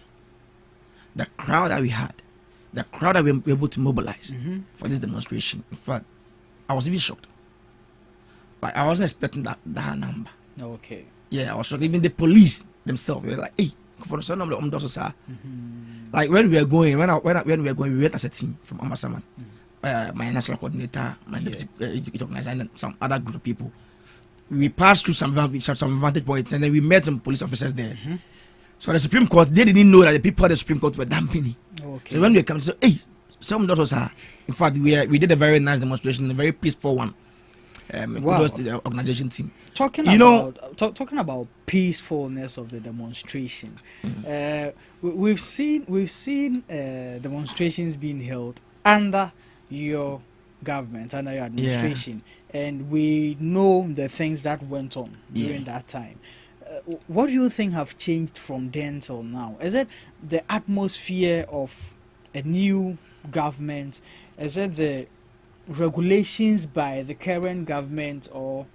that we had, the crowd that we were able to mobilize for this demonstration, in fact, I was even shocked. Like, I wasn't expecting that number. Yeah, I was shocked. Even the police themselves, they were like, hey, for the number of like when we were going, we went as a team from Amasaman. My national coordinator, my deputy organizer, and some other group of people. We passed through some vantage points, and then we met some police officers there. So the Supreme Court, they didn't know that the people at the Supreme Court were damn penny. So when we came, so hey, some of us are. In fact, we did a very nice demonstration, a very peaceful one. Kudos to the organization team. Talking about peacefulness of the demonstration, we've seen demonstrations being held under your government, under your administration, and we know the things that went on during that time. What do you think have changed from then till now? Is it the atmosphere of a new government? Is it the regulations by the current government, or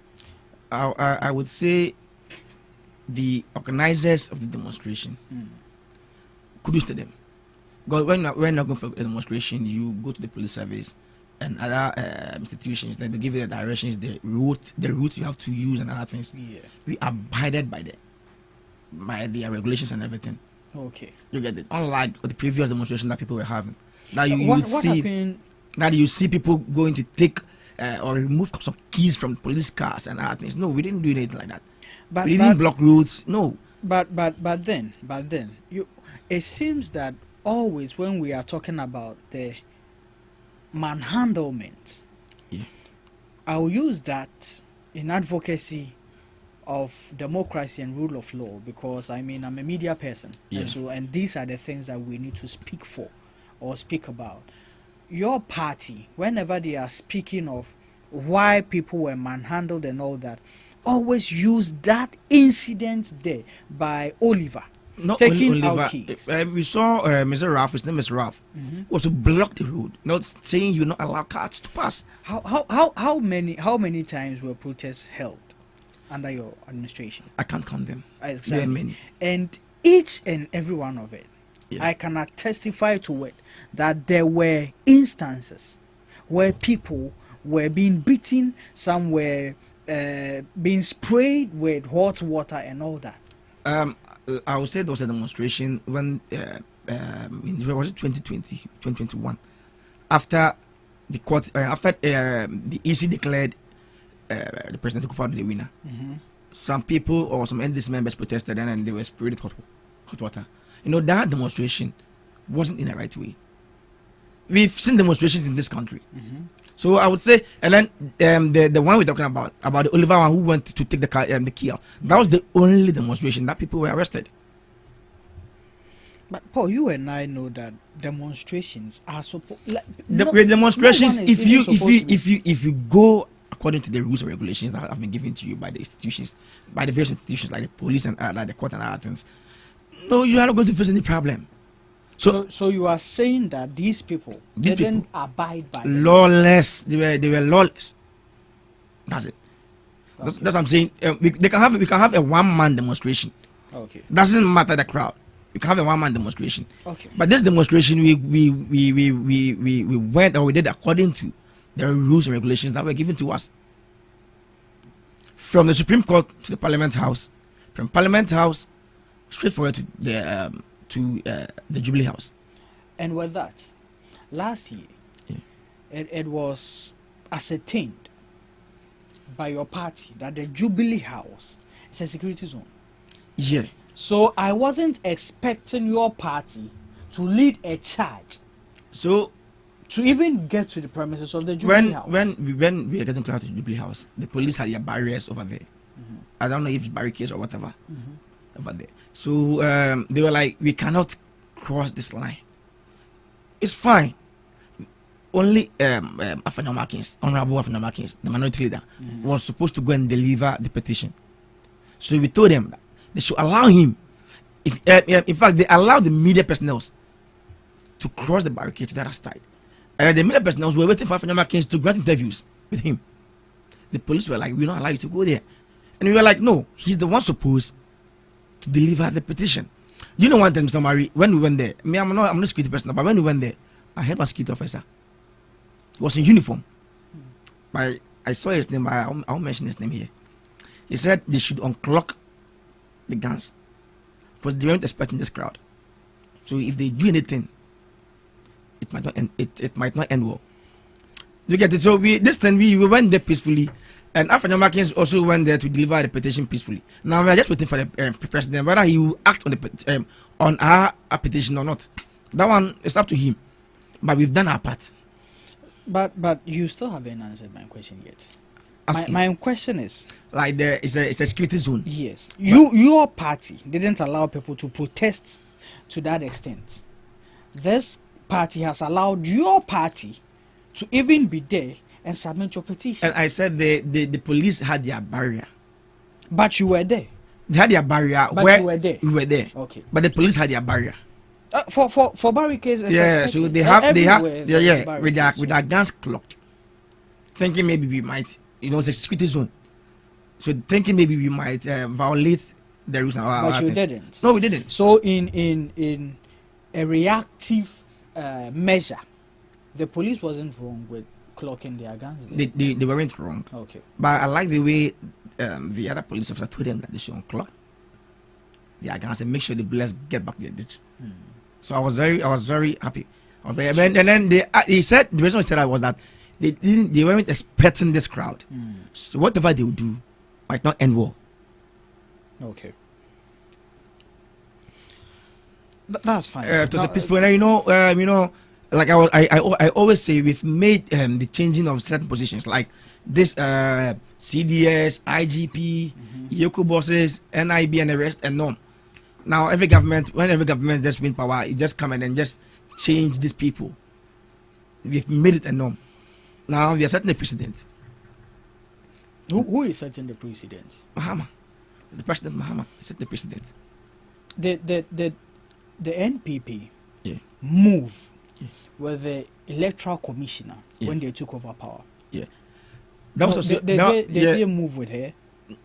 I would say the organizers of the demonstration? Kudos to them. Because when you're going for a demonstration, you go to the police service and other institutions, then they give you the directions, the route you have to use and other things. We abided by the regulations and everything. You get it. Unlike the previous demonstration that people were having. Now you see people going to take or remove some keys from police cars and other things. No, we didn't do anything like that. We didn't block roads. No. But then, it seems that always when we are talking about the manhandlement, I'll use that in advocacy of democracy and rule of law, because I'm a media person, and these are the things that we need to speak for or speak about. Your party, whenever they are speaking of why people were manhandled and all that, always use that incident there by Oliver. Not taking Oliver. Out keys. We saw Mr. Ralph, his name is Ralph, was to block the road, not saying you not allow cars to pass. How many times were protests held under your administration? I can't count them. Exactly. There are many. And each and every one of it, I cannot testify to it that there were instances where people were being beaten, some were being sprayed with hot water and all that. I would say there was a demonstration when was it 2020, 2021, after the court, after the EC declared the president Kufuor the winner. Some people or some NDC members protested and they were sprayed hot water. That demonstration wasn't in the right way. We've seen demonstrations in this country. So I would say, and then the one we're talking about the Oliver one who went to take the key out, that was the only demonstration that people were arrested. But Paul, you and I know that demonstrations are supposed. Demonstrations, if you go according to the rules and regulations that have been given to you by the institutions, by the various institutions like the police and like the court and other things, no, you are not going to face any problem. So you are saying that these people didn't abide by lawless. They were lawless. That's it. That's what I'm saying. We can have a one-man demonstration. Okay. Doesn't matter the crowd. We can have a one-man demonstration. Okay. But this demonstration, we went or we did according to the rules and regulations that were given to us. From the Supreme Court to the Parliament House, from Parliament House straight forward to the Jubilee House. And with that, last year, it was ascertained by your party that the Jubilee House is a security zone. Yeah. So I wasn't expecting your party to lead a charge. So to even get to the premises of the Jubilee House. When we were getting close to the Jubilee House, the police had their barriers over there. I don't know if it's barricades or whatever over there. So they were like, we cannot cross this line. It's fine. Only Honorable Afanya Markins, the minority leader, was supposed to go and deliver the petition. So we told them that they should allow him. In fact, they allowed the media personnel to cross the barricade to the other side. And the media personnel were waiting for Afanya Markins to grant interviews with him. The police were like, we don't allow you to go there. And we were like, no, he's the one supposed to deliver the petition. You know one thing, Mr. Mari, when we went there, I'm not a security person, but when we went there, I heard my security officer. He was in uniform. I saw his name, I won't mention his name here. He said they should unclock the guns because they weren't expecting this crowd. So if they do anything, it might not end well. You get it? So this time we went there peacefully, and Afanya Markins also went there to deliver the petition peacefully. Now we are just waiting for the president whether he will act on our petition or not. That one is up to him. But we've done our part. But you still haven't answered my question yet. My question is like it's a security zone. Yes. Your party didn't allow people to protest to that extent. This party has allowed your party to even be there and submit your petition. And I said the police had their barrier. But you were there. They had their barrier. But you were there. We were there. Okay. But the police had their barrier. For barricades. Yeah. So they have with their guns clocked, thinking maybe we might, it's a security zone. So thinking maybe we might violate the rules. But you didn't. No, we didn't. So in a reactive measure, the police wasn't wrong with clocking their guns. They weren't wrong. Okay. But I like the way the other police officer told them that they should unclock their guns and make sure the bullets get back to the ditch. So I was very happy. And then he said the reason he said that was that they weren't expecting this crowd. So whatever they would do might not end well. Okay. That's fine. It was a peaceful, and like I always say, we've made the changing of certain positions, like this CDS, IGP, Yoko bosses, NIB, and the rest, and NOM. Now every government just win power, it just come and then just change these people. We've made it a norm. Now we are setting the precedent. Who is setting the precedent? Mahama. The President Mahama set the precedent. The NPP move with the electoral commissioner when they took over power. Yeah. That was they didn't move with her.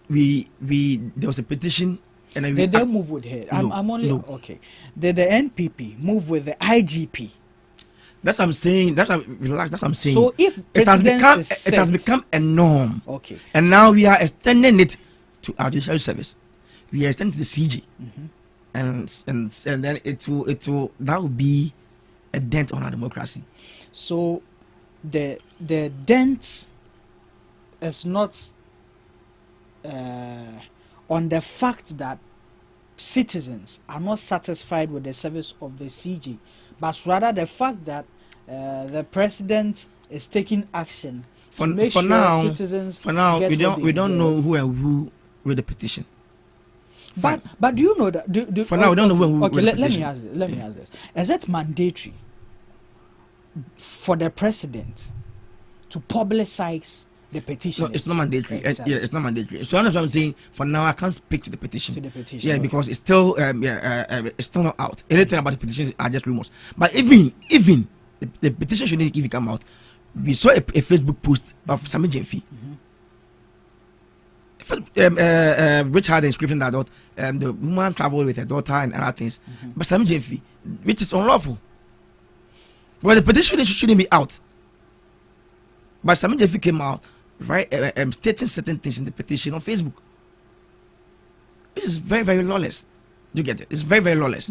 There was a petition. And they don't move with her. I'm only okay. The NPP move with the IGP. That's what I'm saying. That's what I'm saying. So if it has become a norm. Okay. And now we are extending it to our judicial service. We are extending to the CG. And then it will that will be a dent on our democracy. So the dent is not on the fact that citizens are not satisfied with the service of the CG, but rather the fact that the president is taking action to make sure citizens. For now, get we don't know who wrote the petition. But do you know that? For now, we don't know who wrote the petition. Let me ask this: is it mandatory for the president to publicize the petition? No, it's not mandatory. Exactly. It's not mandatory. So that's what I'm saying. For now, I can't speak to the petition. Yeah, okay. Because it's still it's still not out. Anything about the petition are just rumors. But even the petition shouldn't even come out. We saw a Facebook post of Sami Jemfi which had the inscription that the woman traveled with her daughter and other things, but Sami Jemfi, which is unlawful. Well, the petition shouldn't be out, but Sami Jemfi came out stating certain things in the petition on Facebook, which is very, very lawless. Do you get it? It's very, very lawless.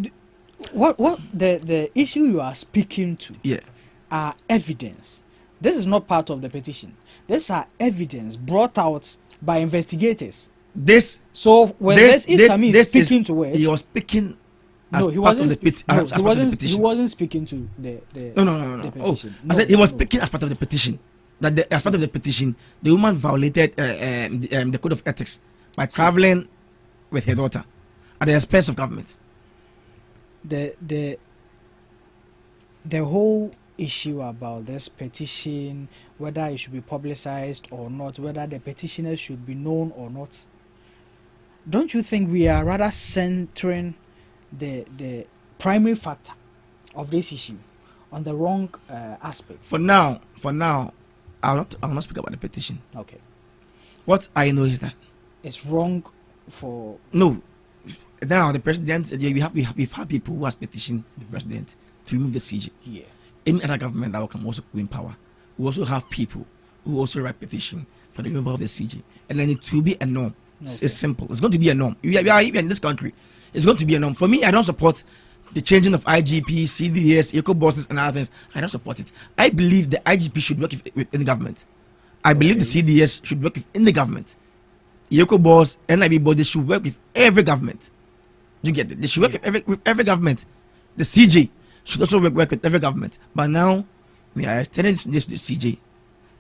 What the issue you are speaking to? Yeah, are evidence. This is not part of the petition. These are evidence brought out by investigators. So when Sami is speaking to it, he was speaking. No, he wasn't. He wasn't speaking to the No. The petition. I said he was speaking as part of the petition. That as part of the petition, the woman violated the code of ethics by traveling with her daughter at the expense of government. The whole issue about this petition, whether it should be publicized or not, whether the petitioners should be known or not, don't you think we are rather centering the primary factor of this issue on the wrong aspect? For now, I'll not speak about the petition. Okay. What I know is that it's wrong for now the president. We've had people who have petitioned the president to remove the CG. Yeah. Any other government that will come also win power. We also have people who also write petition for the removal of the CG, and then it will be a norm. Okay. It's simple. It's going to be a norm. We are in this country. It's going to be a norm. For me, I don't support the changing of IGP, CDS, eco bosses, and other things. I don't support it. I believe the IGP should work within the government. I believe the CDS should work within the government. Eco boss, NIB body should work with every government. You get it? They should work with every government. The CJ should also work with every government. But now we are extending this to the CJ,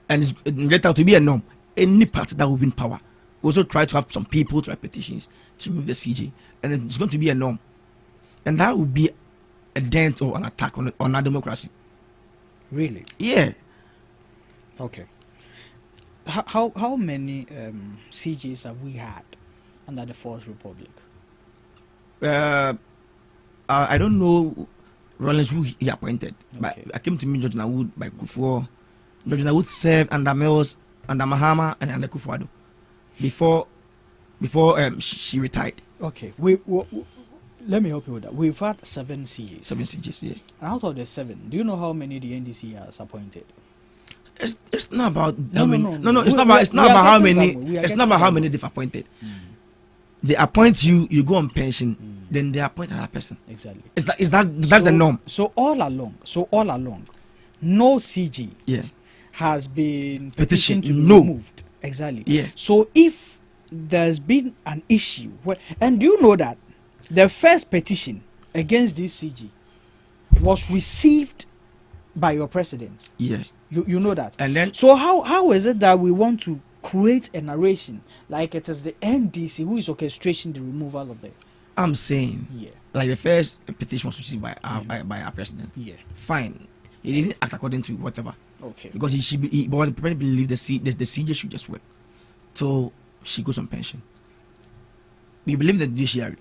and it's let out to be a norm. Any party that will win power we also try to have some people to write petitions to move the CJ, and it's going to be a norm, and that would be a dent or an attack on our democracy. Really? Yeah. Okay. How many CJs have we had under the Fourth Republic? I don't know Rollins who he appointed, but I came to meet George Nawood by Kufuor. George Nawood served under Mills, under Mahama, and under Kufuor before she retired. Okay, let me help you with that. We've had 7 CJs. 7 CJs, yeah. And out of the 7, do you know how many the NDC has appointed? It's not about how many. No. It's not about how many. It's not about how many they've appointed. They appoint you. You go on pension. Then they appoint another person. Exactly. That's the norm. So all along, no CG has been petitioned to be removed. Exactly. Yeah. So if there's been an issue, and do you know that the first petition against this CG was received by your president? Yeah. You know that. And then so how is it that we want to create a narration like it is the NDC who is orchestrating the removal of the? I'm saying, like the first petition was received by our president. Yeah. Fine. He didn't act according to whatever. Okay. Because the president believed the CJ should just work till she goes on pension. We believe the judiciary,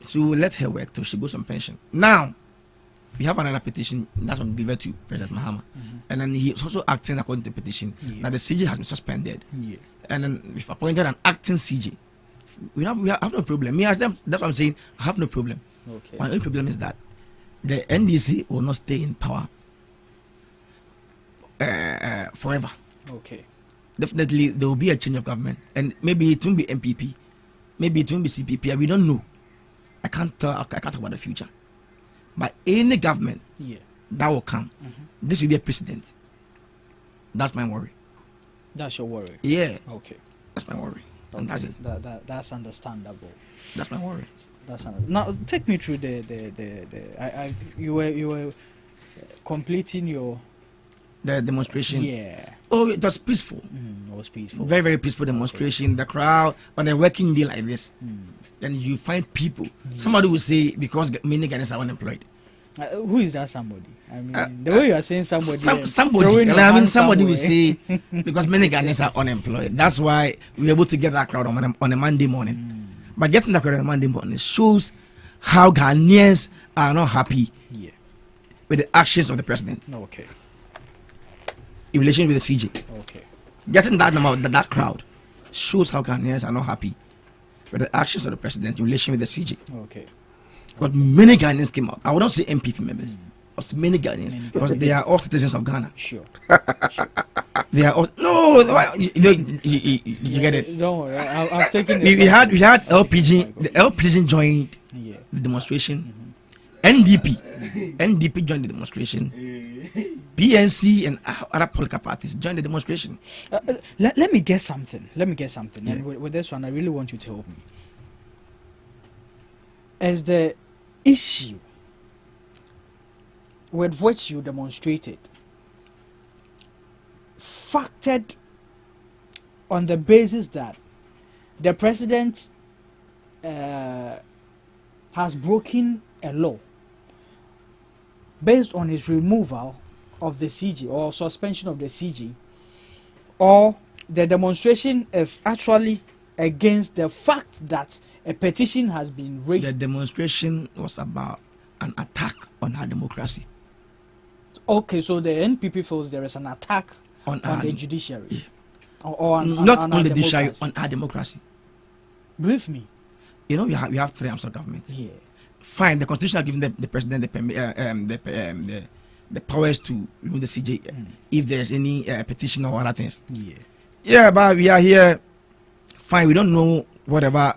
so we'll let her work till she goes on pension. Now, we have another petition that's on delivered to President Mahama, and then he is also acting according to the petition that the CJ has been suspended. Yeah. And then we've appointed an acting CJ. We have no problem. Me as them, that's what I'm saying. I have no problem. Okay. My only problem is that the NDC will not stay in power forever. Okay. Definitely there will be a change of government, and maybe it won't be MPP, maybe it won't be CPP. We don't know. I can't talk about the future. But any government that will come, this will be a precedent. That's my worry. That's your worry. Yeah. Okay. That's my worry. Okay. And that's it. That's understandable. That's my worry. Now take me through you were completing your the demonstration. Yeah. Oh, it was peaceful. It was peaceful. Very, very peaceful demonstration. The crowd on a working day like this, then you find people. Somebody will say because many Ghanaians are unemployed. Who is that somebody? I mean, the way you are saying somebody. Somebody will say because many Ghanaians are unemployed. That's why we're able to get that crowd on a Monday morning. But getting that crowd on a Monday morning shows how Ghanaians are not happy with the actions of the president. Okay. In relation with the CJ. Okay. Getting that number, that crowd shows how Ghanaians are not happy with the actions of the president in relation with the CG. Okay. But many Ghanaians came out. I would not say MPP members. But many Ghanaians, because they are all citizens of Ghana. Sure. They are all you get it. Don't worry, I've taken. We had LPG. The LPG joined the demonstration. NDP joined the demonstration. PNC and other political parties joined the demonstration. Let me get something. Yeah. And with this one, I really want you to help me. As the issue with which you demonstrated factored on the basis that the president has broken a law based on his removal of the CG or suspension of the CG, or the demonstration is actually against the fact that a petition has been raised. The demonstration was about an attack on our democracy. Okay, so the NPP feels there is an attack on the judiciary. Or not on the judiciary, on our democracy. Brief me. You know, we have 3 arms of government. Yeah. Fine, the constitution has given the president the powers to remove the CJ if there's any petition or other things. Yeah, but we are here. Fine, we don't know whatever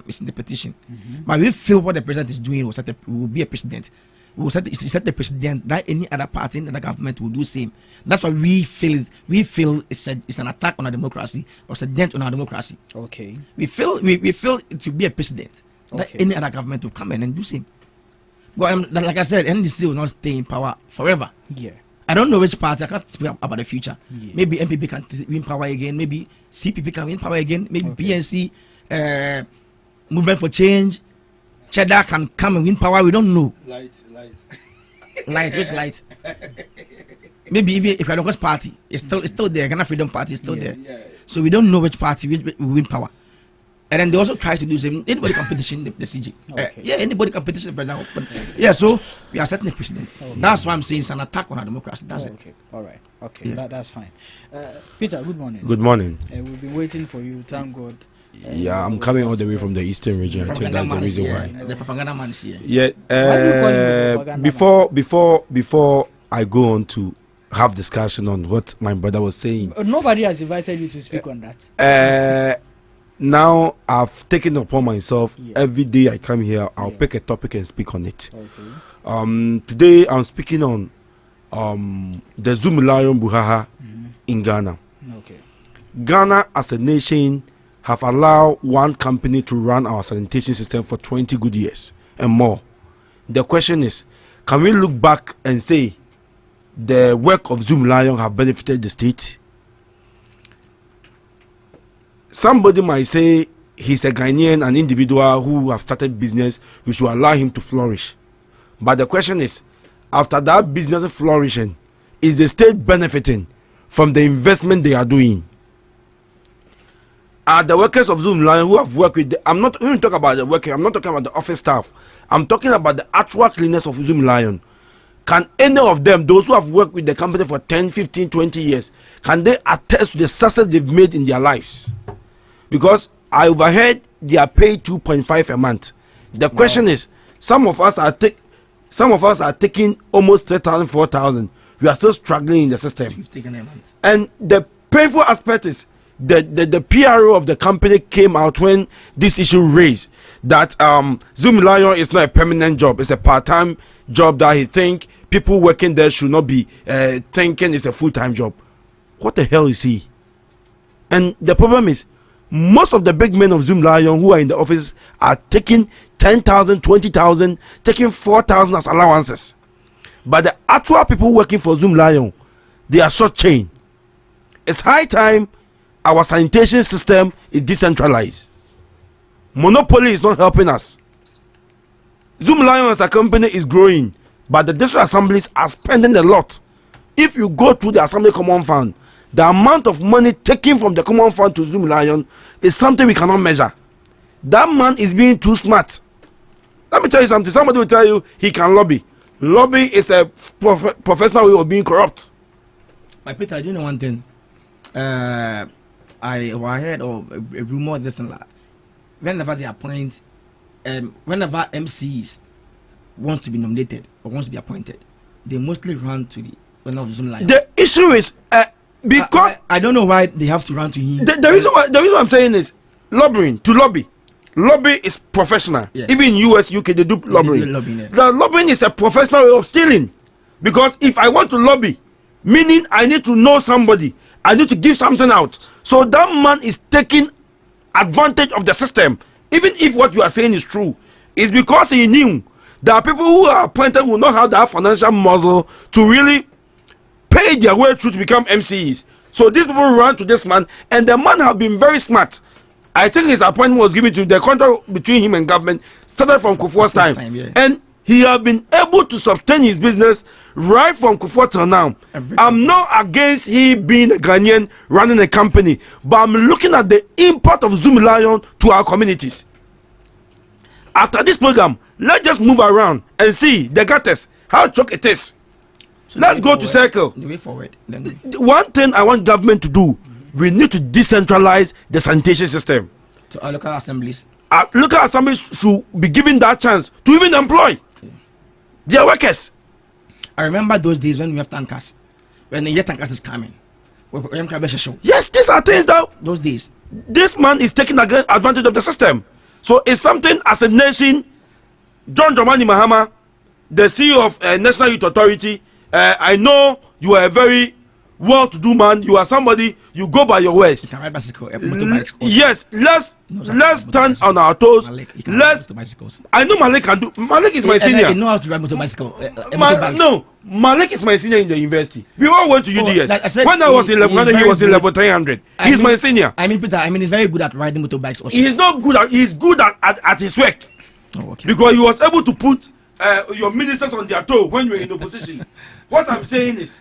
is in the petition, but we feel what the president is doing will be a precedent. We will set the precedent that any other party in the government will do same. That's why we feel it's an attack on our democracy or it's a dent on our democracy. Okay. We feel it to be a precedent that any other government will come in and do same. Well, like I said, NDC will not stay in power forever. Yeah. I don't know which party. I can't speak about the future. Yeah. Maybe MPP can win power again. Maybe CPP can win power again. Maybe PNC, Movement for Change, Cheddar can come and win power. We don't know. Light. Which light? Maybe even if I don't party, it's still there. Ghana Freedom Party is still there. Yeah. So we don't know which party will win power. And then they also try to do same. Anybody can petition the CG. Anybody can petition the president. So we are setting a precedent. That's why I'm saying it's an attack on our democracy. That's it. All right. Okay. Yeah. That's fine. Peter, good morning. Good morning. We've been waiting for you. Thank God. I'm coming all the way from the eastern region. I think that's the reason why. The propaganda man is here. Yeah. Before I go on to have discussion on what my brother was saying. Nobody has invited you to speak on that. Now I've taken upon myself every day I come here, I'll pick a topic and speak on it. Okay. Today I'm speaking on the Zoom Lion Buhaha in Ghana. Okay. Ghana as a nation have allowed one company to run our sanitation system for 20 good years and more. The question is, can we look back and say the work of Zoom Lion have benefited the state? Somebody might say he's a Ghanaian, an individual who have started business, we should allow him to flourish. But the question is, after that business flourishing, is the state benefiting from the investment they are doing? Are the workers of Zoom Lion who have worked with I'm not even talking about the worker, I'm not talking about the office staff, I'm talking about the actual cleaners of Zoom Lion. Can any of them, those who have worked with the company for 10, 15, 20 years, can they attest to the success they've made in their lives? Because I overheard they are paid 2.5 a month. The question is, some of us are taking almost 3,000, 4,000. We are still struggling in the system. And the painful aspect is the PRO of the company came out when this issue raised that Zoom Lion is not a permanent job, it's a part-time job that he think people working there should not be thinking it's a full-time job. What the hell is he? And the problem is, most of the big men of Zoom Lion who are in the office are taking 10,000, 20,000, taking 4,000 as allowances. But the actual people working for Zoom Lion, they are short chain. It's high time our sanitation system is decentralized. Monopoly is not helping us. Zoom Lion as a company is growing, but the district assemblies are spending a lot. If you go to the assembly common fund, the amount of money taken from the common fund to Zoom Lion is something we cannot measure. That man is being too smart. Let me tell you something. Somebody will tell you he can lobby. Lobby is a professional way of being corrupt. My Peter, do you know one thing? I heard or a rumor this and that. Whenever they appoint, whenever MCs wants to be nominated or wants to be appointed, they mostly run to the owner of Zoom Lion. The issue is because I don't know why they have to run to him. The reason I'm saying is lobbying to lobby. Lobby is professional. Yeah. Even in US, UK, they do lobbying. The lobbying is a professional way of stealing. Because if I want to lobby, meaning I need to know somebody, I need to give something out. So that man is taking advantage of the system. Even if what you are saying is true, it's because he knew that people who are appointed will not have that financial muscle to really pay their way through to become MCs. So these people run to this man, and the man have been very smart. I think his appointment was given to the contract between him and government started from Kufuor's time, and he have been able to sustain his business right from Kufuor till now. I'm not against he being a Ghanaian running a company, but I'm looking at the impact of Zoom Lion to our communities. After this program, let's just move around and see the gutters, how choke it is. So let's go to circle. The way forward. One thing I want government to do, we need to decentralize the sanitation system. To our local assemblies. Local assemblies should be given that chance to even employ their workers. I remember those days when we have tankers. When the tankers is coming. Yes, these are things that those days. This man is taking advantage of the system. So it's something as a nation. John Dramani Mahama, the CEO of National Youth Authority, I know you are a very well-to-do man. You are somebody, you go by your words. Yes, let's stand on our toes. I know Malik can do. Malik is my senior. I know how to ride motorbicycle. No, Malik is my senior in the university. We all went to UDS. When I was in level 100, he was in level 300. He's my senior. I mean, Peter, he's very good at riding motorbikes also. He's not good he's good at his work. Oh, okay. Because he was able to put your ministers on their toe when you were in opposition. What I'm saying is,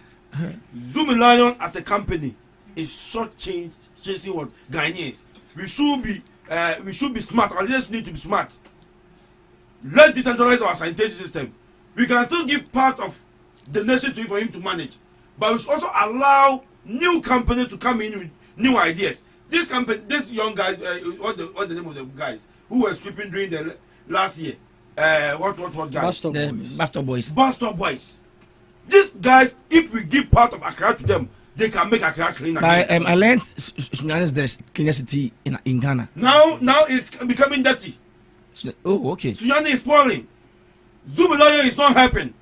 Zoom Lion as a company is short chasing what Ghanaians. We should be smart. Our leaders need to be smart. Let's decentralize our sanitation system. We can still give part of the nation to him for him to manage, but we should also allow new companies to come in with new ideas. This young guy, what the name of the guys who were sweeping during the last year? What guys? Bus stop boys. These guys, if we give part of Accra to them, they can make Accra clean again. I learned Sunyani is the cleanest city in Ghana. Now it's becoming dirty. Oh, okay. Sunyani is spoiling. Zoom Lion is not helping.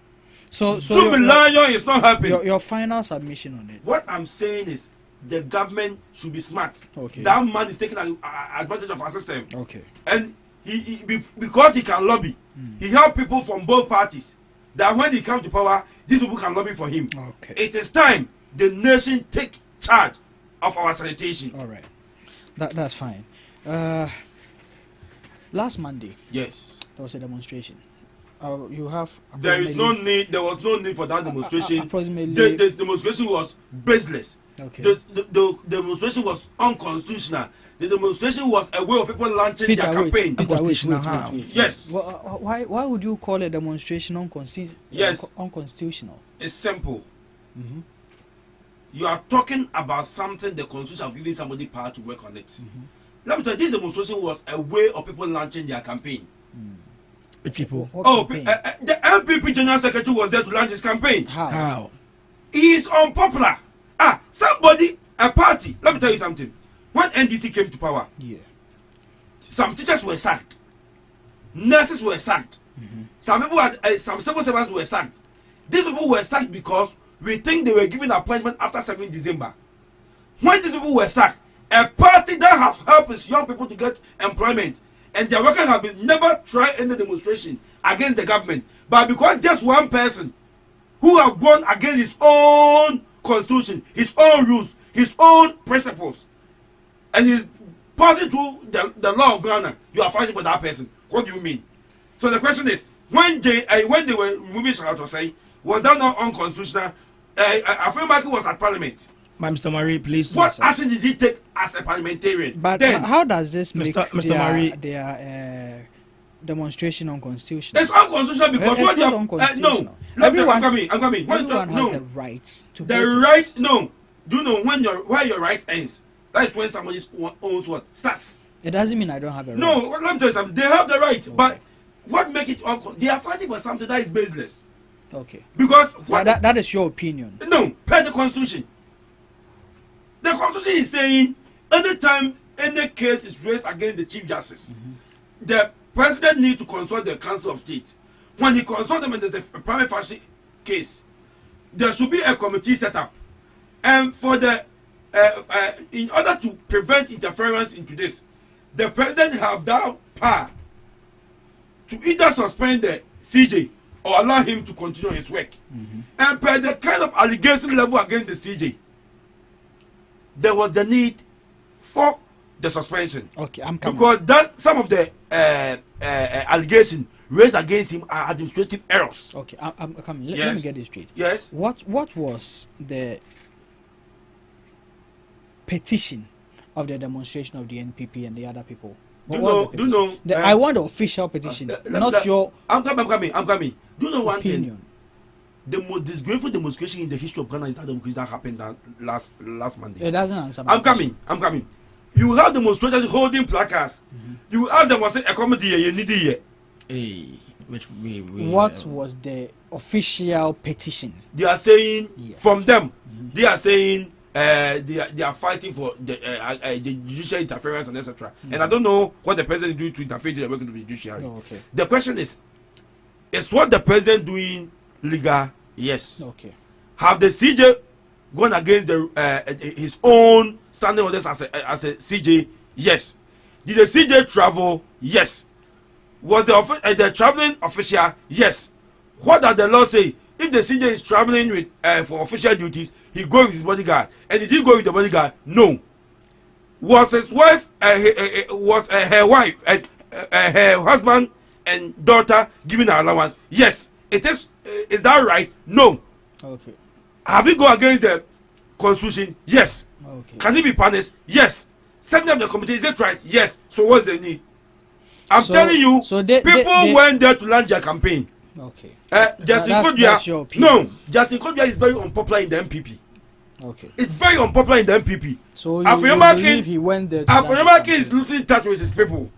So Zoom Lion is not helping. Your final submission on it. What I'm saying is, the government should be smart. Okay. That man is taking advantage of our system. Okay. And he because he can lobby, he help people from both parties. That when he comes to power, these people can lobby for him. Okay. It is time the nation take charge of our sanitation. All right. That's fine. Last Monday. Yes. There was a demonstration. You have. There was no need for that demonstration. Approximately. The demonstration was baseless. Okay. The demonstration was unconstitutional. The demonstration was a way of people launching their campaign. Wait. Yes. Why would you call a demonstration unconstitutional? Yes. Unconstitutional. It's simple. Mm-hmm. You are talking about something the constitution have given somebody power to work on it. Mm-hmm. Let me tell you, this demonstration was a way of people launching their campaign. People. The MPP General Secretary was there to launch his campaign. How? He is unpopular. A party. Let me tell you something. When NDC came to power, some teachers were sacked, nurses were sacked, some people some civil servants were sacked. These people were sacked because we think they were given appointment after 7 December. When these people were sacked, a party that has helped its young people to get employment, and their workers have been never tried any demonstration against the government, but because just one person who have gone against his own constitution, his own rules, his own principles, and he's passing through the law of Ghana, you are fighting for that person. What do you mean? So the question is, when they were removing Sharatosai, was that not unconstitutional? Afemaki was at Parliament. Mr. Marie, please. What action did he take as a parliamentarian? But then, how does this make Mr. Marie, their demonstration unconstitutional? It's unconstitutional because it's not unconstitutional. I'm coming. Everyone has the right to the right. No, do you know where your right ends That is when somebody owns what? Stars. It doesn't mean I don't have a right. No, let me tell you something. They have the right, but what make it? They are fighting for something that is baseless. Okay. Because that is your opinion. No, per the Constitution. The Constitution is saying anytime any case is raised against the Chief Justice, the President needs to consult the Council of State. When he consults them in the prima facie case, there should be a committee set up, and for the in order to prevent interference into this, the President have that power to either suspend the CJ or allow him to continue his work. And per the kind of allegation level against the CJ, there was the need for the suspension. Okay, I'm coming. Because that some of the allegations raised against him are administrative errors. Okay, I'm coming. Let me get this straight. Yes. What was the petition of the demonstration of the NPP and the other people? I want the official petition, not your. I'm coming. Do you know one thing? The most disgraceful demonstration in the history of Ghana is that happened last Monday. It doesn't answer. I'm coming. You have demonstrators holding placards. You ask them, "What's a comedy you need here?" What was the official petition? They are saying from them. They are saying they are fighting for the judicial interference and etc. And I don't know what the president is doing to interfere in the work of the judiciary. Okay. The question is what the president doing legal? Yes. Okay. Have the CJ gone against his own standing orders as a CJ? Yes. Did the CJ travel? Yes. Was the traveling official? Yes. What does the law say? If the CJ is traveling with for official duties, he goes with his bodyguard. And did he go with the bodyguard? No. Was his wife, her wife, her husband and daughter given her allowance? Yes. It is. Is that right? No. Okay. Have he gone against the Constitution? Yes. Okay. Can he be punished? Yes. Setting up the committee, is it right? Yes. So what's the need? I'm telling you, people went there to launch their campaign. Okay. Justin Kodua. Justin Kodua is very unpopular in the MPP. Okay. It's very unpopular in the MPP. So you believe he went there? Afro-American is losing touch with his people.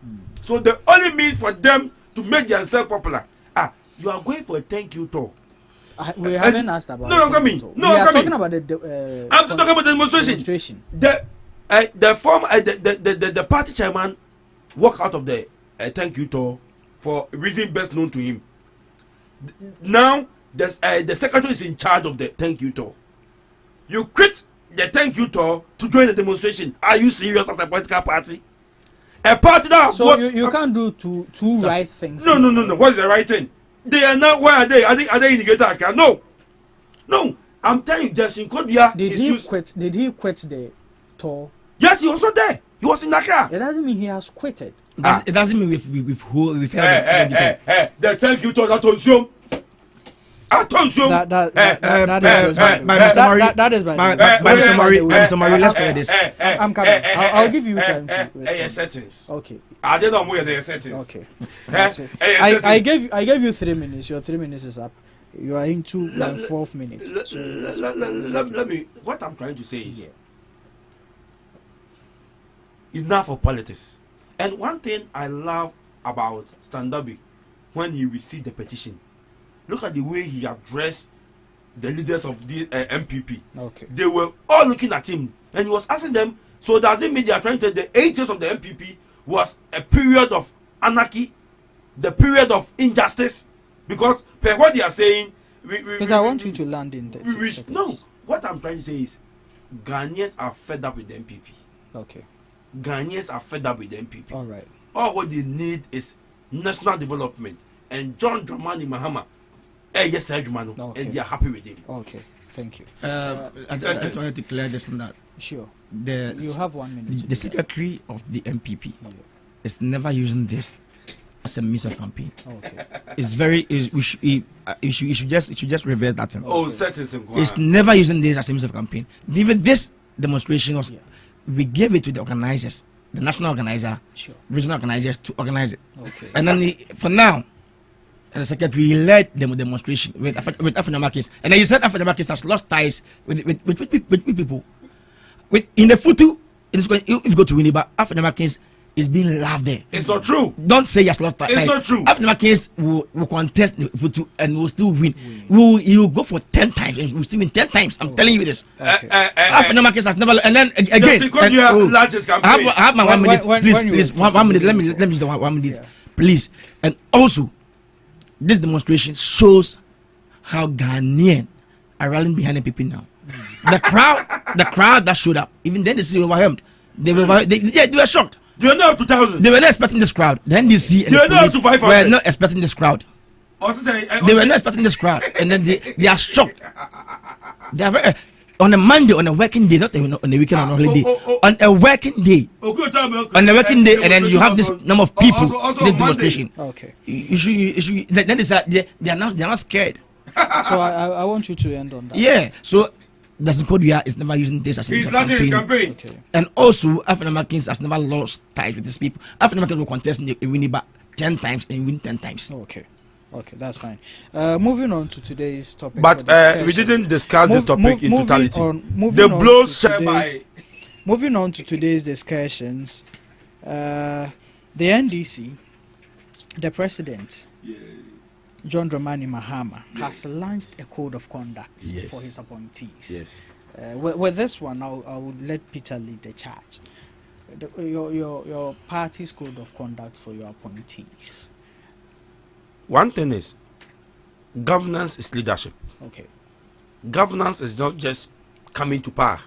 So the only means for them to make themselves popular. You are going for a thank you tour. We haven't asked about. No, I'm coming. We are talking about the. I'm talking about the demonstration. The party chairman walked out of the thank you tour for a reason best known to him. Now the secretary is in charge of the thank you tour. You quit the thank you tour to join the demonstration. Are you serious as a political party? A party that you can't do two right things. No. What is the right thing? They are not. Where are they? Are they in the greater Accra? No. I'm telling you, Justin Kodua. Did he quit the tour? Yes, he was not there. He was in Accra. It doesn't mean he has quitted. It doesn't mean we've held the thank you tour that on Zoom. Mr. Murray, let's clear this. I'm coming. I'll give you time to respond. Settings. Okay. I don't know where the settings. Okay. I gave you 3 minutes. Your 3 minutes is up. You are into 12 minutes. Let me. What I'm trying to say is enough of politics. And one thing I love about Standabi when he received the petition. Look at the way he addressed the leaders of the MPP. Okay. They were all looking at him, and he was asking them. So does it mean they are trying to? The 8 years of the MPP was a period of anarchy, the period of injustice, because per what they are saying. But I want you to land in that. No, what I'm trying to say is, Ghanaians are fed up with the MPP. Okay. Ghanaians are fed up with the MPP. All right. All what they need is national development, and John Dramani Mahama. Yes, and they are happy with him. Okay, thank you. I wanted to clear this and that. Sure. You have 1 minute. The secretary of the MPP is never using this as a means of campaign. Okay. It's very. You should just reverse that thing. Oh, certain. It's never using this as a means of campaign. Even this demonstration was, we gave it to the organizers, the national organizer, regional organizers to organize it. Okay. And then for now. As a secretary, he led the demonstration with African-Americans. And then he said African-Americans has lost ties with people. In the Futu if you go to Winneba, African Americans is being loved there. It's not true. Don't say yes lost. It's not true. African Americans will contest and will still win. You'll go for 10 times and we'll still win 10 times. I'm telling you this. African Americans has never. And then again, I have my 1 minute. Please, 1 minute. Let me use the 1 minute, please. And also, this demonstration shows how Ghanaian are rallying behind the people now. The crowd that showed up, even then they see overwhelmed. They were shocked. They were not 2,000. They were not expecting this crowd. The NDC and they were not to 500. Were not expecting this crowd. They were not expecting this crowd, and then they are shocked. They are very, on a Monday, on a working day, not on a weekend, on a holiday. On a working day, on a working day, and then you have this number of people in this demonstration. Okay. You should. Then they are not scared. So I want you to end on that. Yeah. So Dustin Kodua is never using this as a campaign. Okay. And also, African Americans has never lost ties with these people. African Americans will contest in Winneba 10 times and win 10 times. Okay, that's fine. Moving on to today's topic. But we didn't discuss this topic in totality. Moving on to today's discussions, the NDC, the president, John Dramani Mahama, has launched a code of conduct for his appointees. With this one, I would let Peter lead the charge. Your party's code of conduct for your appointees. One thing is, governance is leadership. Okay. Governance is not just coming to power.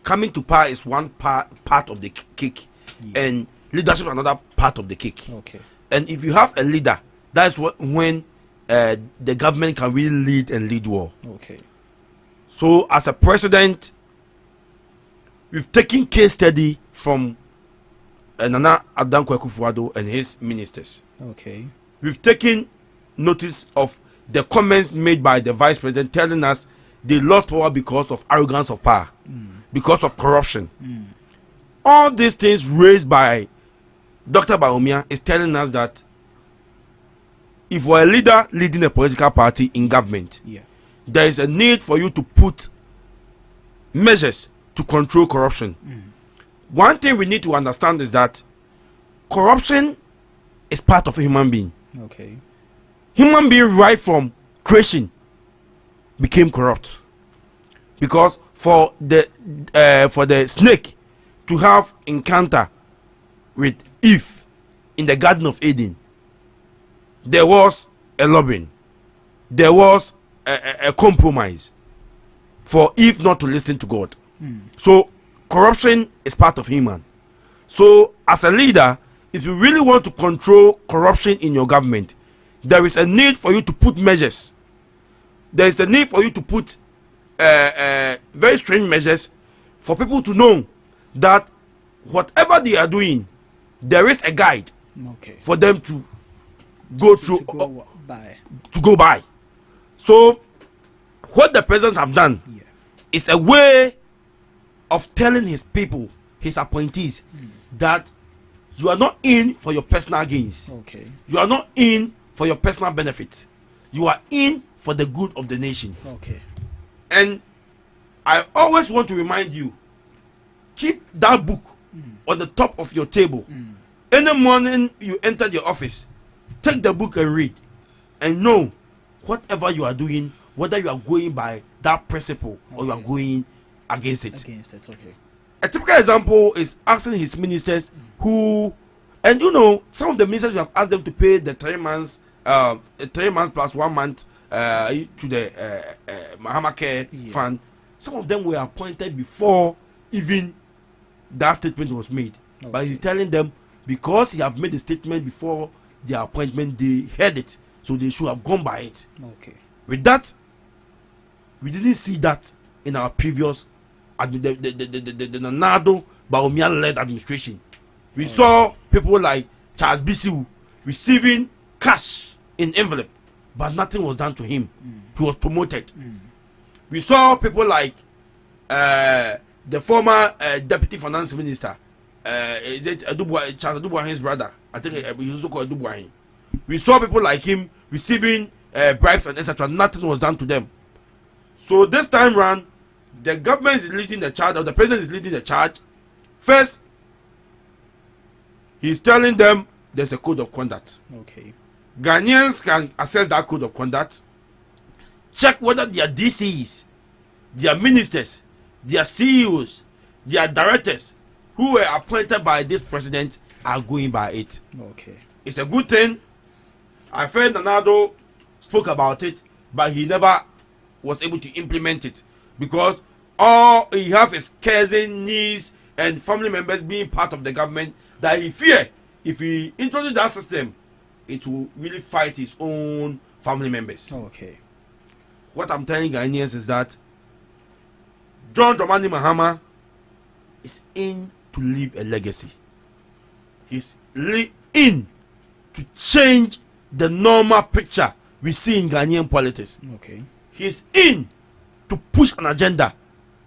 Coming to power is one part of the cake, and leadership is another part of the cake. Okay. And if you have a leader, that's when the government can really lead well. Okay. So as a president, we've taken case study from Nana Adanko Akufo-Addo and his ministers. Okay. We've taken notice of the comments made by the vice president telling us they lost power because of arrogance of power, because of corruption. All these things raised by Dr. Bawumia is telling us that if we're a leader leading a political party in government, there is a need for you to put measures to control corruption. One thing we need to understand is that corruption is part of a human being. Okay. Human being right from creation became corrupt, because for the snake to have encounter with Eve in the Garden of Eden, there was a lobbying, there was a compromise for Eve not to listen to God. So corruption is part of human. So as a leader, if you really want to control corruption in your government, there is a need for you to put measures. There is a need for you to put very strange measures for people to know that whatever they are doing, there is a guide for them to go through, to go by. So what the president have done is a way of telling his people, his appointees, that you are not in for your personal gains. Okay. You are not in for your personal benefit. You are in for the good of the nation. Okay. And I always want to remind you, keep that book on the top of your table. Any morning you enter your office, take the book and read, and know whatever you are doing, whether you are going by that principle or you are going against it. Okay. A typical example is asking his ministers who, and you know, some of the ministers, you have asked them to pay the 3 months, 3 months plus 1 month to the Mahama Care Fund. Some of them were appointed before even that statement was made. Okay. But he's telling them, because he have made a statement before their appointment, they heard it, so they should have gone by it. Okay. With that, we didn't see that in our previous the Nanado Bawumia-led administration. We saw people like Charles Bisiu receiving cash in envelope, but nothing was done to him. He was promoted. We saw people like the former deputy finance minister, is it Charles Adubuahin's brother? I think he also called Adubuahin. We saw people like him receiving bribes and etc. Nothing was done to them. So this time round, the government is leading the charge, or the president is leading the charge First, he's telling them there's a code of conduct. Okay. Ghanaians can access that code of conduct, check whether their DCs, their ministers, their CEOs, their directors who were appointed by this president are going by it. Okay. It's a good thing. I felt Nanado spoke about it, but he never was able to implement it because all he has is cousin, niece, and family members being part of the government that he fear if he introduce that system, it will really fight his own family members. Okay. What I'm telling Ghanaians is that John Dramani Mahama is in to leave a legacy. He's in to change the normal picture we see in Ghanaian politics. Okay. He's in to push an agenda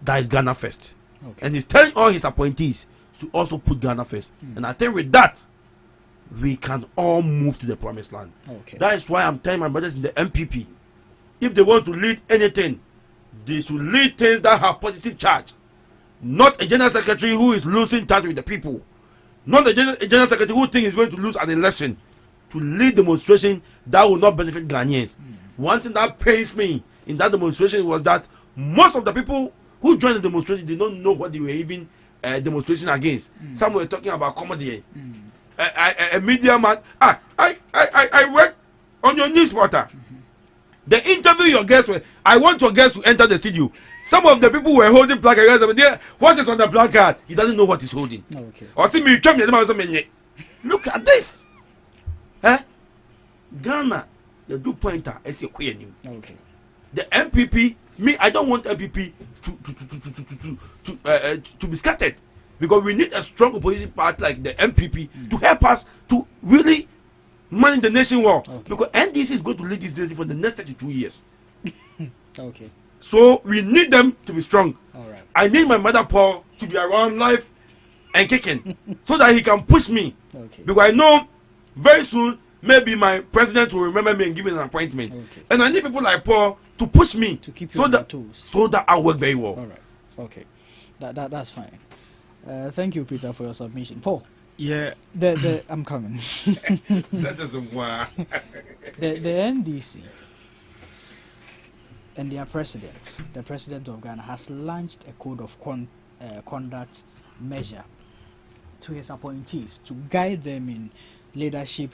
that is Ghana first. Okay. And he's telling all his appointees to also put Ghana first. And I think with that, we can all move to the promised land. Okay. That is why I'm telling my brothers in the MPP, if they want to lead anything, they should lead things that have positive charge. Not a general secretary who is losing touch with the people. Not a general secretary who thinks he's going to lose an election. To lead demonstration that will not benefit Ghanaians. One thing that pains me in that demonstration was that most of the people who joined the demonstration did not know what they were even demonstrating against. Some were talking about comedy. A media man. I work on your newspaper. The interview your guests were. I want your guests to enter the studio. Some of the people were holding placards. What is on the placard? He doesn't know what he's holding. Okay. Or see me come here. Look at this. Ghana, the do pointer. I say okay. The MPP. Me, I don't want MPP to be scattered because we need a strong opposition party like the MPP to help us to really manage the nation well. Okay. Because NDC is going to lead this nation for the next 32 years. Okay. So we need them to be strong. All right. I need my mother Paul to be around live and kicking so that he can push me. Okay. Because I know very soon maybe my president will remember me and give me an appointment. Okay. And I need people like Paul to push me to keep you on your toes. So that I work very well. All right. Okay. That's fine. Thank you, Peter, for your submission. Paul. Yeah. I'm coming. The NDC and their president, the president of Ghana, has launched a code of conduct measure to his appointees to guide them in leadership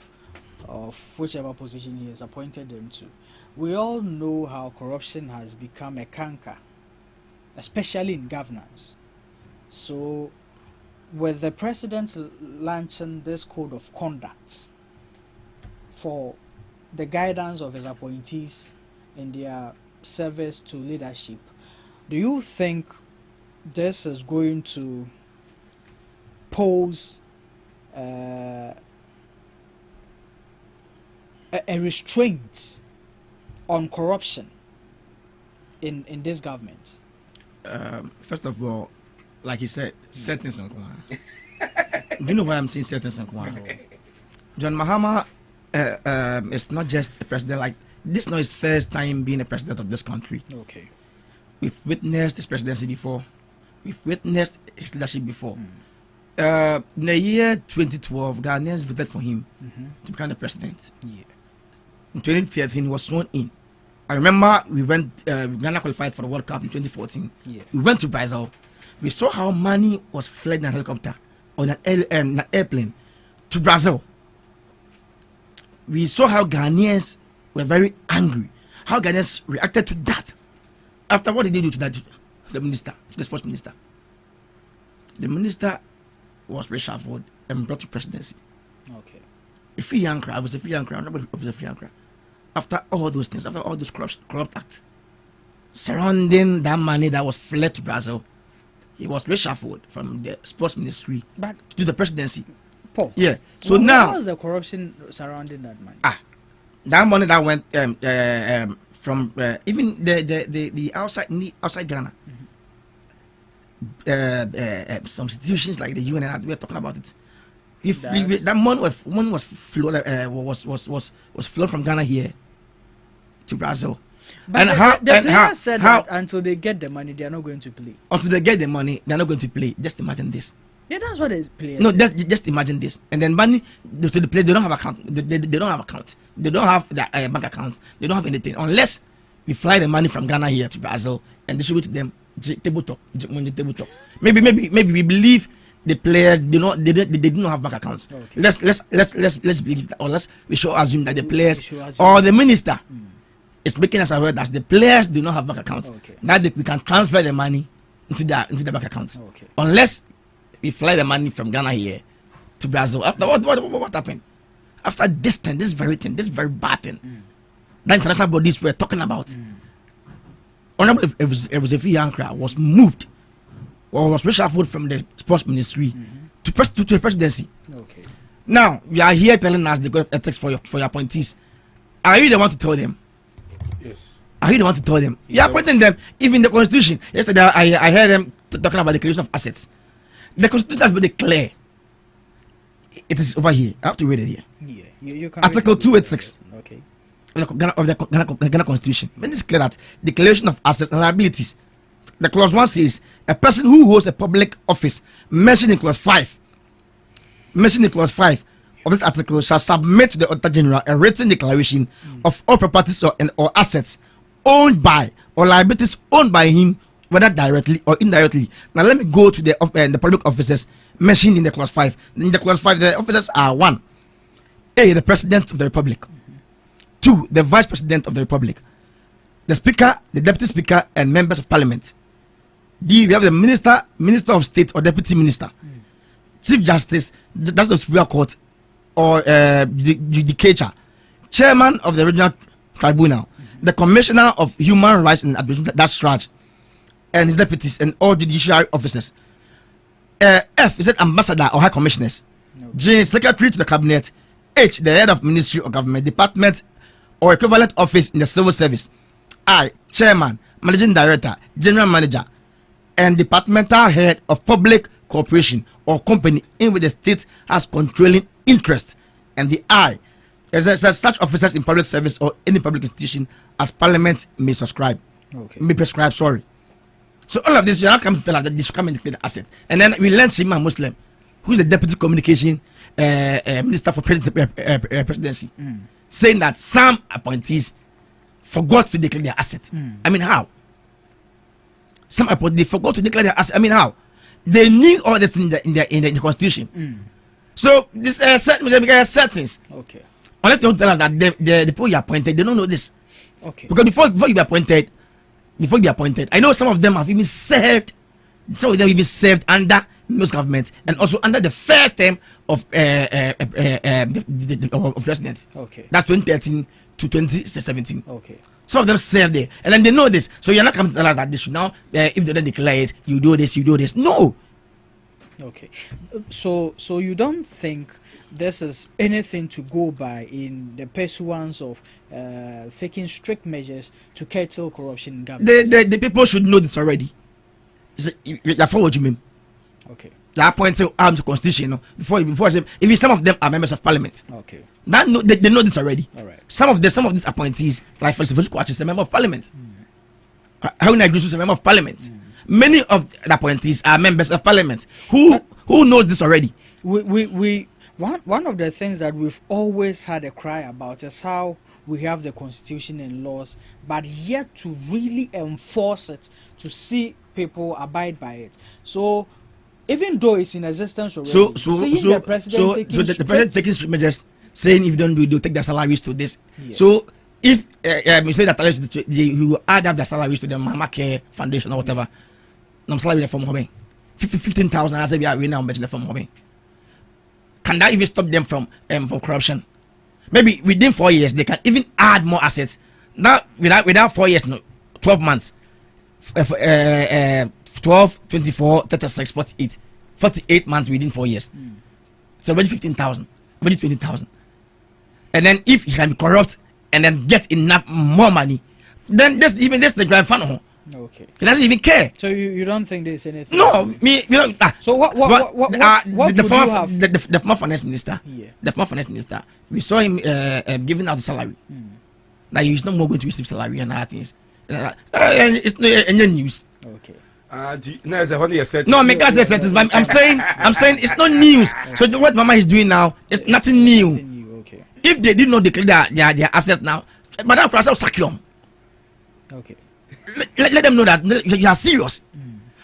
of whichever position he has appointed them to. We all know how corruption has become a canker, especially in governance. So, with the president launching this code of conduct for the guidance of his appointees in their service to leadership, do you think this is going to pose a restraint on corruption in this government? First of all, like you said, settings and do you know why I'm saying settings and John Mahama is not just a president. Like, this is not his first time being a president of this country. Okay. We've witnessed his presidency before. We've witnessed his leadership before. In the year 2012, Ghanaians voted for him to become the president. Yeah. In 2013, he was sworn in. I remember we went, Ghana qualified for the World Cup in 2014. Yeah. We went to Brazil. We saw how money was fled in a helicopter on an airplane to Brazil. We saw how Ghanaians were very angry. How Ghanaians reacted to that. After what did they do to that, to the minister, to the sports minister? The minister was reshuffled and brought to presidency. Okay. A free young crowd was a free young crowd. Nobody was a free young crowd. After all those things, after all those corrupt acts surrounding that money that was fled to Brazil, he was reshuffled from the sports ministry back to the presidency. Paul. Yeah. So now, what was the corruption surrounding that money? That money that went from even the outside Ghana, some institutions like the UN, we are talking about it. If that money was flown from Ghana here to Brazil. But and the players said that until they get the money, they are not going to play. Until they get the money, they are not going to play. Just imagine this. Yeah, that's what the players. No, just imagine this, and then money to the players. They don't have account. They don't have account. They don't have their bank accounts. They don't have anything unless we fly the money from Ghana here to Brazil and distribute to them. Tabletop. Maybe we believe the players they do not have bank accounts. Okay. Let's believe that, or we should assume that the players or the minister is making us aware that the players do not have bank accounts. Okay. Now that we can transfer the money into the bank accounts. Okay. Unless we fly the money from Ghana here to Brazil. After what happened? After this very bad thing that international bodies were talking about. Honorable Evuzefi Yankra was moved or was reshuffled from the sports ministry to the presidency. Okay. Now you are here telling us they got ethics for your appointees. Are you the one to tell them? Yes. Are you the one to tell them? You are appointing them. Even the constitution. Yesterday I heard them talking about the declaration of assets. The constitution has been declared. It is over here. I have to read it here. Yeah. You can Article 286. Okay. Of the Ghana Constitution. It is clear that declaration of assets and liabilities. The clause 1 says a person who holds a public office mentioned in clause 5 of this article shall submit to the Auditor General a written declaration of all properties or assets owned by or liabilities owned by him, whether directly or indirectly. Now let me go to the public officers mentioned in the clause 5. In the clause 5, the officers are 1. A, the President of the Republic. 2, the Vice President of the Republic. The Speaker, the Deputy Speaker, and members of Parliament. D, we have the Minister of State or Deputy Minister. Chief Justice, that's the Superior Court or Judicature. Chairman of the Regional Tribunal. The Commissioner of Human Rights and Administration, that's Raj, and his deputies and all judiciary officers. F is it Ambassador or High Commissioners. J, Secretary to the Cabinet. H, the head of Ministry or Government Department or equivalent office in the civil service. I, Chairman, Managing Director, General Manager, and Departmental Head of Public Corporation or Company in which the state has controlling interest. And the I, as such officers in public service or any public institution as Parliament may prescribe. So all of this, you're not coming to tell us that they should come and declare the asset. And then we learned Shima Muslim, who is the Deputy Communication Minister for Presidency, saying that some appointees forgot to declare their assets. I mean, how? Some appointees they forgot to declare their assets. I mean, how? They knew all this in the Constitution. So this settings. Okay. Unless you tell us that the people you appointed, they don't know this. Okay. Because before you be appointed, I know some of them have even served. Some of them even served under most government and also under the first term of president. Okay. That's 2013 to 2017. Okay. Some of them served there, and then they know this. So you're not coming to tell us that they should now, if they don't declare it, you do this. No. Okay. So you don't think this is anything to go by in the pursuance of taking strict measures to curtail corruption in government? The people should know this already. You follow what you mean? Okay. They appointed arms to constitution. Before I say, even some of them are members of Parliament. Okay. They know this already. All right. Some of these appointees, like for example, Kwachi is a member of Parliament. Haruna Idris is a member of Parliament. Many of the appointees are members of Parliament. Who knows this already? One of the things that we've always had a cry about is how we have the constitution and laws, but yet to really enforce it, to see people abide by it. So even though it's in existence already, the president taking strict measures, saying if you don't do it, they'll take their salaries to this. Yeah. So if you say that you add up their salaries to the Mama Care Foundation or whatever, no salary from home, 15,000 as we are now mentioning from home. Can that even stop them from corruption? Maybe within 4 years they can even add more assets. Now without 4 years, no, 12 months, 12, 24, 36, 48 months within 4 years. So maybe 15,000, maybe 20,000. And then if he can be corrupt and then get enough more money, then this the grand final. Okay. He doesn't even care. So you don't think there's anything? No, So what the former finance minister? Yeah. The former finance minister. We saw him giving out the salary. That he's no more going to receive salary and other things. And it's no news. Okay. No, make us settings. But I'm saying it's not news. So what Mama is doing now is nothing new. Okay. If they did not declare their assets now, Madam President will sack them. Okay. Let them know that you are serious.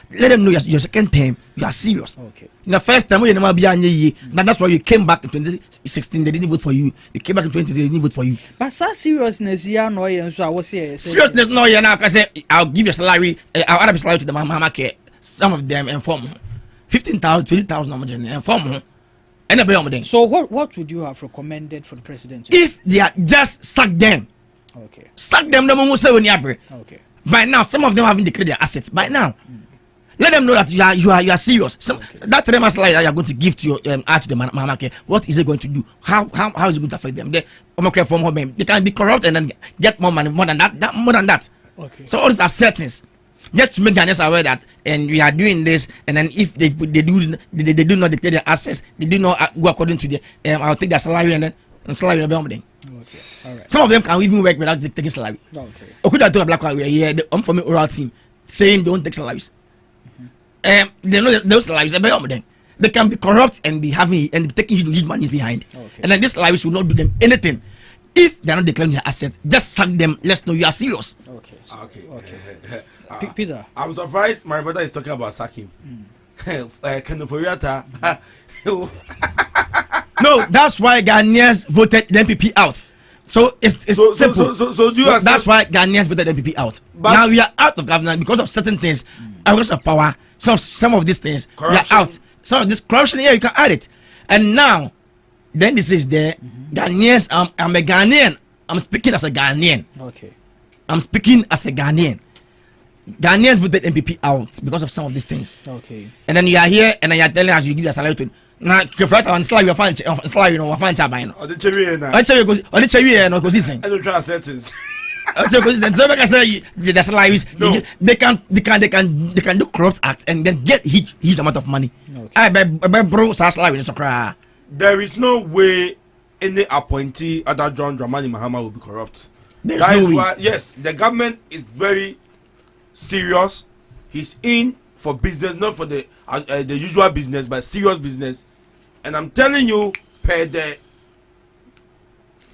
Let them know your second term, you are serious. Okay. In the first time, that's why you came back in 2016. They didn't vote for you. You came back in 2020. They didn't vote for you. But so seriousness here, no, so I was here. Seriousness, no, yeah. Now, I say I'll give you a salary. I'll add a salary to the mama care. Some of them inform 15,000, 20,000, inform. So what would you have recommended for the president? If they are just sack them. Okay. Sack them. Okay. By now, some of them haven't declared their assets. By now. Let them know that you are serious. That 3 months salary that you are going to give to your to the mama care, what is it going to do? How is it going to affect them? They can be corrupt and then get more money, more than that. Okay. So all these are settings, just to make Ghanaians aware that, and we are doing this, and then if they do not declare their assets, they do not go according to the I'll take their salary and then salary will be. Okay. All right. Some of them can even work without taking salary. Okay. Okuda told Black we are here. The unformed oral team saying they don't take salaries. They know those lives they can be corrupt and be taking huge monies behind. Okay. And then these lives will not do them anything if they are not declaring their assets. Just sack them. Let's know you are serious. Okay. Peter, I'm surprised my brother is talking about sacking. No, that's why Ghanaians voted the MPP out. So it's simple. So that's why Ghanaians voted the MPP out. But now we are out of government because of certain things, because of power. Some of these things we are out. Some of this corruption here you can add it. And now, then this is there. Ghanaians. I'm a Ghanaian. I'm speaking as a Ghanaian. Okay. I'm speaking as a Ghanaian. Ghanaians voted MPP out because of some of these things. Okay. And then you are here and then you are telling us you give a salary to. Now, if you are still you find chabino. Oh, the cherry na. Oh, the cherry no because I don't try settings. So like I say, the salaries they can do corrupt acts and then get huge amount of money. Okay. There is no way any appointee other John Dramani Mahama will be corrupt. That is why, yes, the government is very serious. He's in for business, not for the usual business, but serious business. And I'm telling you, per the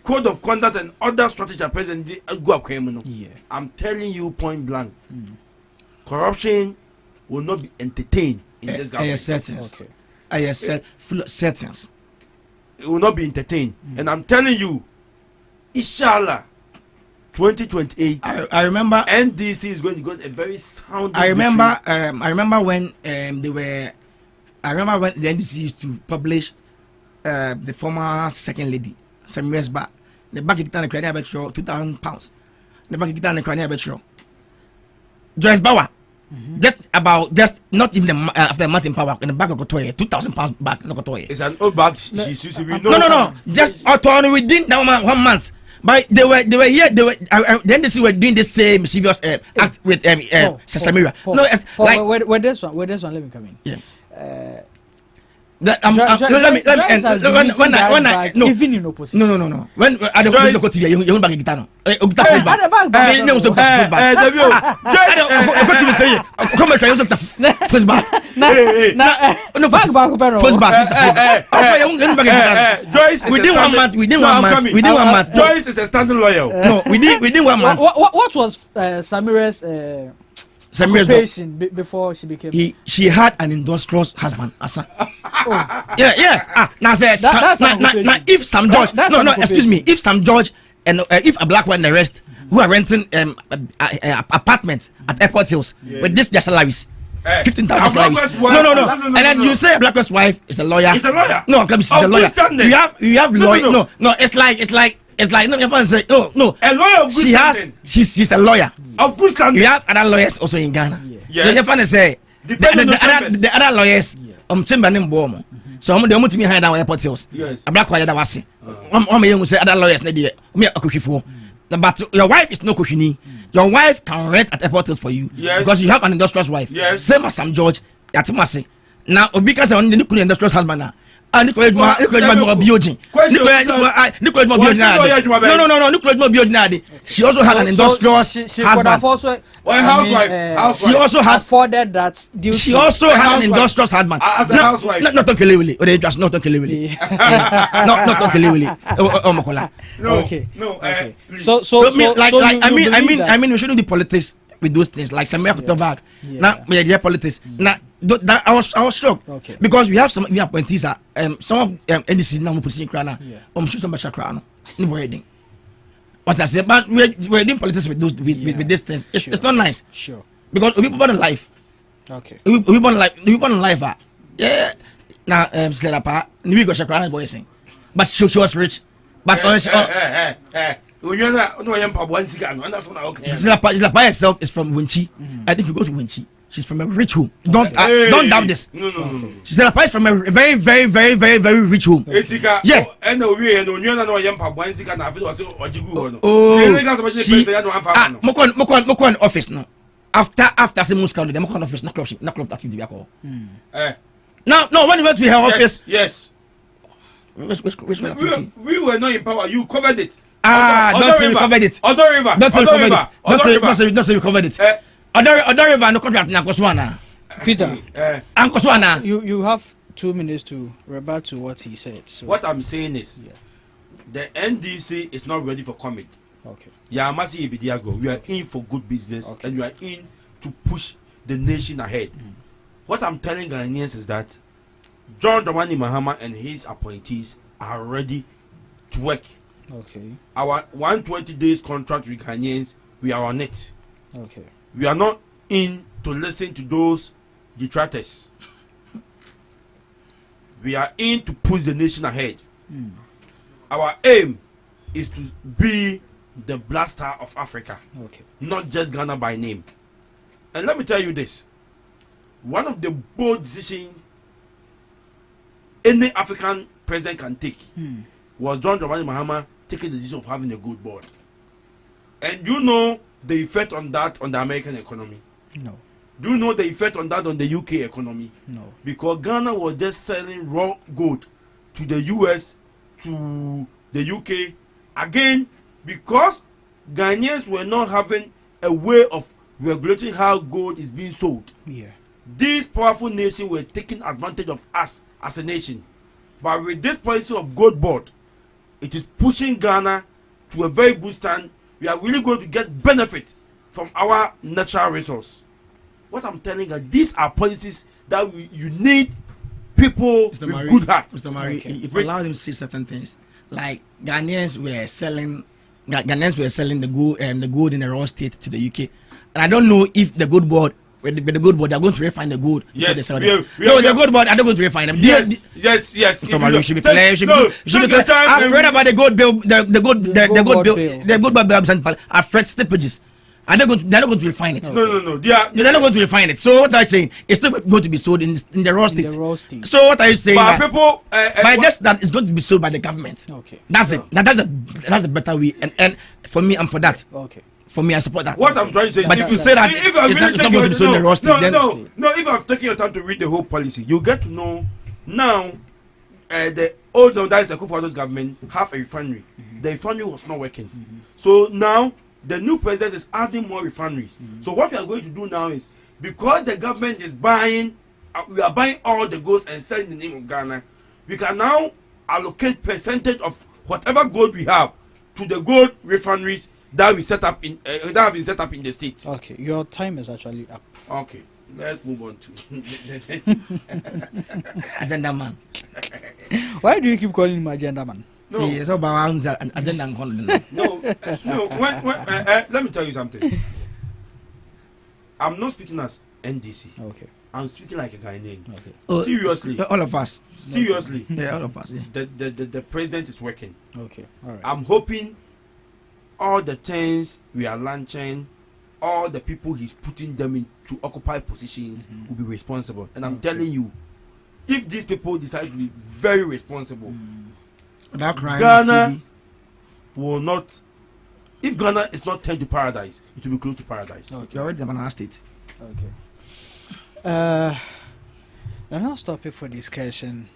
code of conduct and other strategy present go up criminal. Yeah. I'm telling you point blank. Corruption will not be entertained in this government. Settings. Okay. I said full settings. It will not be entertained. And I'm telling you, inshallah, 2028. I remember NDC is going to get a very sound. I remember when they were. I remember when the NDC used to publish the former second lady some years back. The bank account credit about £2,000. The bank account credit about Joyce Bauer. Just not even after a month in power in the back of Kotoye, £2,000 back in Kotoye. It's an old bag. She used to be no. Just within that 1 month. But they were here. The NDC were doing the same serious act with Samira. Where this one? Let me come in. Yeah. Even in opposition. No. When I don't go to you back guitar. Within 1 month. Joyce is a standing lawyer. No, within 1 month. What was Samira's occupation before she became? She had an industrious husband. Yeah. Now if some George, excuse me, if some George and if a black one and the rest who are renting apartments at Airport Hills with their salaries. 15,000 salaries. No. And then you say a black wife is a lawyer. It's a lawyer. No, she's a lawyer. You have lawyer. No. It's like no. You say no. A lawyer of good standing. She's a lawyer of good standing. You have other lawyers also in Ghana. Yeah. So you say the other lawyers chamber name bomb. So I'm the only me hide down Airport Hills. Yes. A black lawyer that was I'm say other lawyers na there. Me akushifo. But your wife is no kushini. Your wife can rent at Airport Hills for you because you have an industrious wife. Yes. Same as Sam George. Yatimasi. Now because I only look industrious husband now. Ah, Nicolas Biogin. Nicolas Biogin. She also had an industrious husband. She also has afforded that. She also had an industrious husband. As a housewife. Not Kelewili. Or they just not Kelewili. Not Kelewili. Oh, Makola. No. I mean, we shouldn't do politics with those things like Samia Kutobag. Now, we politics. Now, I was shocked because we have some appointees. Some of NDC now position Krana. Shoot some Krana. No wedding. What I said, but we're doing politics with those with these things. It's not nice. Sure. Because we born in life. Okay. We born in life. Yeah. Now, Sleda we go Krana boy sing, but she was rich. But Zilapa herself is from Winchi, and if you go to Winchi, she's from a rich home. Don't doubt this. No. Zilapa is from a very, very, very, very, very rich home. Yeah. Mokon office now. After some Moscow, the Mokon office, not club activity. No, when you went to her office, yes. We were not in power. You covered it. Don't say we covered it. Other River. Don't say we covered it. Other River, no contract. Nakoswana. Peter, Ankoswana. You have 2 minutes to rebut to what he said. So what I'm saying is, the NDC is not ready for comment. Okay. Yamasi Ibidiago, we are in for good business, and we are in to push the nation ahead. What I'm telling Ghanaians is that John Dramani Mahama and his appointees are ready to work. Okay. Our 120 days contract with Ghanaians, we are on it. Okay. We are not in to listen to those detractors. We are in to push the nation ahead. Our aim is to be the Black Star of Africa. Okay. Not just Ghana by name. And let me tell you this. One of the bold decisions any African president can take was John Dramani Mahama taking the decision of having a gold board. And you know the effect on that on the American economy? No. Do you know the effect on that on the UK economy? No. Because Ghana was just selling raw gold to the US, to the UK. Again, because Ghanaians were not having a way of regulating how gold is being sold. Yeah. These powerful nations were taking advantage of us as a nation. But with this policy of gold board, it is pushing Ghana to a very good stand. We are really going to get benefit from our natural resource. What I'm telling you, these are policies that you need people with good heart. Mr. Mari, if you allow them to say certain things, like Ghanaians were selling the gold in the raw state to the UK, and I don't know if the gold board. With the gold board, they are going to refine the gold. Yes, the gold board are not going to refine them. Yes. Mr. Mari, you should be clear. You should be clear. I've read about the gold bill, the gold bill. I've read slippages. They're not going to refine it. No. They're not going to refine it. So what I'm saying, it's still going to be sold in the raw state. So what are you saying? But people, just that it's going to be sold by the government. Okay. That's it. That's the better way. And for me, I'm for that. Okay. For me, I support that. What I'm trying to say, but if you say that if I'm really it's not going to be sold in the raw state, if I've taken your time to read the whole policy, you get to know now. The old that is the Akufo-Addo's government have a refinery. The refinery was not working, so now the new president is adding more refineries. So what we are going to do now is, because the government is buying, we are buying all the goods and selling in the name of Ghana. We can now allocate percentage of whatever gold we have to the gold refineries that we set up in that have been set up in the state. Okay, your time is actually up. Okay, let's move on to agenda man. Why do you keep calling him agenda man? No, it's about agenda. No. Let me tell you something. I'm not speaking as NDC. Okay. I'm speaking like a Ghanaian. Okay. Seriously. All of us. Seriously. Yeah, all of us. Yeah. The president is working. Okay. All right. I'm hoping all the things we are launching, all the people he's putting them in to occupy positions will be responsible. And I'm telling you, if these people decide to be very responsible, Ghana will not. If Ghana is not turned to paradise, it will be close to paradise. Okay. You're already the banana state. Okay. Now stop it for discussion.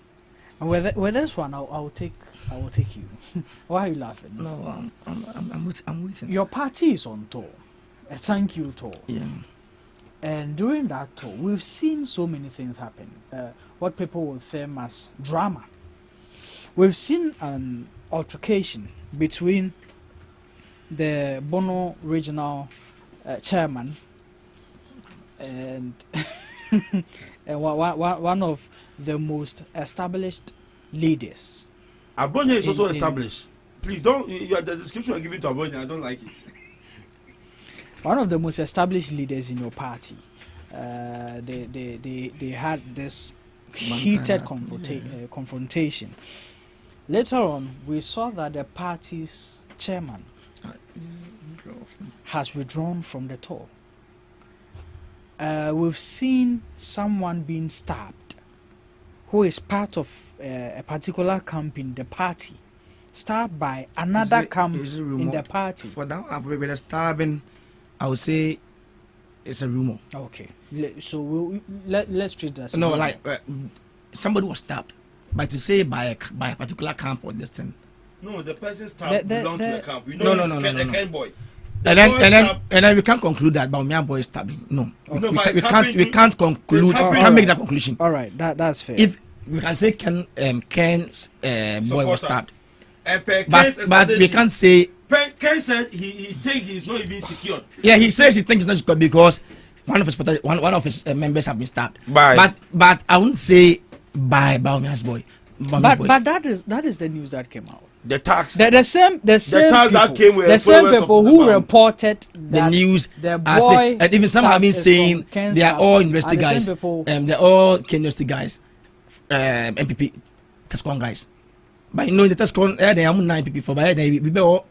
With this one, I will take you. Why are you laughing? No, I'm waiting. Your party is on tour, a thank you tour. Yeah. And during that tour, we've seen so many things happen. What people will term as drama. We've seen an altercation between the Bono regional chairman and one of the most established leaders. Abonya is also established. Please don't. The description you're giving to Abonya, I don't like it. One of the most established leaders in your party. They had this heated confrontation. Later on, we saw that the party's chairman has withdrawn from the tour. We've seen someone being stabbed who is part of a particular camp in the party, stabbed by another camp in the party. For that stabbing, I would say it's a rumor. Okay, so let's treat that. No, like somebody was stabbed, but to say by a particular camp or this thing. No, the person stabbed belongs to the camp. You No. the Ken boy. And then we can't conclude that Baumia boy is stabbing. No, Okay. we can't conclude. We can't make that conclusion. All right, that's fair. If we can say Ken's boy was stabbed, but we can't say. Ken said he thinks he's not even secured. Yeah, he says he thinks it's not secured because one of his members have been stabbed. But I wouldn't say by Baumia's boy. But that is the news that came out. The tax. The same tax people, that came with the same people who reported the news. The boy and even some have been saying they are all university guys. They're all university guys. MPP Tescon guys. But you know the Tescon they are 9 MPP for by they be all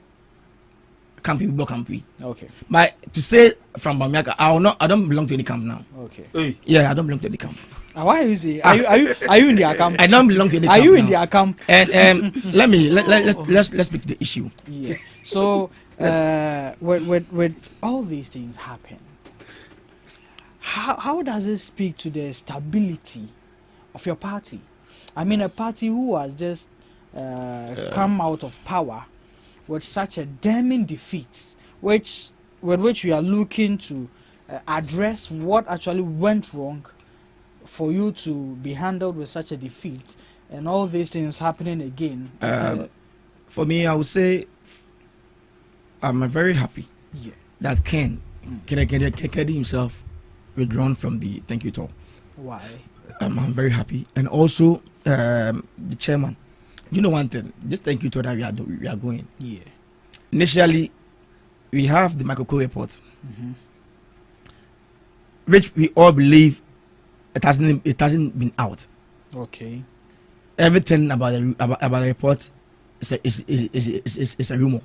campy. Okay. But to say from Bamiaka, I don't belong to any camp now. Okay. Yeah, I don't belong to any camp. Why you say? Are you in their camp? I don't belong to any camp. Are you in now. their camp? And let's speak to the issue. Yeah. So with all these things happen, how does it speak to the stability of your party? I mean, a party who has just come out of power with such a damning defeat, with which we are looking to address what actually went wrong for you to be handled with such a defeat and all these things happening again. For me, I would say I'm very happy that Ken himself withdrawn from the thank you talk. Why? I'm very happy, and also the chairman. You know one thing, this thank you talk that we are going. Yeah. Initially, we have the Michael Coe report, which we all believe it hasn't been out. Okay. Everything about the report is a rumor.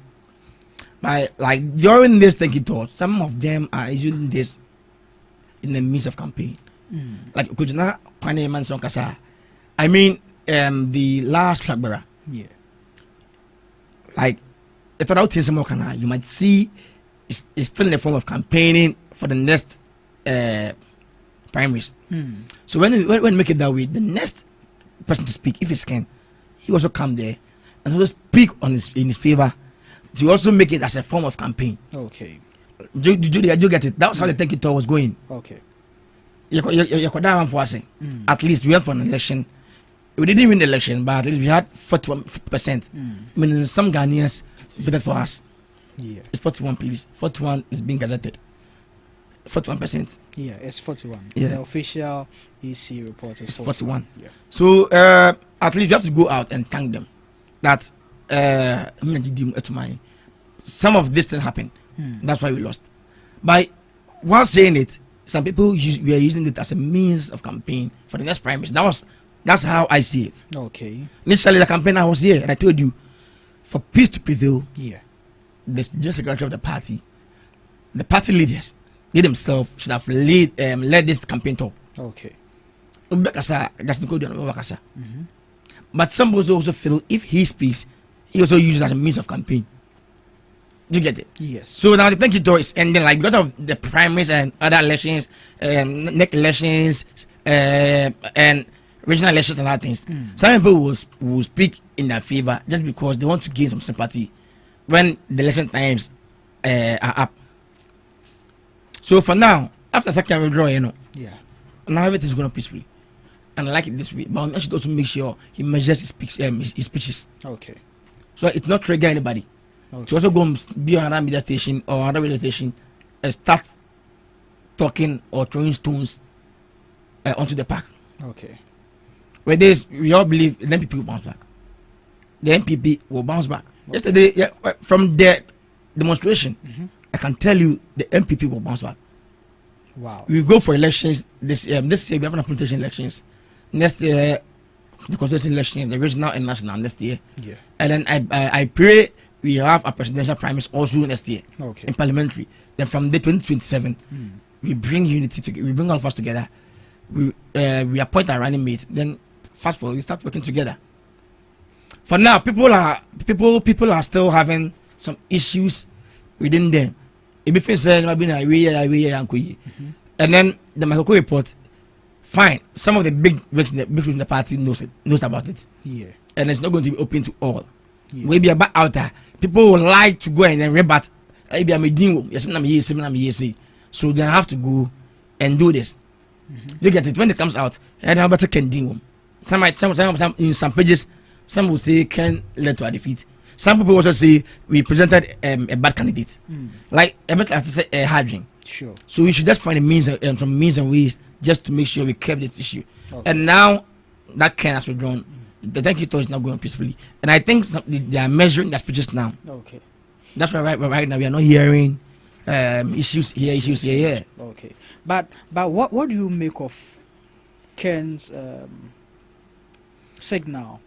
Like during this thank you talk, some of them are using this in the midst of campaign. Like Kujana Kwaneman Sonkasa. I mean the last flag bearer. Yeah. Like if without things more kana, you might see it's still in the form of campaigning for the next primaries. So when we make it that way, the next person to speak, if he can, he also come there and also speak in his favor to also make it as a form of campaign. Okay. Do you get it? That was how the thank you talk was going. Okay. At least we went for an election. We didn't win the election, but at least we had 41%. Meaning some Ghanaians voted for us. Yeah. It's 41, please. 41 is being gazetted. 41%. Yeah, it's 41. Yeah. The official EC report is 41. Yeah. So at least you have to go out and thank them that some of this thing happened. That's why we lost. By while saying it, some people were using it as a means of campaign for the next primaries. That's how I see it. Okay. Initially, the campaign I was here and I told you, for peace to prevail, the general secretary of the party leaders, they themselves should have led this campaign talk. Okay. But some also feel if he speaks, he also uses it as a means of campaign. Do you get it? Yes. So now the thank you talk is ending, like because of the primaries and other elections, next elections, and regional elections and other things. Some people will speak in their favor just because they want to gain some sympathy when the election times are up. So for now, after second withdrawal, now everything's going peacefully. And I like it this way. But I should also make sure he measures his speeches. Okay. So it's not trigger anybody. Okay. To also go and be on another media station or another radio station and start talking or throwing stones onto the park. Okay. Where this, we all believe the MPP will bounce back. The MPP will bounce back. Okay. Yesterday, from the demonstration, I can tell you the MPP will bounce back. Wow. We go for elections this year. This year we have an appointation elections. Next year, the constituency elections, the regional and national next year. Yeah. And then I pray we have a presidential primaries also next year. Okay. In parliamentary. Then from the 2027, we bring unity together. We bring all of us together. We appoint a running mate. Then fast forward, we start working together. For now, people are still having some issues within them. If you say and then the Makoko report, fine. Some of the big wigs in the party knows about it. Yeah. And it's not going to be open to all. Yeah. Maybe about out there, people would like to go and then rebut. Maybe I'm a dingo. Yes, so they have to go and do this. Look at it when it comes out. And how about can dingo? Some in some pages, some will say can lead to a defeat. Some people also say we presented a bad candidate, like a bit as to say a hard. Sure. So we should just find some means and ways just to make sure we kept this issue. Okay. And now that can has withdrawn. The thank you talk is not going peacefully, and I think they are measuring their speeches now. Okay. That's why right now we are not hearing issues here. Okay. But what do you make of Ken's signal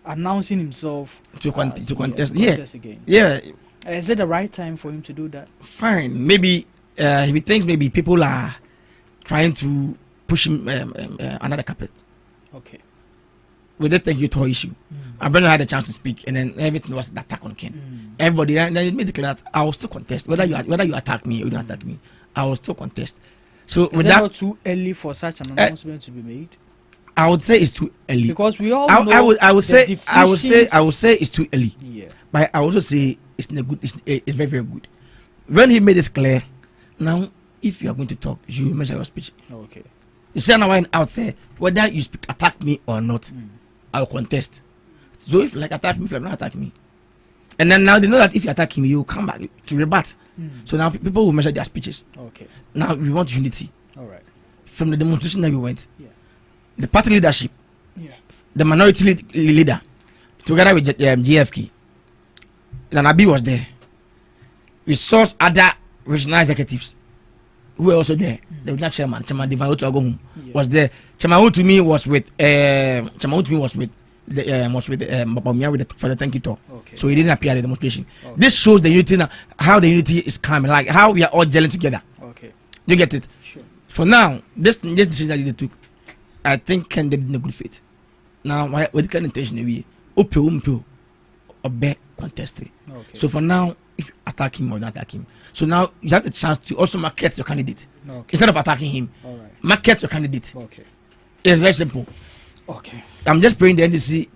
announcing himself to contest again? Yeah. Is it the right time for him to do that? Fine. Maybe he thinks maybe people are trying to push him under the carpet. Okay. With the thank you to issue, Brandon had a chance to speak, and then everything was the attack on Ken. Everybody, and then it made it clear that I will still contest whether you attack me or you don't attack me. I will still contest. So is it not too early for such an announcement to be made? I would say it's too early because we all know. I would say it's too early. Yeah. But I also say it's good. It's very, very good. When he made this clear, now if you are going to talk, you measure your speech. Okay. You say now out there whether you attack me or not, I'll contest. So if you like attack me, if you not attack me, and then now they know that if you attack him, you come back to rebut. So now people will measure their speeches. Okay. Now we want unity. All right. From the demonstration that we went, yeah. The party leadership, yeah. The minority leader, together with GFK, Nanabi was there. We saw other regional executives who were also there. The regional chairman Divan Otuagomu was there. Chairman to me was with Bapamia for the thank you talk. Okay. So he didn't appear at the demonstration. Okay. This shows the unity now, how the unity is coming, like how we are all gelling together. Okay. You get it? Sure. For now, this decision that they took, I think Ken did in a good faith. Now, with the kind of intention we obey contesting. Okay. So for now, if you attack him or not attack him, so now you have the chance to also market your candidate. Okay. Instead of attacking him, all right. Market your candidate. Okay. It's very simple. Okay. I'm just praying the NDC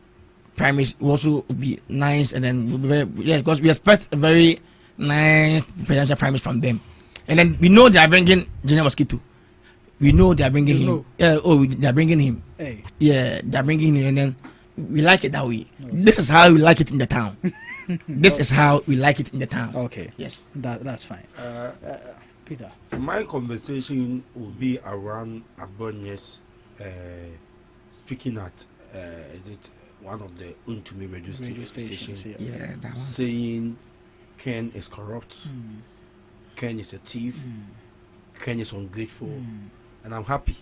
primaries will also be nice, and then we'll be very, because we expect a very nice presidential primaries from them, and then we know they are bringing General Mosquito. We know they are bringing him. Yeah. Oh, they are bringing him. Hey. Yeah, they are bringing him, and then we like it that way. Okay. This is how we like it in the town. This is how we like it in the town. Okay. Yes. That's fine. Peter. My conversation will be around Abonye's speaking at one of the Untumi radio stations. Yeah, that one. Saying Ken is corrupt. Ken is a thief. Ken is ungrateful. And I'm happy.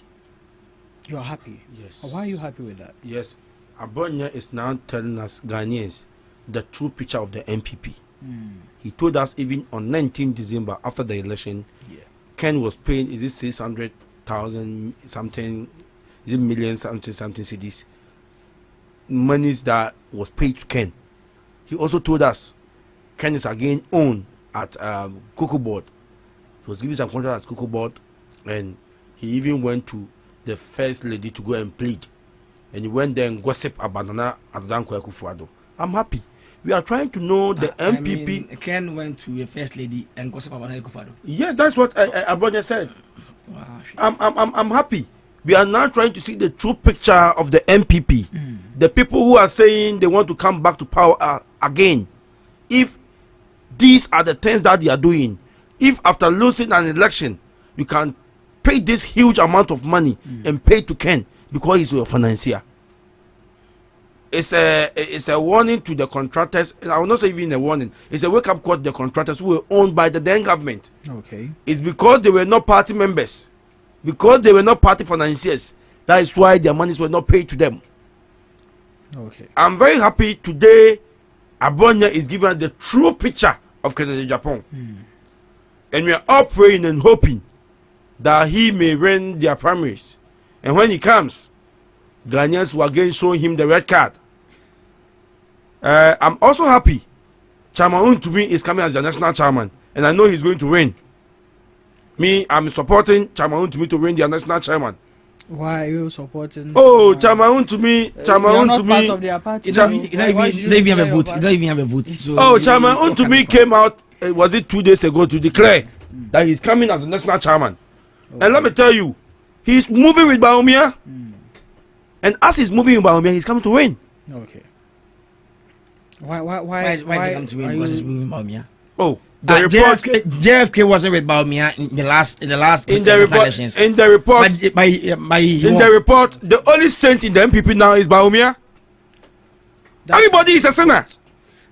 You're happy? Yes. Why are you happy with that? Yes. Abonya is now telling us Ghanaians the true picture of the MPP. He told us even on 19 December after the election, Ken was paying, is it 600,000 something, is it millions something cedis, monies that was paid to Ken. He also told us Ken is again owned at Cocoa Board. He was given some contract at Cocoa Board, and he even went to the first lady to go and plead and you went there and gossip about Nana Adanko Akufo-Addo. I'm happy. We are trying to know the MPP. I mean, Ken went to a first lady and gossip about Nana Akufo-Addo. Yes, that's what Abronya said. Wow. I'm happy. We are now trying to see the true picture of the MPP. The people who are saying they want to come back to power again. If these are the things that they are doing, if after losing an election, you can pay this huge amount of money and pay to Ken because he's your financier. It's a warning to the contractors. I will not say even a warning. It's a wake-up call to the contractors who were owned by the then government. Okay. It's because they were not party members. Because they were not party financiers. That is why their monies were not paid to them. Okay. I'm very happy today Abronya is given the true picture of Kennedy Japan. And we are all praying and hoping that he may win their primaries. And when he comes, Ghanaians will again show him the red card. I'm also happy Chairman Untumi is coming as the national chairman. And I know he's going to win. Me, I'm supporting Chairman Untumi to win the national chairman. Why are you supporting? Oh, Chairman Untumi, Chairman Untumi. Not Untumi. part of their party. He don't even have a vote. He don't even have a vote. So oh, Chairman Untumi came out. Was it 2 days ago to declare that he's coming as the national chairman? Okay. And let me tell you, he's moving with Baumia. And as he's moving with Baumia, he's coming to win. Okay. Why is he coming to win? Because he's moving Baumia. Oh. JFK wasn't with Baumia in the last elections. In the report, the report, the only saint in the MPP now is Baumia. Everybody is a sinner.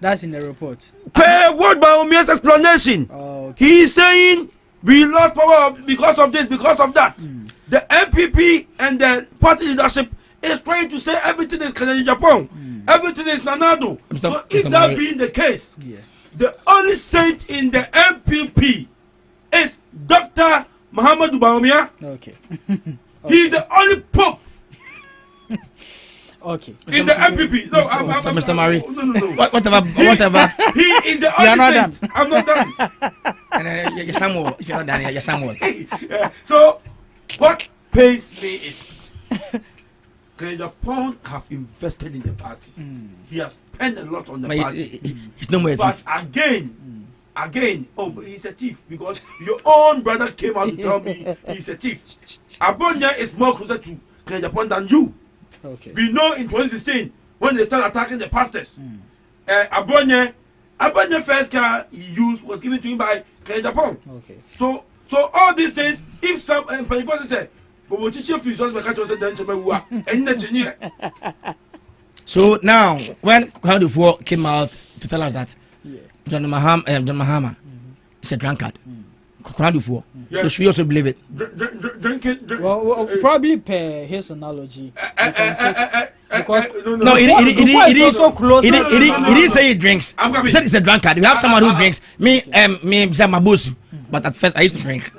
That's in the report. Pay what Baumia's explanation. Okay. He is saying we lost power because of this, because of that. The MPP and the party leadership is trying to say everything is Kennedy Japan, everything is Nanado. So if that being the case, the only saint in the MPP is Dr. Muhammadu Baumia. Okay. He's the only pope. Okay. In the MPP. No, Mr. Murray. No. Whatever. He is the only saint. I'm not done. You're Samuel. If you're not done, you're Samuel. So, what pains me is Japan have invested in the party. He has spent a lot on the party. He's no more a thief. But again, but he's a thief because your own brother came out to tell me he's a thief. Abronya is more closer to Japan than you. Okay. We know in 2016 when they started attacking the pastors, Abronya first car he used was given to him by Japan. Okay. So all these things, if some person say, so now when GhanaTalks came out to tell us that John Mahama is a drunkard, GhanaTalks, so should we also believe it? Well, probably per his analogy. Because he didn't say he drinks. He said he's a drunkard. We have someone who drinks. Me, Mabusu. But at first I used to drink.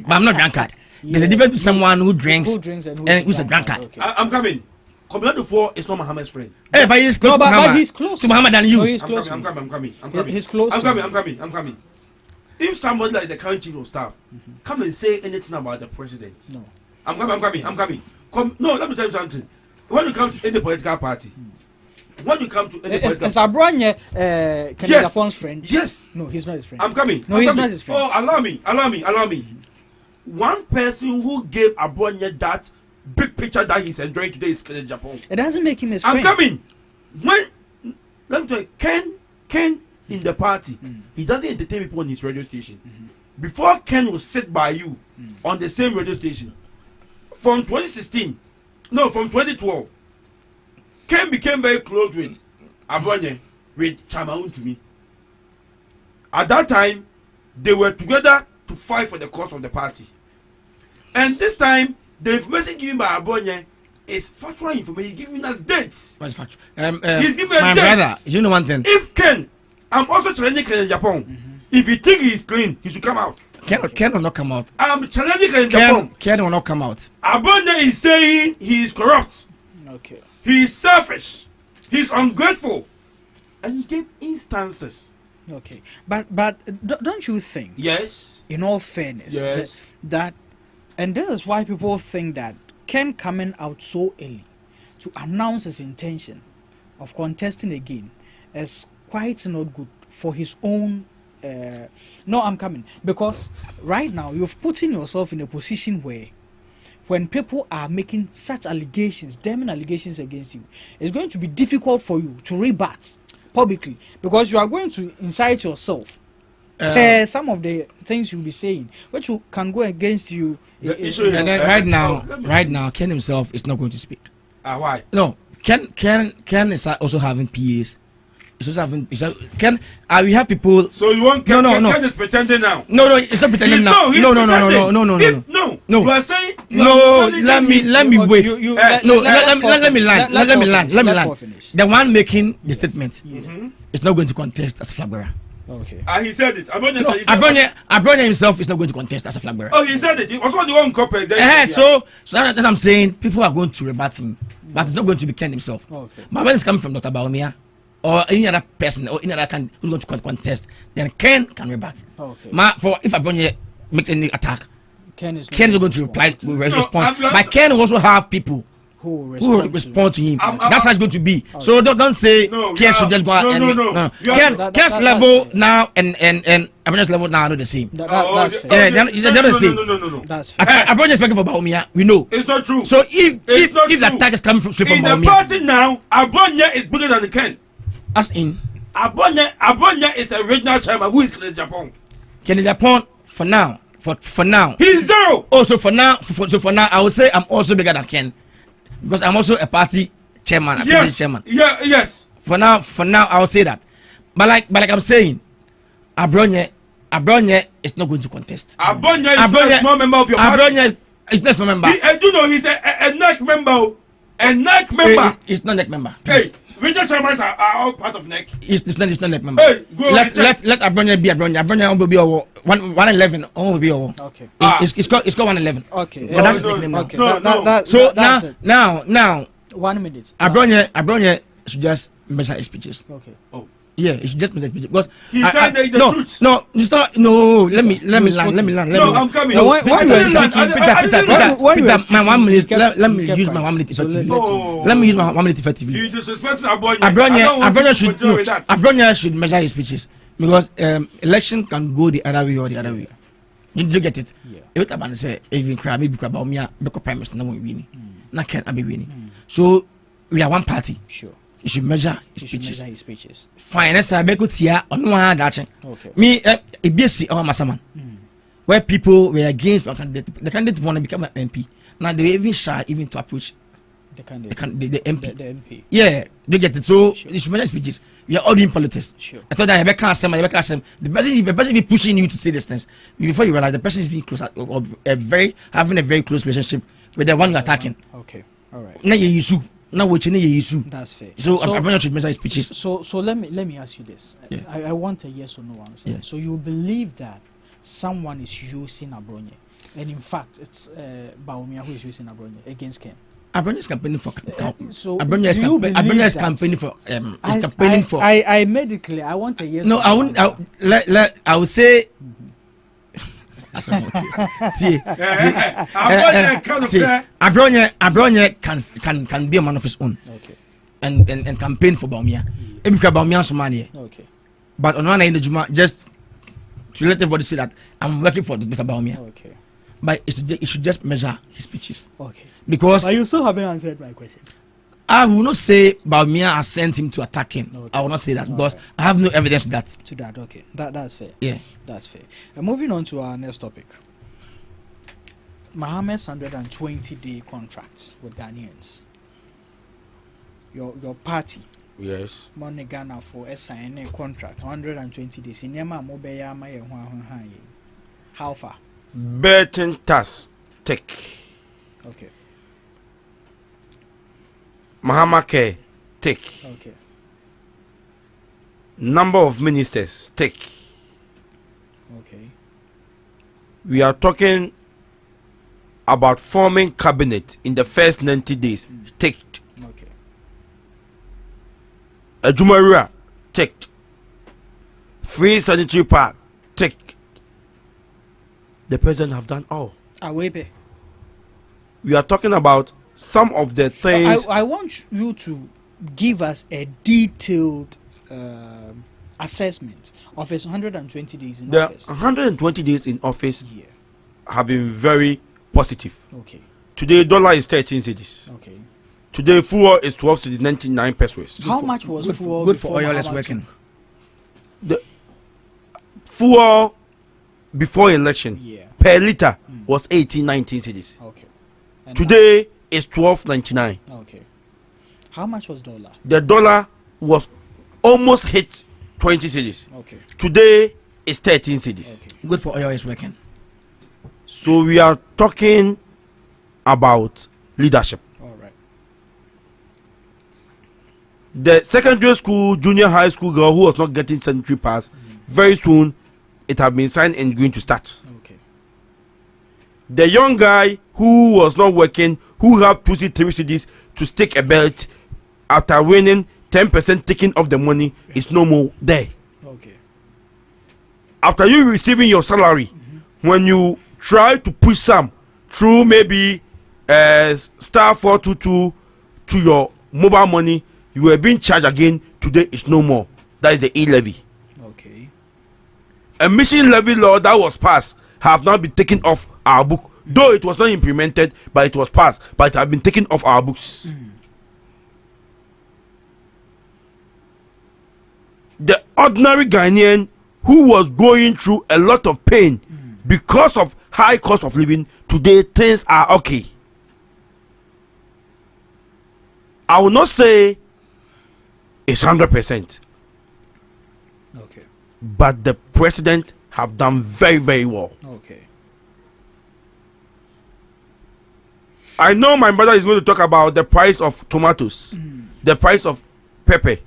But I'm not drunkard. There's a difference between someone who drinks and who's a drunkard. Okay. I'm coming. GhanaTalks is not Muhammad's friend. Hey, but he's close to Muhammad. He's close to Muhammad than you. No, he's close. I'm coming. He's close. I'm coming. If somebody like the current chief of staff come and say anything about the president, no. I'm coming. No, let me tell you something. When you come to any political party, Is Abronya Kennedy Japan's friend? Yes. No, he's not his friend. I'm coming. No, he's not his friend. Oh, allow me. One person who gave Abronya that big picture that he's enjoying today is Kennedy Japan. It doesn't make him his friend. I'm coming. Let me tell you, Ken in the party, he doesn't entertain people on his radio station. Before Ken will sit by you on the same radio station, from 2012, Ken became very close with Abronya, with Chairman Untumi. At that time, they were together to fight for the cause of the party. And this time, the information given by Abronya is factual information. He's giving us dates. What's factual? He's giving us my dates. brother, you know one thing. If Ken, I'm also challenging Ken in Japan. If you think he's clean, he should come out. Ken will not come out. I'm challenging Ken in Japan. Ken will not come out. Abronya is saying he is corrupt. Okay. He is selfish. He's ungrateful. And he gave instances. Okay. But don't you think? Yes. In all fairness. Yes. That and this is why people think that Ken coming out so early to announce his intention of contesting again is quite not good for his own. No, I'm coming because right now you've put in yourself in a position where when people are making such allegations, damning allegations against you, it's going to be difficult for you to rebut publicly because you are going to incite yourself. Some of the things you'll be saying, which can go against you. Right now, Ken himself is not going to speak. Why? No, Ken is also having PAs. It's also having. Ken, we have people. So you want Ken? No. Ken is pretending now. No, it's not pretending now. No. You are saying. No, let me wait. Let me land. The one making the statement is not going to contest as flag bearer. Okay. He said it. Abronya himself is not going to contest as a flag bearer. Oh, he said it. He was the one copy. So that I'm saying, people are going to rebut him, but it's not going to be Ken himself. Okay. But when it's coming from Dr. Baumia or any other person or any other can who's going to contest, then Ken can rebut. Okay. If Abronya makes any attack, Ken is not going to respond. But Ken will also have people who respond to him. That's how it's going to be. Okay. So don't say Ken should just go out and Ken's level now and Abronya's level now are not the same. That's fair. They're not the same. No. That's fair. Abronya is speaking for Baumia. We know it's not true. So if the attack is coming straight from Baumia, in the party now, Abronya is bigger than Ken. As in Abronya is a regional chairman who is in Japan. Ken in Japan for now. For now, he's zero. Also for now, I would say I'm also bigger than Ken. Because I'm also a party chairman, chairman. Yes. For now, I'll say that. But like I'm saying, Abronya is not going to contest. Abronya is not a small member of your party. Abronya is not a small member. He's a NEC member. A NEC member. He's not NEC member. Hey, regional chairmen are all part of NEC. He's not NEC member. Hey, let Abronya be Abronya. Abronya will be 111. Will be okay. It's called 111. Okay. But that's the name now. Okay. So now. 1 minute. Abronya should just measure his speeches. Okay. Oh. Yeah, he should just measure his speeches because he said the truth. No, it's not. No, let me land. No, I'm coming. No, Peter, my 1 minute. Let me use my 1 minute effectively. Let me use my 1 minute effectively. He disrespecting Abronya. Abronya should measure his speeches because election can go the other way or the other way. Did you get it? Yeah. If it's say even cry, maybe cry about me, because prime minister no winning. Now can't be winning. So we are one party. Sure. You should measure his speeches. Fine. Let's say I make tia on one that. Okay. Me BSc or Masaman, where people were against the candidate want to become an MP. Now they even shy even to approach the MP. The MP. Yeah, they get it. So you should measure speeches. We are all doing politics. Sure. I thought that Rebecca Assem, the person be pushing you to say these things before you realize the person is being close or having a very close relationship with the one you're attacking. Okay. All right. Now you issue. Now we're changing your issue. That's fair. So I should measure speeches. So let me ask you this. Yeah. I want a yes or no answer. Yeah. So you believe that someone is using Abronya, and in fact it's Baumia who is using Abronya against Ken. Abronya is campaigning for. So Abronya is campaigning for. Is campaigning for. I made it clear. I want a yes. No, I won't. I will say. Abronya can be a man of his own. Okay. And campaign for Baumia. Because Baumia Somalia. Okay. But on one end, just to let everybody see that I'm working for the Baumia. Okay. But it should just measure his speeches. Okay. Because. But you still haven't answered my question. I will not say Baumia has sent him to attack him. Okay. I will not say that because I have no evidence to that. Okay. That's fair. Yeah. That's fair. Moving on to our next topic. Mohammed's 120-day contract with Ghanaians. Your party. Yes. Money Ghana for a sign a contract 120 days. How far? Betting task take. Okay. Mahama Care take. Okay. Number of ministers take. Okay. We are talking about forming cabinet in the first 90 days. Take. Okay. Ajumarua take. Free sanitary park take. The president have done all. Awebe. we are talking about some of the things. I want you to give us a detailed assessment of his 120 days in office. The 120 days in office have been very positive. Okay. Today, dollar is 13 cedis. Okay. Today, fuel is 12 cedis 99 pesos. How much was fuel? Good for oil is working. The fuel before election per liter was 18-19 cedis. Okay. And today is 12.99. Okay. How much was dollar? The dollar was almost hit 20 cedis. Okay. Today is 13 cedis. Okay. Good for oil is working. So we are talking about leadership. All right. The secondary school, junior high school girl who was not getting sanitary pass, very soon it has been signed and going to start. Okay. The young guy who was not working, who had 2 3 cedis to stick a belt after winning 10% taking off the money, is no more there. Okay. After you receiving your salary, when you try to push some through maybe star 422 to your mobile money, you were being charged again. Today is no more. That is the e-levy. Okay. Emission levy law that was passed have now been taken off our book, though it was not implemented, but it was passed, but it has been taken off our books. The ordinary Ghanaian who was going through a lot of pain because of high cost of living, today things are okay. I will not say it's 100%. Okay. But the president have done very, very well. Okay. I know my brother is going to talk about the price of tomatoes, the price of pepper.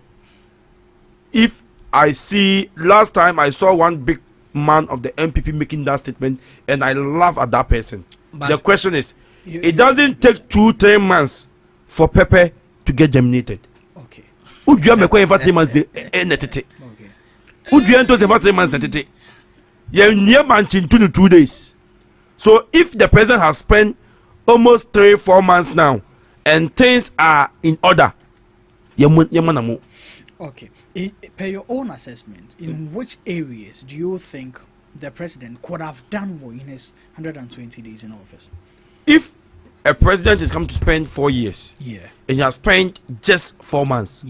If I see, last time I saw one big man of the MPP making that statement, and I laugh at that person. But the question is, it doesn't take 2-3 months for pepper to get germinated. Okay. Would you make 3 months? Okay. Would you enter 3 months? You're near manching 2 to 2 days. So if the president has spent almost 3-4 months now, and things are in order, okay. Per your own assessment, in which areas do you think the president could have done more in his 120 days in office? If a president is coming to spend 4 years, and you have spent just 4 months,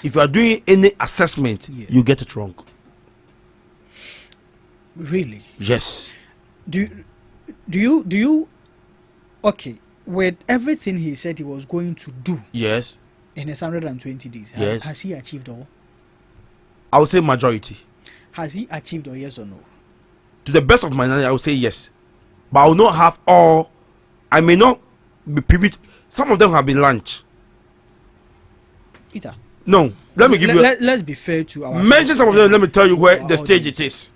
if you are doing any assessment, you get it wrong. Really? Yes. Do you okay, with everything he said he was going to do, yes, in his 120 days, yes, has he achieved all? I would say majority. Has he achieved all, yes or no? To the best of my knowledge, I would say yes, but I will not have all. I may not be privy. Some of them have been launched. Peter. No, let me give you. Let's be fair to our. Mention some of them. Let me tell you where the stage it is.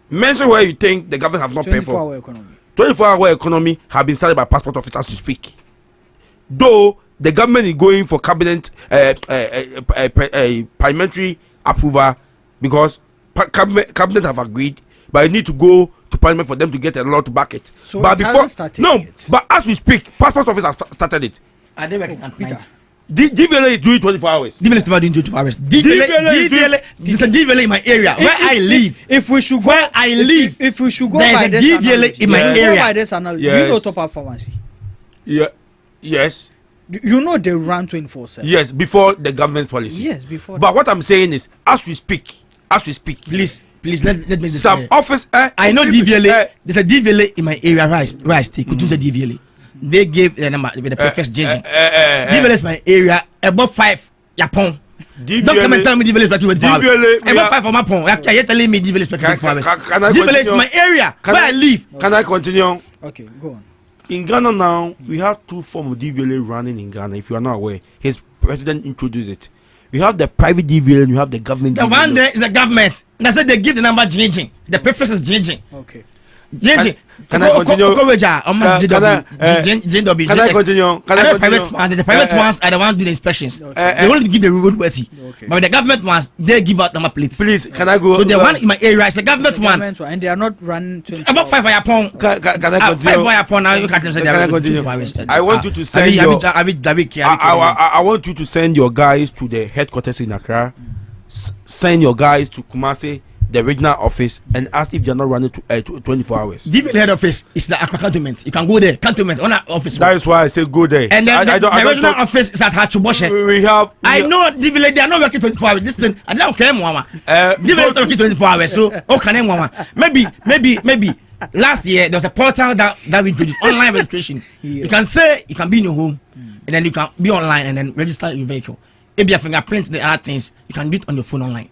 Mention where you think the government have not paid for. 24-hour economy. 24-hour economy have been started by passport office as to speak. Though the government is going for cabinet parliamentary approval because cabinet have agreed, but you need to go to parliament for them to get a law to back it. So but it before it. But as we speak, passport office has started it. Are they working at night? DVLA is doing 24 hours. DVLA is never doing 24 hours. DVLA in my area where I live. If we should go, where I live, if we should go there by is a this DVLA analogy, in my area. By this analogy, do you know top up pharmacy? Yeah. Yes. You know they run 24/7. Yes, before the government policy. Yes, before. But what I'm saying is, as we speak, please let me say some office. I know DVLA. There's a DVLA in my area where I stay. Could use a DVLA. They gave the number with the prefect JJ. DVLA is my area. Above 5 Yapon. Don't come and tell me DVLA is 24 hours. Above 5 for my phone. You're telling me DVLA is 24 hours. DVLA is my area where I live. Can I continue? Okay, go on. In Ghana now, we have 2 forms of DVLA running in Ghana. If you are not aware, his president introduced it. We have the private DVLA and we have the government. The DVLA. one there is the government. And I said they give the number changing. The preference is changing. Okay. Can I continue? Can I continue? The private ones are the ones doing the inspections. They only give the road worthy. But the government ones, they give out number plates. Please, can I go? So the one in my area is the government one. And they are not running about 5 hour pound. Can I continue? 5 hour pound now you can't say they are continue. I want you to send I want you to send your guys to the headquarters in Accra. Send your guys to Kumasi, the regional office, and ask if they are not running to 24 hours. The head office is the Accra cantonment. You can go there, cantonment on that office. That is why I say go there. And then the regional office is at Hachuboshe. We have. I know they are not working 24 hours. This thing, I don't care, Mama. They are working 24 hours. So, okay, Mama. Maybe. Last year there was a portal that we introduced online registration. You can say you can be in your home, and then you can be online and then register your vehicle. If you have fingerprint and the other things, you can do it on your phone online.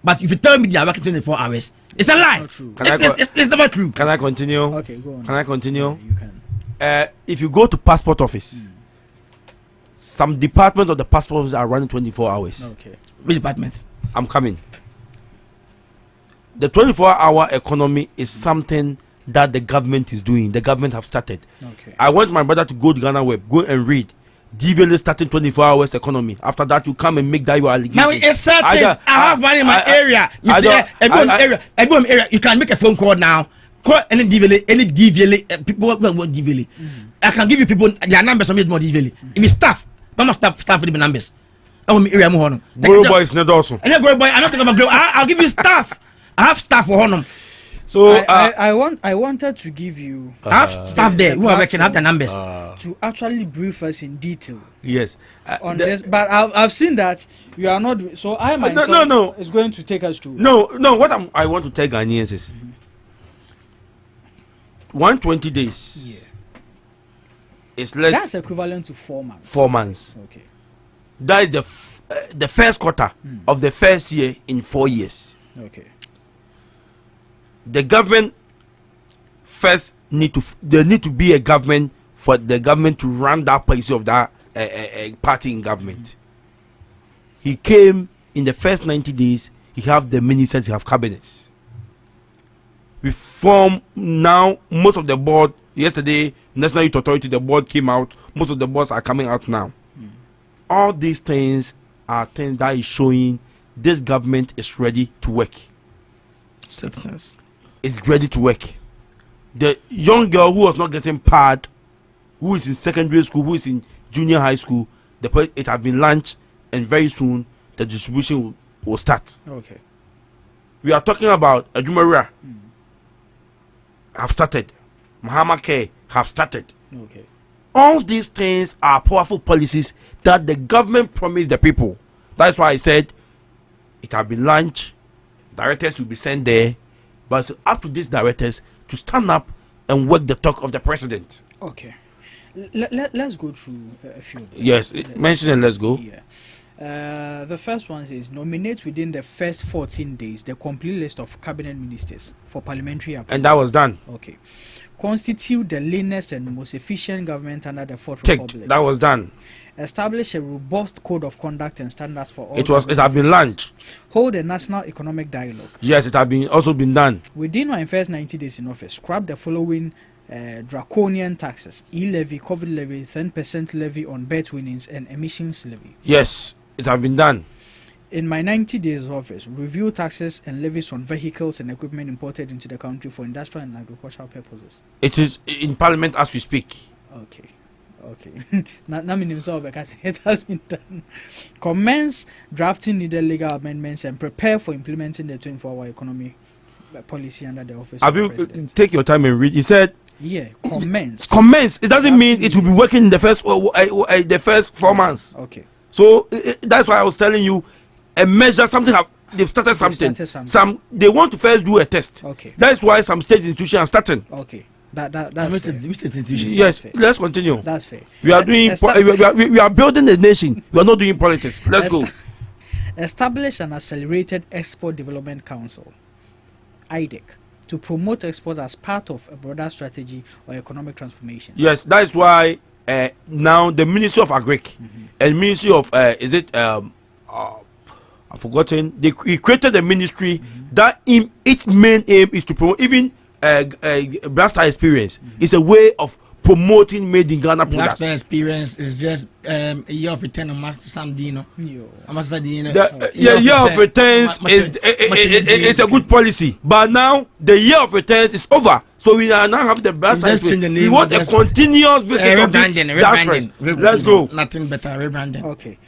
But if you tell me they are working 24 hours, it's a lie. It's never true. Can I continue? Okay, go on. Can I continue? Yeah, you can. If you go to passport office, some departments of the passport office are running 24 hours. Okay. Which departments? I'm coming. The 24-hour economy is something that the government is doing. The government have started. Okay. I want my brother to go to Ghana Web, go and read. DVL starting 24 hours economy. After that, you come and make that your allegation. Now it's certain. I have one in my area. Area. You can make a phone call now. Call any DVL. People work with DVL. I can give you people their numbers on more DVL. If it's staff, mama staff with the numbers. I want me area more. Grow boy is not awesome. And then grow boy, I'm not talking about grow. I'll give you staff. I have staff for Honum. So I wanted to give you staff there who are can have the numbers to actually brief us in detail. Yes, on this. But I've seen that you are not. So I myself is going to take us to. No. What I want to tell Ghanaians is 120 days. Yeah. It's less. That's equivalent to 4 months. 4 months. Okay. That is the first quarter of the first year in 4 years. Okay. The government first need to be a government for the government to run that policy of that party in government. He came in the first 90 days. He have the ministers, he have cabinets. We form now most of the board. Yesterday, National Youth Authority, the board came out. Most of the boards are coming out now. All these things are things that is showing this government is ready to work. Citizens. Is ready to work. The young girl who was not getting paid, who is in secondary school, who is in junior high school, it has been launched, and very soon the distribution will start. Okay. We are talking about Ajumaria have started. Mahama Care have started. Okay. All these things are powerful policies that the government promised the people. That's why I said it has been launched. Directors will be sent there. But it's up to these directors to stand up and work the talk of the president. Okay. Let's go through a few. Yes, mention and let's go. Yeah. The first one is nominate within the first 14 days the complete list of cabinet ministers for parliamentary approval. And that was done. Okay. Constitute the leanest and most efficient government under the Fourth Republic. That was done. Establish a robust code of conduct and standards for all. It has been launched. Hold a national economic dialogue. Yes, it has been also been done. Within our first 90 days in office, scrap the following draconian taxes: e-levy, COVID levy, 10% levy on bet winnings, and emissions levy. Yes, it has been done. In my 90 days of office, review taxes and levies on vehicles and equipment imported into the country for industrial and agricultural purposes. It is in Parliament as we speak. Okay. Because it has been done. Commence drafting needed legal amendments and prepare for implementing the 24-hour economy policy under the office. Have you take your time and read? He said. Yeah, commence. Commence. It doesn't mean it will be working in the first 4 months. Okay. So that's why I was telling you, a measure something they've started something. They want to first do a test. Okay. That's why some state institutions are starting. Okay. That's fair. Yes, let's continue. That's fair. We are doing. We are building a nation. We are not doing politics. Let's go. Establish an accelerated export development council, IDEC, to promote exports as part of a broader strategy or economic transformation. Yes, that is why now the Ministry of Agric and Ministry of I've forgotten. He created a ministry that its main aim is to promote even Black Star Experience is a way of promoting made in Ghana Black products. Star Experience is just a year of return on Master Sandino. Year of returns is a good policy, but now the year of returns is over. So we are now having the Black Star Experience. We want a continuous visit of this. Let's go. Nothing better, rebranding. Okay.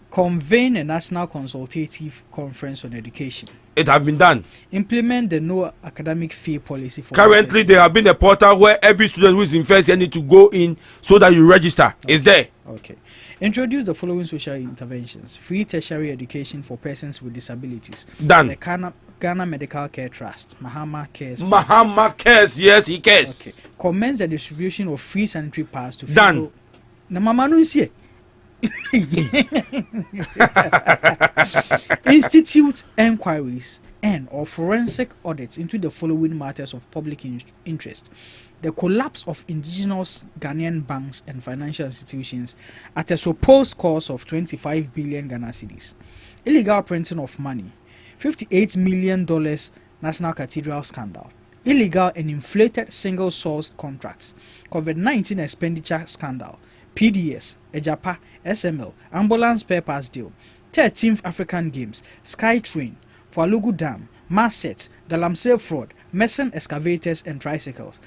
Convene a national consultative conference on education. It has been done. Implement the no academic fee policy. For currently, there have been a portal where every student who is in first year need to go in so that you register. Okay. It's there. Okay. Introduce the following social interventions: free tertiary education for persons with disabilities. Done. The Ghana Medical Care Trust, Mahama Cares. Mahama Cares, yes, he cares. Okay. Commence the distribution of free sanitary pads to done. Na mama no see. Institute enquiries and or forensic audits into the following matters of public interest: the collapse of indigenous Ghanaian banks and financial institutions at a supposed cost of 25 billion Ghana cedis, illegal printing of money, $58 million National Cathedral scandal, illegal and inflated single-sourced contracts, COVID-19 expenditure scandal, PDS, Ejapa, SML, ambulance spare parts deal, 13th African Games, SkyTrain, Palugu Dam, Masset, Galamsey fraud, Messen excavators and tricycles,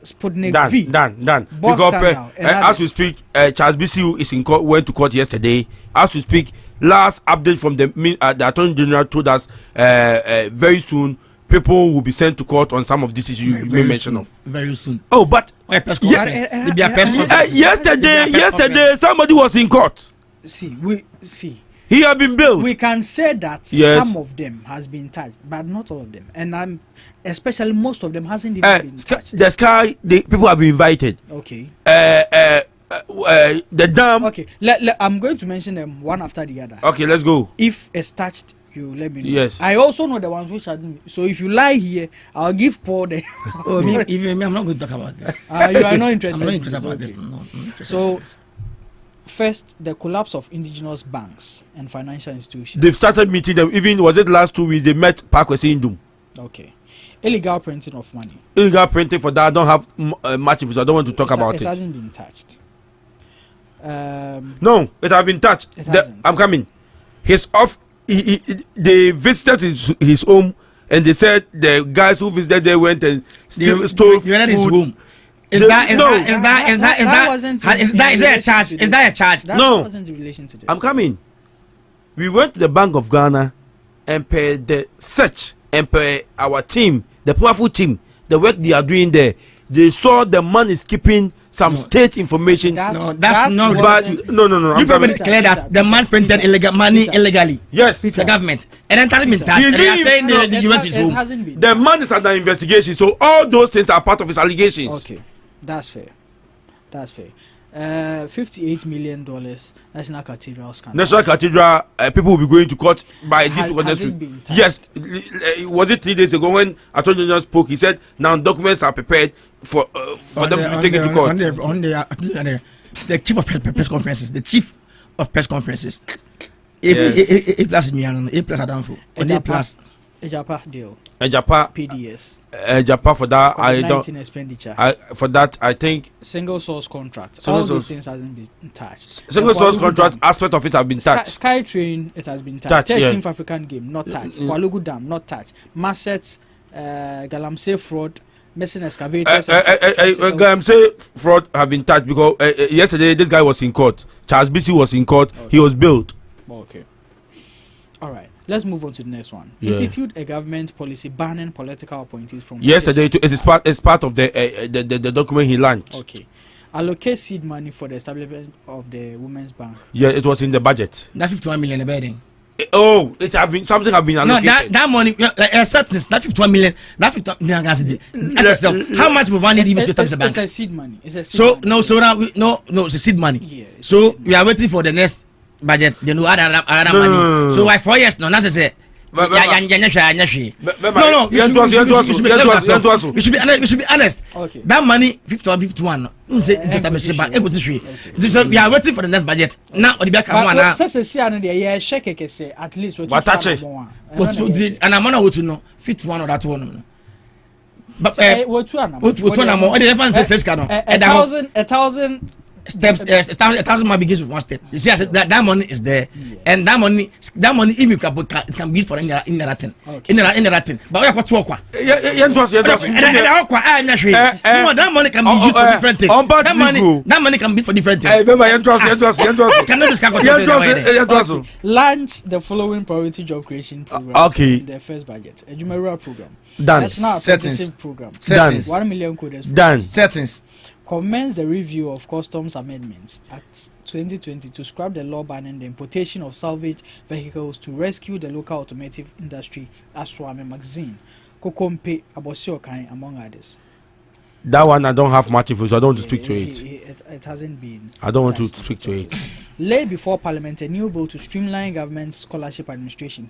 Sputnik V. Done. Because as we speak, Charles BCU is in court, went to court yesterday. As we speak, last update from the Attorney General told us very soon people will be sent to court on some of these issues you made mention of. Very soon. Oh, but yesterday somebody was in court. See. He had been billed. We can say that some of them has been touched, but not all of them. And especially most of them hasn't even been touched. The Sky, people have been invited. Okay. The dam. Okay. I'm going to mention them one after the other. Okay, let's go. If it's touched, you let me know. Yes. I also know the ones which are. So if you lie here, I'll give Paul the. Even me, I'm not going to talk about this. You are not interested. I'm not interested about this. No, so. First, the collapse of indigenous banks and financial institutions. They've started meeting them. Even was it last 2 weeks? They met Parkwesi Indum. Okay. Illegal printing of money. Illegal printing for that. I don't have much information. I don't want to talk about it. It hasn't been touched. No, it has been touched. I'm coming. He's off. They visited his home, and they said the guys who visited there went and stole food. His home. Is that a charge? Is that a charge? No. That wasn't in relation to this. I'm coming. We went to the Bank of Ghana and paid the search and pay our team, the powerful team, the work they are doing there. They saw the man is keeping some state information. That's not. But no. You probably declare that the man printed illegal money illegally. Yes, the government, and then tell me that they are saying you went to his home. The man is under investigation, so all those things are part of his allegations. Okay. That's fair. $58 million National Cathedral scandal. National Cathedral, people will be going to court by this week or next week. Yes, was it 3 days ago when Attorney General spoke? He said now documents are prepared for them to be taken to court. The chief of press conferences. The chief of press conferences. A plus A plus Adamfo. A plus. Ejapa deal. Ejapa PDS. Ejapa for that I don't. Expenditure. For that I think. Single source contract. All these things hasn't been touched. Single source contract aspect of it have been touched. SkyTrain it has been touched. 13th African Game not touched. Palugu Dam not touched. Masset, Galamsey fraud, Messen excavators. Galamsey fraud have been touched because yesterday this guy was in court. Charles BC was in court. Okay. He was billed. Okay. All right. Let's move on to the next one. Institute a government policy banning political appointees from. Yesterday, it's part of the document he launched. Okay. Allocate seed money for the establishment of the Women's Bank. Yeah, it was in the budget. That 51 million a bedding. It have been something have been allocated. No, that money, that 51 million, that 51 million. Ask yourself, how much would one need even to establish a bank? It's a seed money. It's a seed money. So now it's a seed money. Yeah, so we are waiting for the next budget. They know other money. So why 4 years now? That's it. No, we should be honest. Okay. That money 51. So we are waiting for the next budget. Now the back one now. At least and I'm not to know 51 or that one. But what one more? The reference stage cannot. 1,000 steps. 1,000 money begins with one step. You see, that money is there, and that money, if you can put, it can be for in that thing. In that thing. But we have got to work. That money can be used for different things. That money can be for different things. Launch the following priority job creation program. Okay. In the first budget. A Jumeirah program. Done. National Apprenticeship program. Done. 1 million coders. Done. Settings. Commence the review of Customs Amendments Act 2020 to scrap the law banning the importation of salvage vehicles to rescue the local automotive industry, Aswame Magazine, Kokompe, Abosiokai, among others. That one I don't have much info, so I don't want to speak to it. It hasn't been. I don't want to speak to it. Laid before Parliament a new bill to streamline government scholarship administration,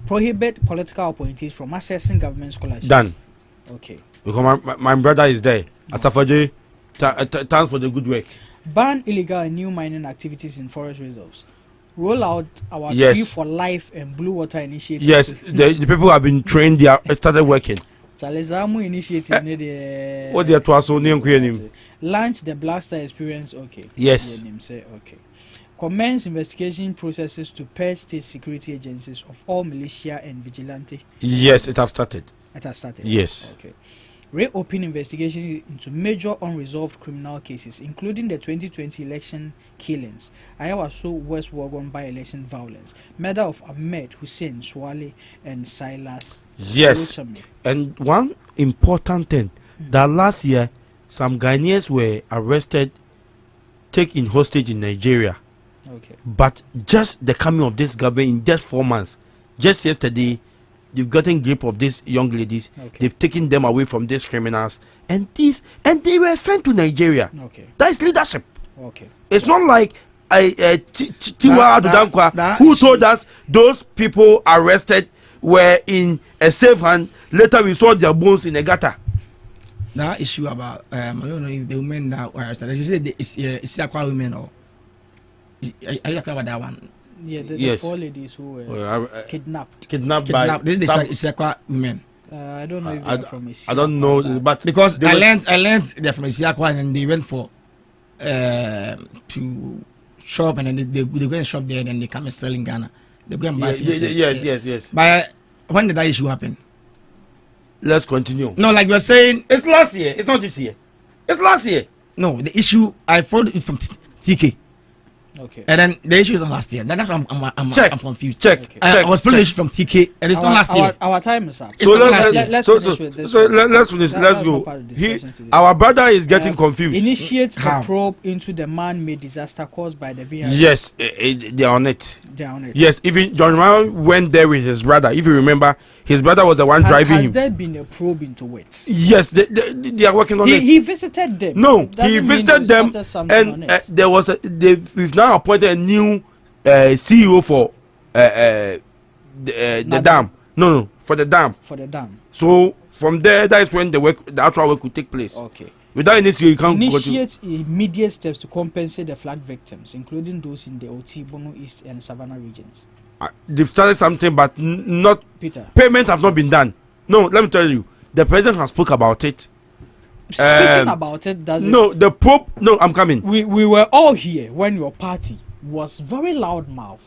prohibit political appointees from accessing government scholarships. Done. Okay. Because my brother is there. Asafaje, thanks for the good work. Ban illegal and new mining activities in forest reserves. Roll out our Tree for Life and Blue Water initiative. Yes, the people have been trained. They are started working. Chalezamu initiative. What they are to us only launch the Black Star Experience. Okay. Yes. Okay. Commence investigation processes to purge state security agencies of all militia and vigilante. Yes, it has started. It has started. Yes. Okay. Reopen investigation into major unresolved criminal cases, including the 2020 election killings, Ayawaso West Wagon by-election violence, murder of Ahmed Hussein Swale and Silas. Yes. And one important thing, that last year, some Ghanaians were arrested, taken hostage in Nigeria. Okay. But just the coming of this government in just 4 months, just yesterday, they've gotten grip of these young ladies. Okay. They've taken them away from these criminals, and they were sent to Nigeria. Okay. That is leadership. Okay. It's not like Tiwa Adudankwa who told us those people arrested were in a safe hand. Later we saw their bones in a gutter. That issue about I don't know if the women that were arrested. You said it's Aqua women or are you talking about that one? Yeah, the Yes. 4 ladies who were kidnapped. by This is Isiakwa women. I don't know if they're from Isiakwa. I don't know, but Because I learned they're from Isiakwa and then they went for to shop and then they go and shop there and then they come and sell in Ghana. They go and buy things. Yes. But when did that issue happen? Let's continue. No, like you're saying, It's last year. It's not this year. It's last year. no, the issue I followed it from TK. Okay. And then the issue is not last year. That's why I'm confused. Check. Okay. I was following the issue from TK and it's not last year. Our time is up. So let's finish with this. Let's finish. Let's go. Our brother is getting confused. Initiate How? a probe into the man-made disaster caused by the VI. Yes, they are on it. They are on it. Yes, even John Ryan went there with his brother. If you remember, his brother was the one driving Has him. there been a probe into it? Yes, they are working on it. He visited them. No, Doesn't he mean visited they them, started something on and it. there was we've now appointed a new CEO for the dam. No, for the dam. For the dam. So from there, that is when the actual work will take place. Okay. Without any CEO, you can't go to. Initiate immediate steps to compensate the flood victims, including those in the OT, Bono East, and Savannah regions. They've started something, but not Peter. payment have not been done. No, let me tell you, the president has spoke about it. Speaking about it, doesn't. No, the Pope. No, I'm coming. We were all here when your party was very loud mouth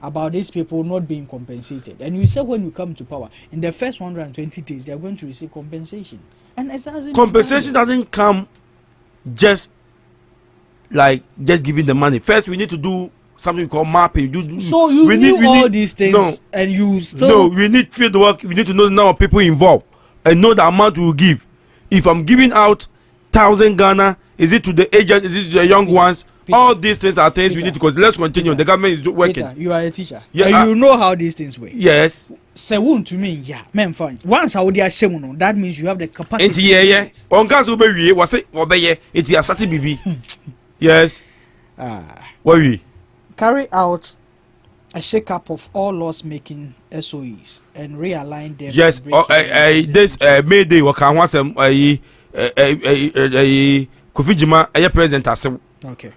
about these people not being compensated, and you said when you come to power in the first 120 days they are going to receive compensation, and it hasn't Compensation doesn't come just like just giving the money. First, we need to do something called mapping. So you knew all these things, no, and you still. No, we need field work. We need to know the number of people involved and know the amount we will give. If I'm giving out 1,000 Ghana, is it to the agent? Is it to the young ones? Peter, all these things are things we need to consider. Let's continue. The government is working. Peter, you are a teacher. Yeah, and you know how these things work. Yes. Say one to me, yeah, man, fine. Once I would shame, that means you have the capacity. Yeah. On gas will be was it obey it? It's starting BB. Yes. What we carry out a shake-up of all laws-making SOEs and realign them. Yes. This May Day we can want some Kofi Jima a president as okay.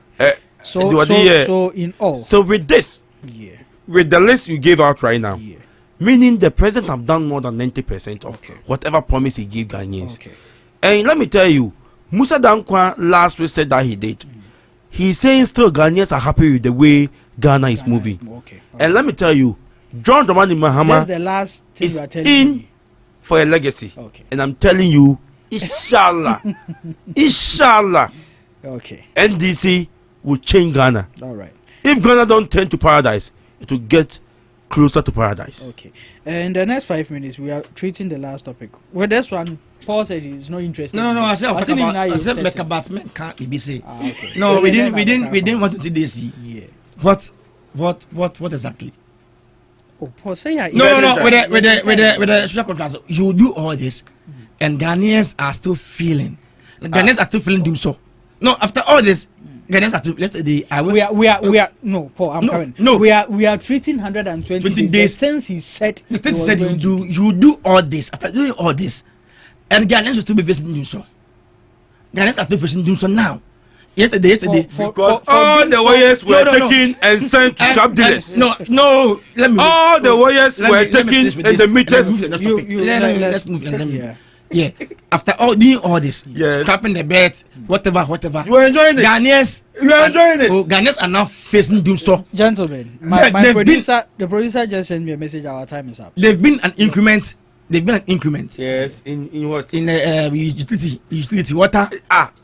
So in all. So with this, with the list you gave out right now, meaning the president have done more than 90% of whatever promise he gave Ghanaians. And let me tell you, Musa Dankwa last week said that he did. He's saying still Ghanaians are happy with the way Ghana is moving. And let me tell you, John Dramani Mahama That's the last thing is you are telling in me. for a legacy. And I'm telling you, inshallah, inshallah, NDC will change Ghana. All right. If Ghana don't turn to paradise, it will get closer to paradise. Okay. In the next 5 minutes, we are treating the last topic. Well, this one, Paul said he's not interested. No, I said make a Batman can't be say. No, we didn't want to do this. Yeah. What exactly? Oh, Paul say yeah. No. With the social contract, you do all this, and Ghanaians are still feeling. Ghanaians are still feeling doom so. No, after all this, Ghanaians are still. Yesterday, we are. No, Paul, I'm coming. No, we are treating 120 days. The things he said. The things he said you do all this. After doing all this, and Ghanaians will still be facing doom so. Ghanaians are still facing doom so now. Yesterday, because all the warriors were taken and sent to scrap dealers. No, let me. All the warriors were taken and the meters. Let's move. Yeah, after all doing all this, scrapping the bed, whatever. You are enjoying it. Ghanaians, you are enjoying it. Ghanaians are now facing doom so. Gentlemen, the producer just sent me a message. Our time is up. They've been an increment. Yes, in what? In utility water.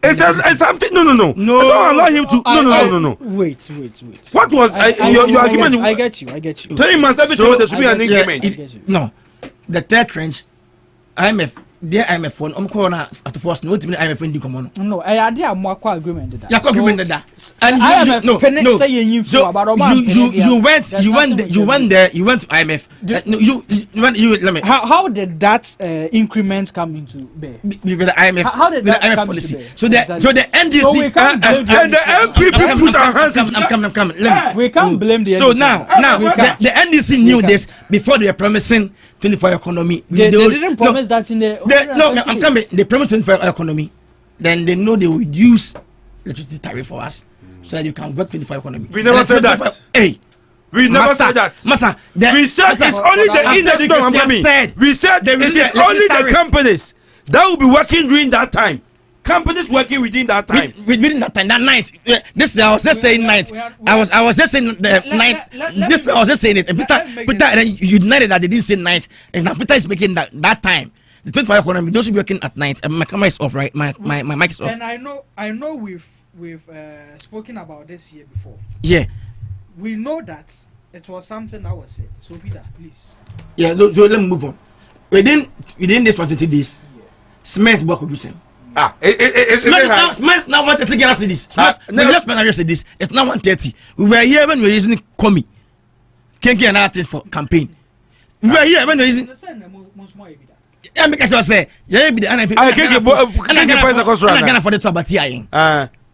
It's something. No. Don't allow him to. No. Wait. What was your argument? I get you. 3 months every 2 months there should be an increment. No, the third trench, IMF. There IMF one corner at the first no IMF in the common. No, I did a more agreement that. Yeah, agreement that. And IMF no saying you so you went there, you went to IMF. Let me. How did that increment come into bear? With the IMF. How did that IMF come policy? into bear? So the NDC and the MPP put our hands in. I'm coming. Let me. We can't blame the NDC. So now the NDC knew this before they were promising 24-hour economy. They didn't promise that in the. I'm coming. They promised 24-hour economy. Then they know they will reduce electricity tariff for us so that you can work 24-hour economy. We never said that. Hey. We never said that. Massa, we said it's only the we said it is only the companies that will be working during that time. Companies working within that time. Within that time, that night. This I was just saying night. I was just saying the night. This I was just saying it. And Peter, and then you denied that they didn't say night. And now Peter is making that time. The 24-hour economy, those should be working at night. And my camera is off, right? My mic is off. And I know we've spoken about this here before. Yeah. We know that it was something that was said. So Peter, please. Yeah. So let me move on. Within this 120 days, Smith work will do same. Smith now 130 Ghana cedis. Let's manage this. It's now 130. We were here when we were using Komi, Kenki and artists for campaign. We were here when we were using. Yeah, because I say, yeah, be the NIP. I can't get price across right now. For the top, but yeah,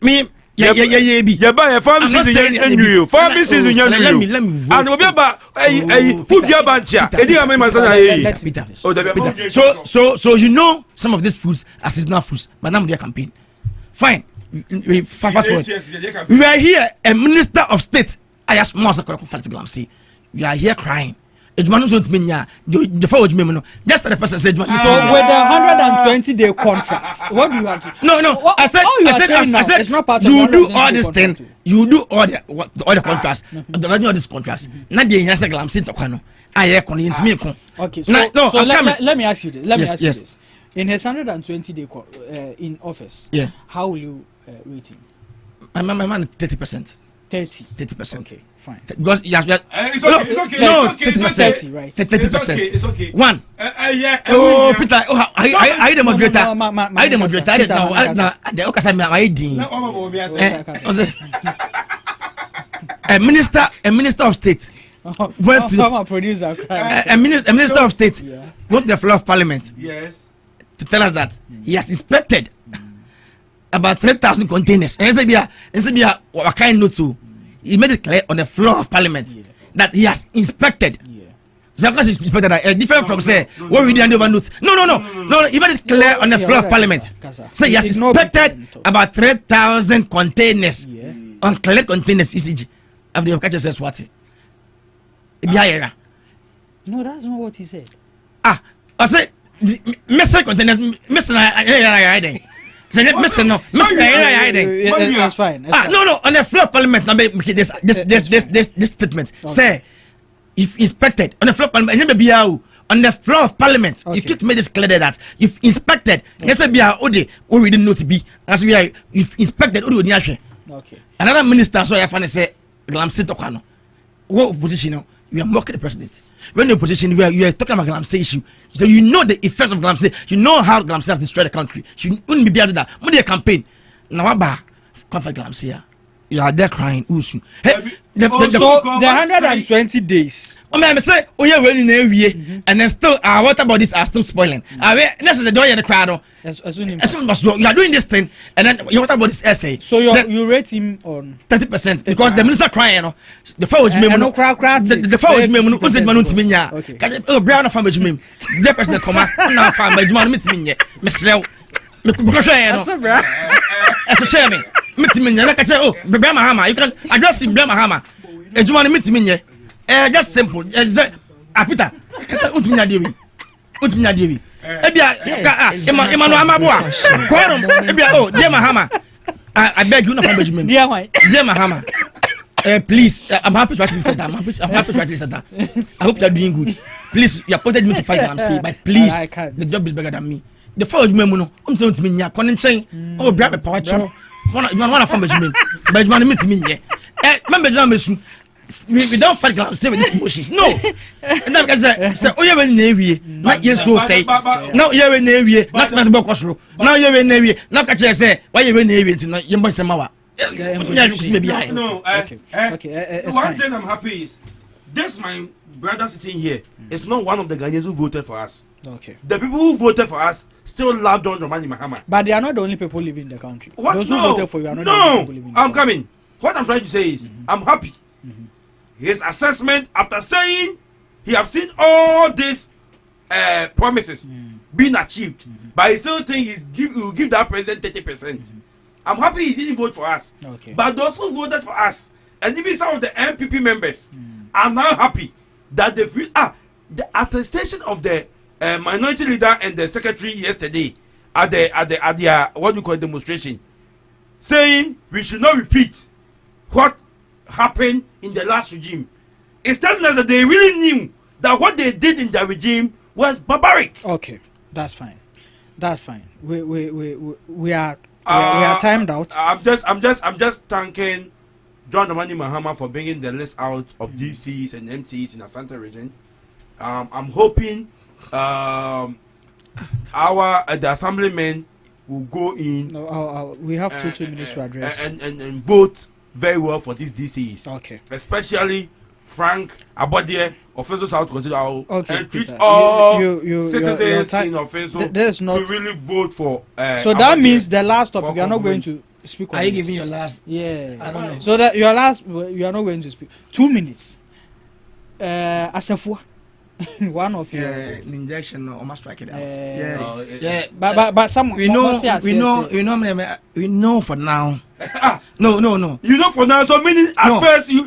me. Yeah, buy a farm season in you. Farm season in you. Let me. And we'll be about who be a bunch here. So you know some of these foods are seasonal foods, but now their campaign. Fine. Fast forward. We are here, a minister of state. I asked Masa Kwan. We are here crying. Just the person said. So with the 120-day contract, what do you have to? No. I said, it's not part you do all this thing. You do all the contracts. All these contracts. Now they have said, "I'm saying to Kwano." Okay. So let me ask you this. Let me ask you this. In his 120-day in office, how will you rate him? My man 30%. 30%. Okay, fine. Because it's okay. No, 30%. Right. 30%. It's okay. One. Oh, Peter. I the moderator. I the moderator. A minister of state went to a minister of state went to the floor of parliament. Yes. To tell us that he has inspected about 3,000 containers. And what kind note to? He made it clear on the floor of parliament that he has inspected. So because he inspected different from say what we did over notes. No. He made it clear on the floor of parliament. So he has inspected about 3,000 containers on collect containers ECG of the catcher says what? No, that's not what he said. I said, Mr. Containers, Mr. Hiding. Mr. No, Mr. Hiding. That's fine. No, on the floor of parliament, now make this statement. Say, if inspected on the floor of parliament, never be out. On the floor of parliament, you keep made this clear that if inspected, yes, be our Ode, or we didn't know to be, as we are, if inspected, Ode would okay. Another minister, so I find say, Glamse Tokano. What position? You are mocking the president. When you're in position where you are talking about Glamse issue, so you know the effects of Glamse, you know how Glamse has destroyed the country. You wouldn't be able to do that. When they campaign, now come for Glamse. You are there crying. Hey, the 120 days. Oh man, I say, oh yeah, well in every and then still our water bodies are still spoiling. That's the door in the crowd. You are doing this thing, and then your water bodies essay. So you rate him on 30% because the minister crying, you know, the forward meme, no crowd, the forward meme, no was it man to me ya? Oh, brown family meme. The person that come out now family man meet me, Miss Leo. Because I know, as a chairman. Meet me, like I say, oh, Brahma Hammer, you can address him, Brahma Hammer. And you want to meet me, just simple. Apita, Utina Devi, Utina Devi. Emmanuel Amaboa, Quorum, oh, dear Mahama, I beg you not to Benjamin, dear Mahama. Please, I'm happy to actually that. I'm happy to actually that. I hope you're doing good. Please, you appointed me to fight Glamse, but please, the job is bigger than me. The forge memono, I'm saying to me, you're calling saying, oh, grab a power channel. One of Benjamin, Benjamin meet me, yeah. Remember, we don't fight Glamse with these emotions. No. And then I say, oh, you're in Navy, not yes, so say. Now you're in Navy, that's not about Cosro. Now you're in Navy, now catch I say, why you're in Navy tonight, you must say, Mawa. No, okay. One thing I'm happy is this my brother sitting here is not one of the Ghanaians who voted for us. Okay. The people who voted for us still love John Dramani Mahama. But they are not the only people living in the country. What? Those who voted for you are not the only people living in the country. country. I'm coming. What I'm trying to say is I'm happy. His assessment after saying he have seen all these promises being achieved, but he still think he will give that president 30%. I'm happy he didn't vote for us. Okay. But those who voted for us, and even some of the MPP members, are now happy that they feel the attestation of the minority leader and the secretary yesterday at the what you call demonstration, saying we should not repeat what happened in the last regime. It's telling us that they really knew that what they did in the regime was barbaric. Okay, that's fine. That's fine. We are timed out. I'm just thanking John Dramani Mahama for bringing the list out of DCs and MCs in the Asante region. I'm hoping the assemblymen will go in. We have 2 minutes to address and vote very well for these DCs. Okay. Especially Frank Abodie, Offenso South Consider, and treat Peter, all citizens in Offenso to really vote for. So that means the last topic you are not going to speak on. Are you giving your last? Yeah. I don't know. So that your last, you are not going to speak. 2 minutes. Asafua. One of your injection or must strike it out. Yeah. But some we know for now. No. You know for now. So meaning at first you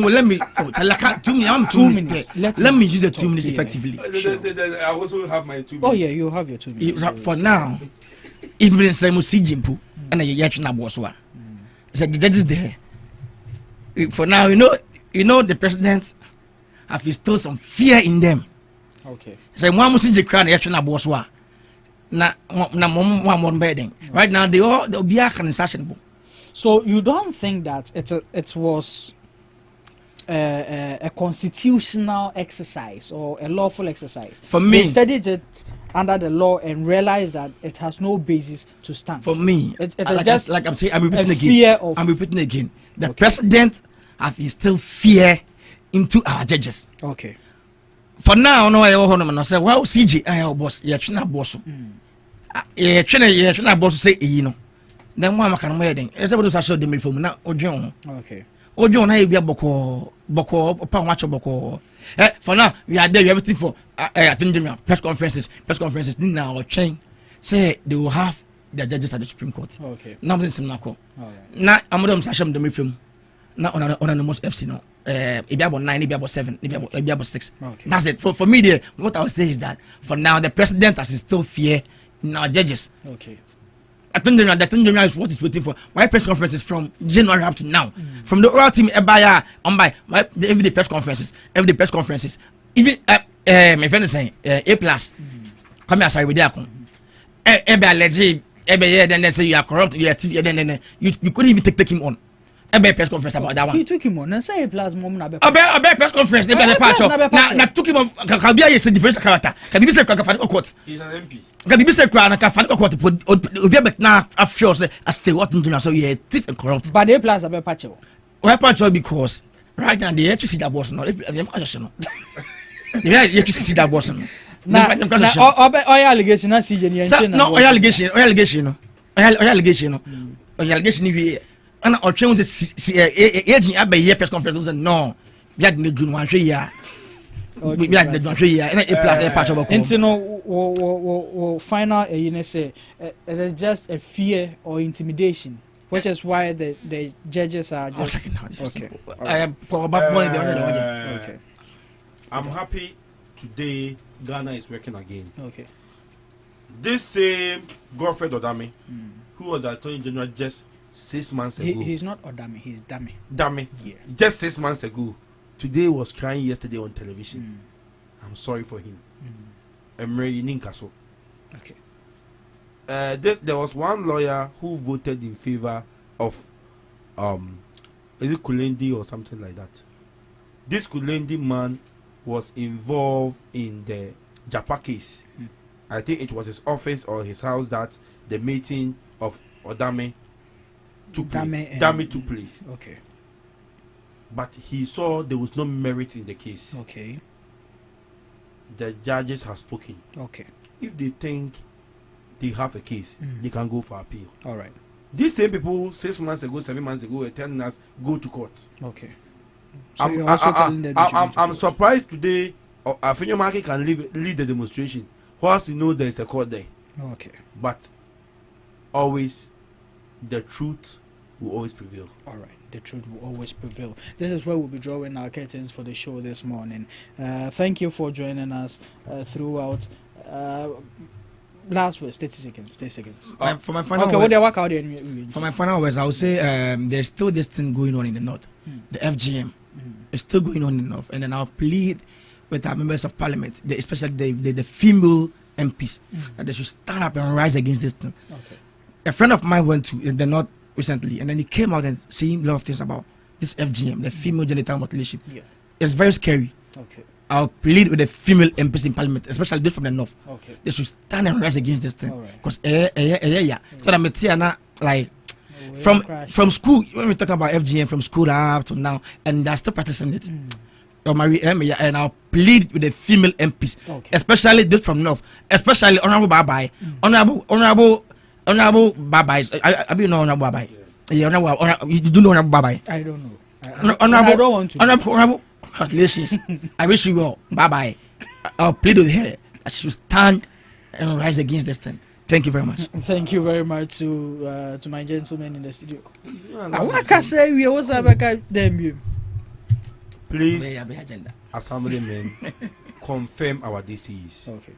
let me. I'm 2 minutes. Let me use the 2 minutes effectively. I also have my 2 minutes. Oh yeah, you have your 2 minutes. For now, even in Samu Sijimpu and a Yachina Boswa, said the judges there. For now, you know the president have instilled some fear in them. Okay. So one must see crown Yachina Boswa. Na one bedding. Right now they'll be insatiable. So you don't think that it was a constitutional exercise or a lawful exercise? For me, they studied it under the law and realized that it has no basis to stand. For me, it's like just I'm saying, I'm repeating again. The okay. president have instilled fear into our judges. Okay. For now, no, I say, well, CG, I boss, you're boss. You're boss say, you know. Then one can wedding. It's able to show them from now or John. Okay. Or John, I be a boko, boko. For now, we are there, everything for press conferences, now or chain. Say they will have their judges at the Supreme Court. Okay. Now, this is not. Now, I'm going to Sasham the film. not on almost FC no. It be about 9, it be about 7, it be about 6. Okay. That's it. For me, what I would say is that for now the president has still fear in our judges. Okay. I think the is what is waiting for. My press conferences from January up to now. From the oral team everyday press conferences, even my friend is saying A+. Come here, sorry, with that. Then they say you are corrupt, you are thief, then you couldn't even take him on. A press conference about that one. He took him on. And say A+ mom na be. A press conference. They be patch up. Na took him off. Kabia is a different character. Kabi say Kakafani court. He's an MP. Kabi say Kakafani court. Obi bet na afio say stay what do so you thief and corrupt. But A+ a be patch up. Why patch up because right now the electricity that was not. If I'm question no. The electricity that was not. Na oil allegation na CJ no oil allegation we and our train was agent abey press conference was no we had the June 1 year we had the 1 year and A+ patch up and no final say it's just a fear or intimidation, which is why the judges are just okay. I am okay. I'm happy today Ghana is working again. Okay. This same Godfred Odame, who was the Attorney General just 6 months ago. He's not Odame, he's Dame. Dame. Yeah. Just 6 months ago. Today was crying yesterday on television. I'm sorry for him. Emre Ninkaso. Okay. There was one lawyer who voted in favor of is it Kulendi or something like that. This Kulendi man was involved in the Japa case. I think it was his office or his house that the meeting of Odame took place. Okay. But he saw there was no merit in the case. Okay. The judges have spoken. Okay. If they think they have a case, they can go for appeal. All right. These same people 6 months ago, 7 months ago were telling us go to court. Okay. So I'm surprised today Afinyo can lead the demonstration. Whilst you know there is a court there. Okay. But always the truth will always prevail. All right. The truth will always prevail. This is where we'll be drawing our curtains for the show this morning. Thank you for joining us throughout. Last words, 30 seconds. For my final for my final words, I would say there's still this thing going on in the north. The FGM is still going on in the north. And then I'll plead with our members of parliament, especially the female MPs, that they should stand up and rise against this thing. Okay. A friend of mine went to the north recently, and then he came out and saying a lot of things about this FGM, the female genital mutilation. Yeah. It's very scary. Okay. I'll plead with the female MPs in parliament, especially those from the north. Okay. They should stand and rise against this thing. Because so that like from school, when we talk about FGM from school up to now, and they're still practicing it. And I'll plead with the female MPs, especially those from north, especially Honorable Babai, Honorable Babai. I mean, Honorable Babai. Yeah, you do know Honorable Babai? I don't know. I don't want to. Honorable, congratulations. I wish you well. Bye. I'll plead with her that she should stand and rise against this thing. Thank you very much. Thank you very much to my gentlemen in the studio. What can I say? We also have a them. Please, Assemblymen, confirm our DCs. Okay.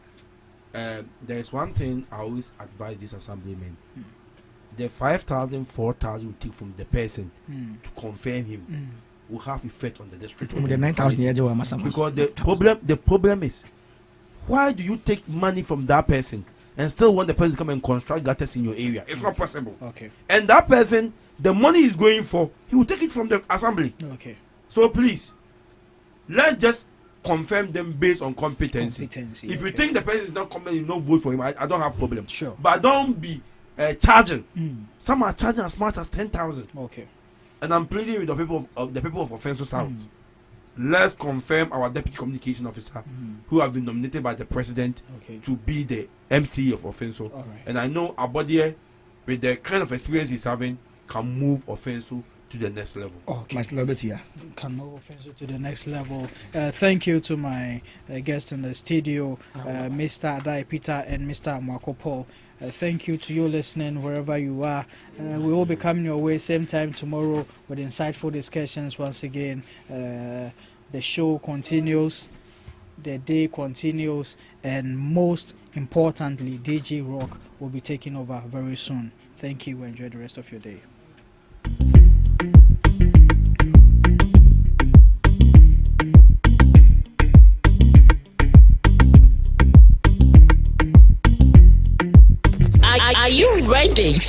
There is one thing I always advise these Assemblymen. The 5,000, 4,000 we take from the person to confirm him will have effect on the district. The 9,000 because the problem is, why do you take money from that person and still want the person to come and construct gutters in your area? It's not possible. Okay. And that person, the money he's going for, he will take it from the assembly. Okay. So please, let's just confirm them based on competency. If you think the person is not competent, you don't vote for him. I don't have problem. Sure. But don't be charging. Some are charging as much as 10,000. Okay. And I'm pleading with the people of Offensive South. Let's confirm our deputy communication officer, who have been nominated by the president to be the MC of Offensive. Right. And I know Abodie, with the kind of experience he's having, can move Offensive to the next level. Okay. My celebrity, yeah. Can move offensive to the next level. Thank you to my guests in the studio, Mr. Adai Peter and Mr. Marco Paul. Thank you to you listening wherever you are. We will be coming your way same time tomorrow with insightful discussions once again. The show continues, the day continues, and most importantly, DJ Rock will be taking over very soon. Thank you. Enjoy the rest of your day. Are you ready to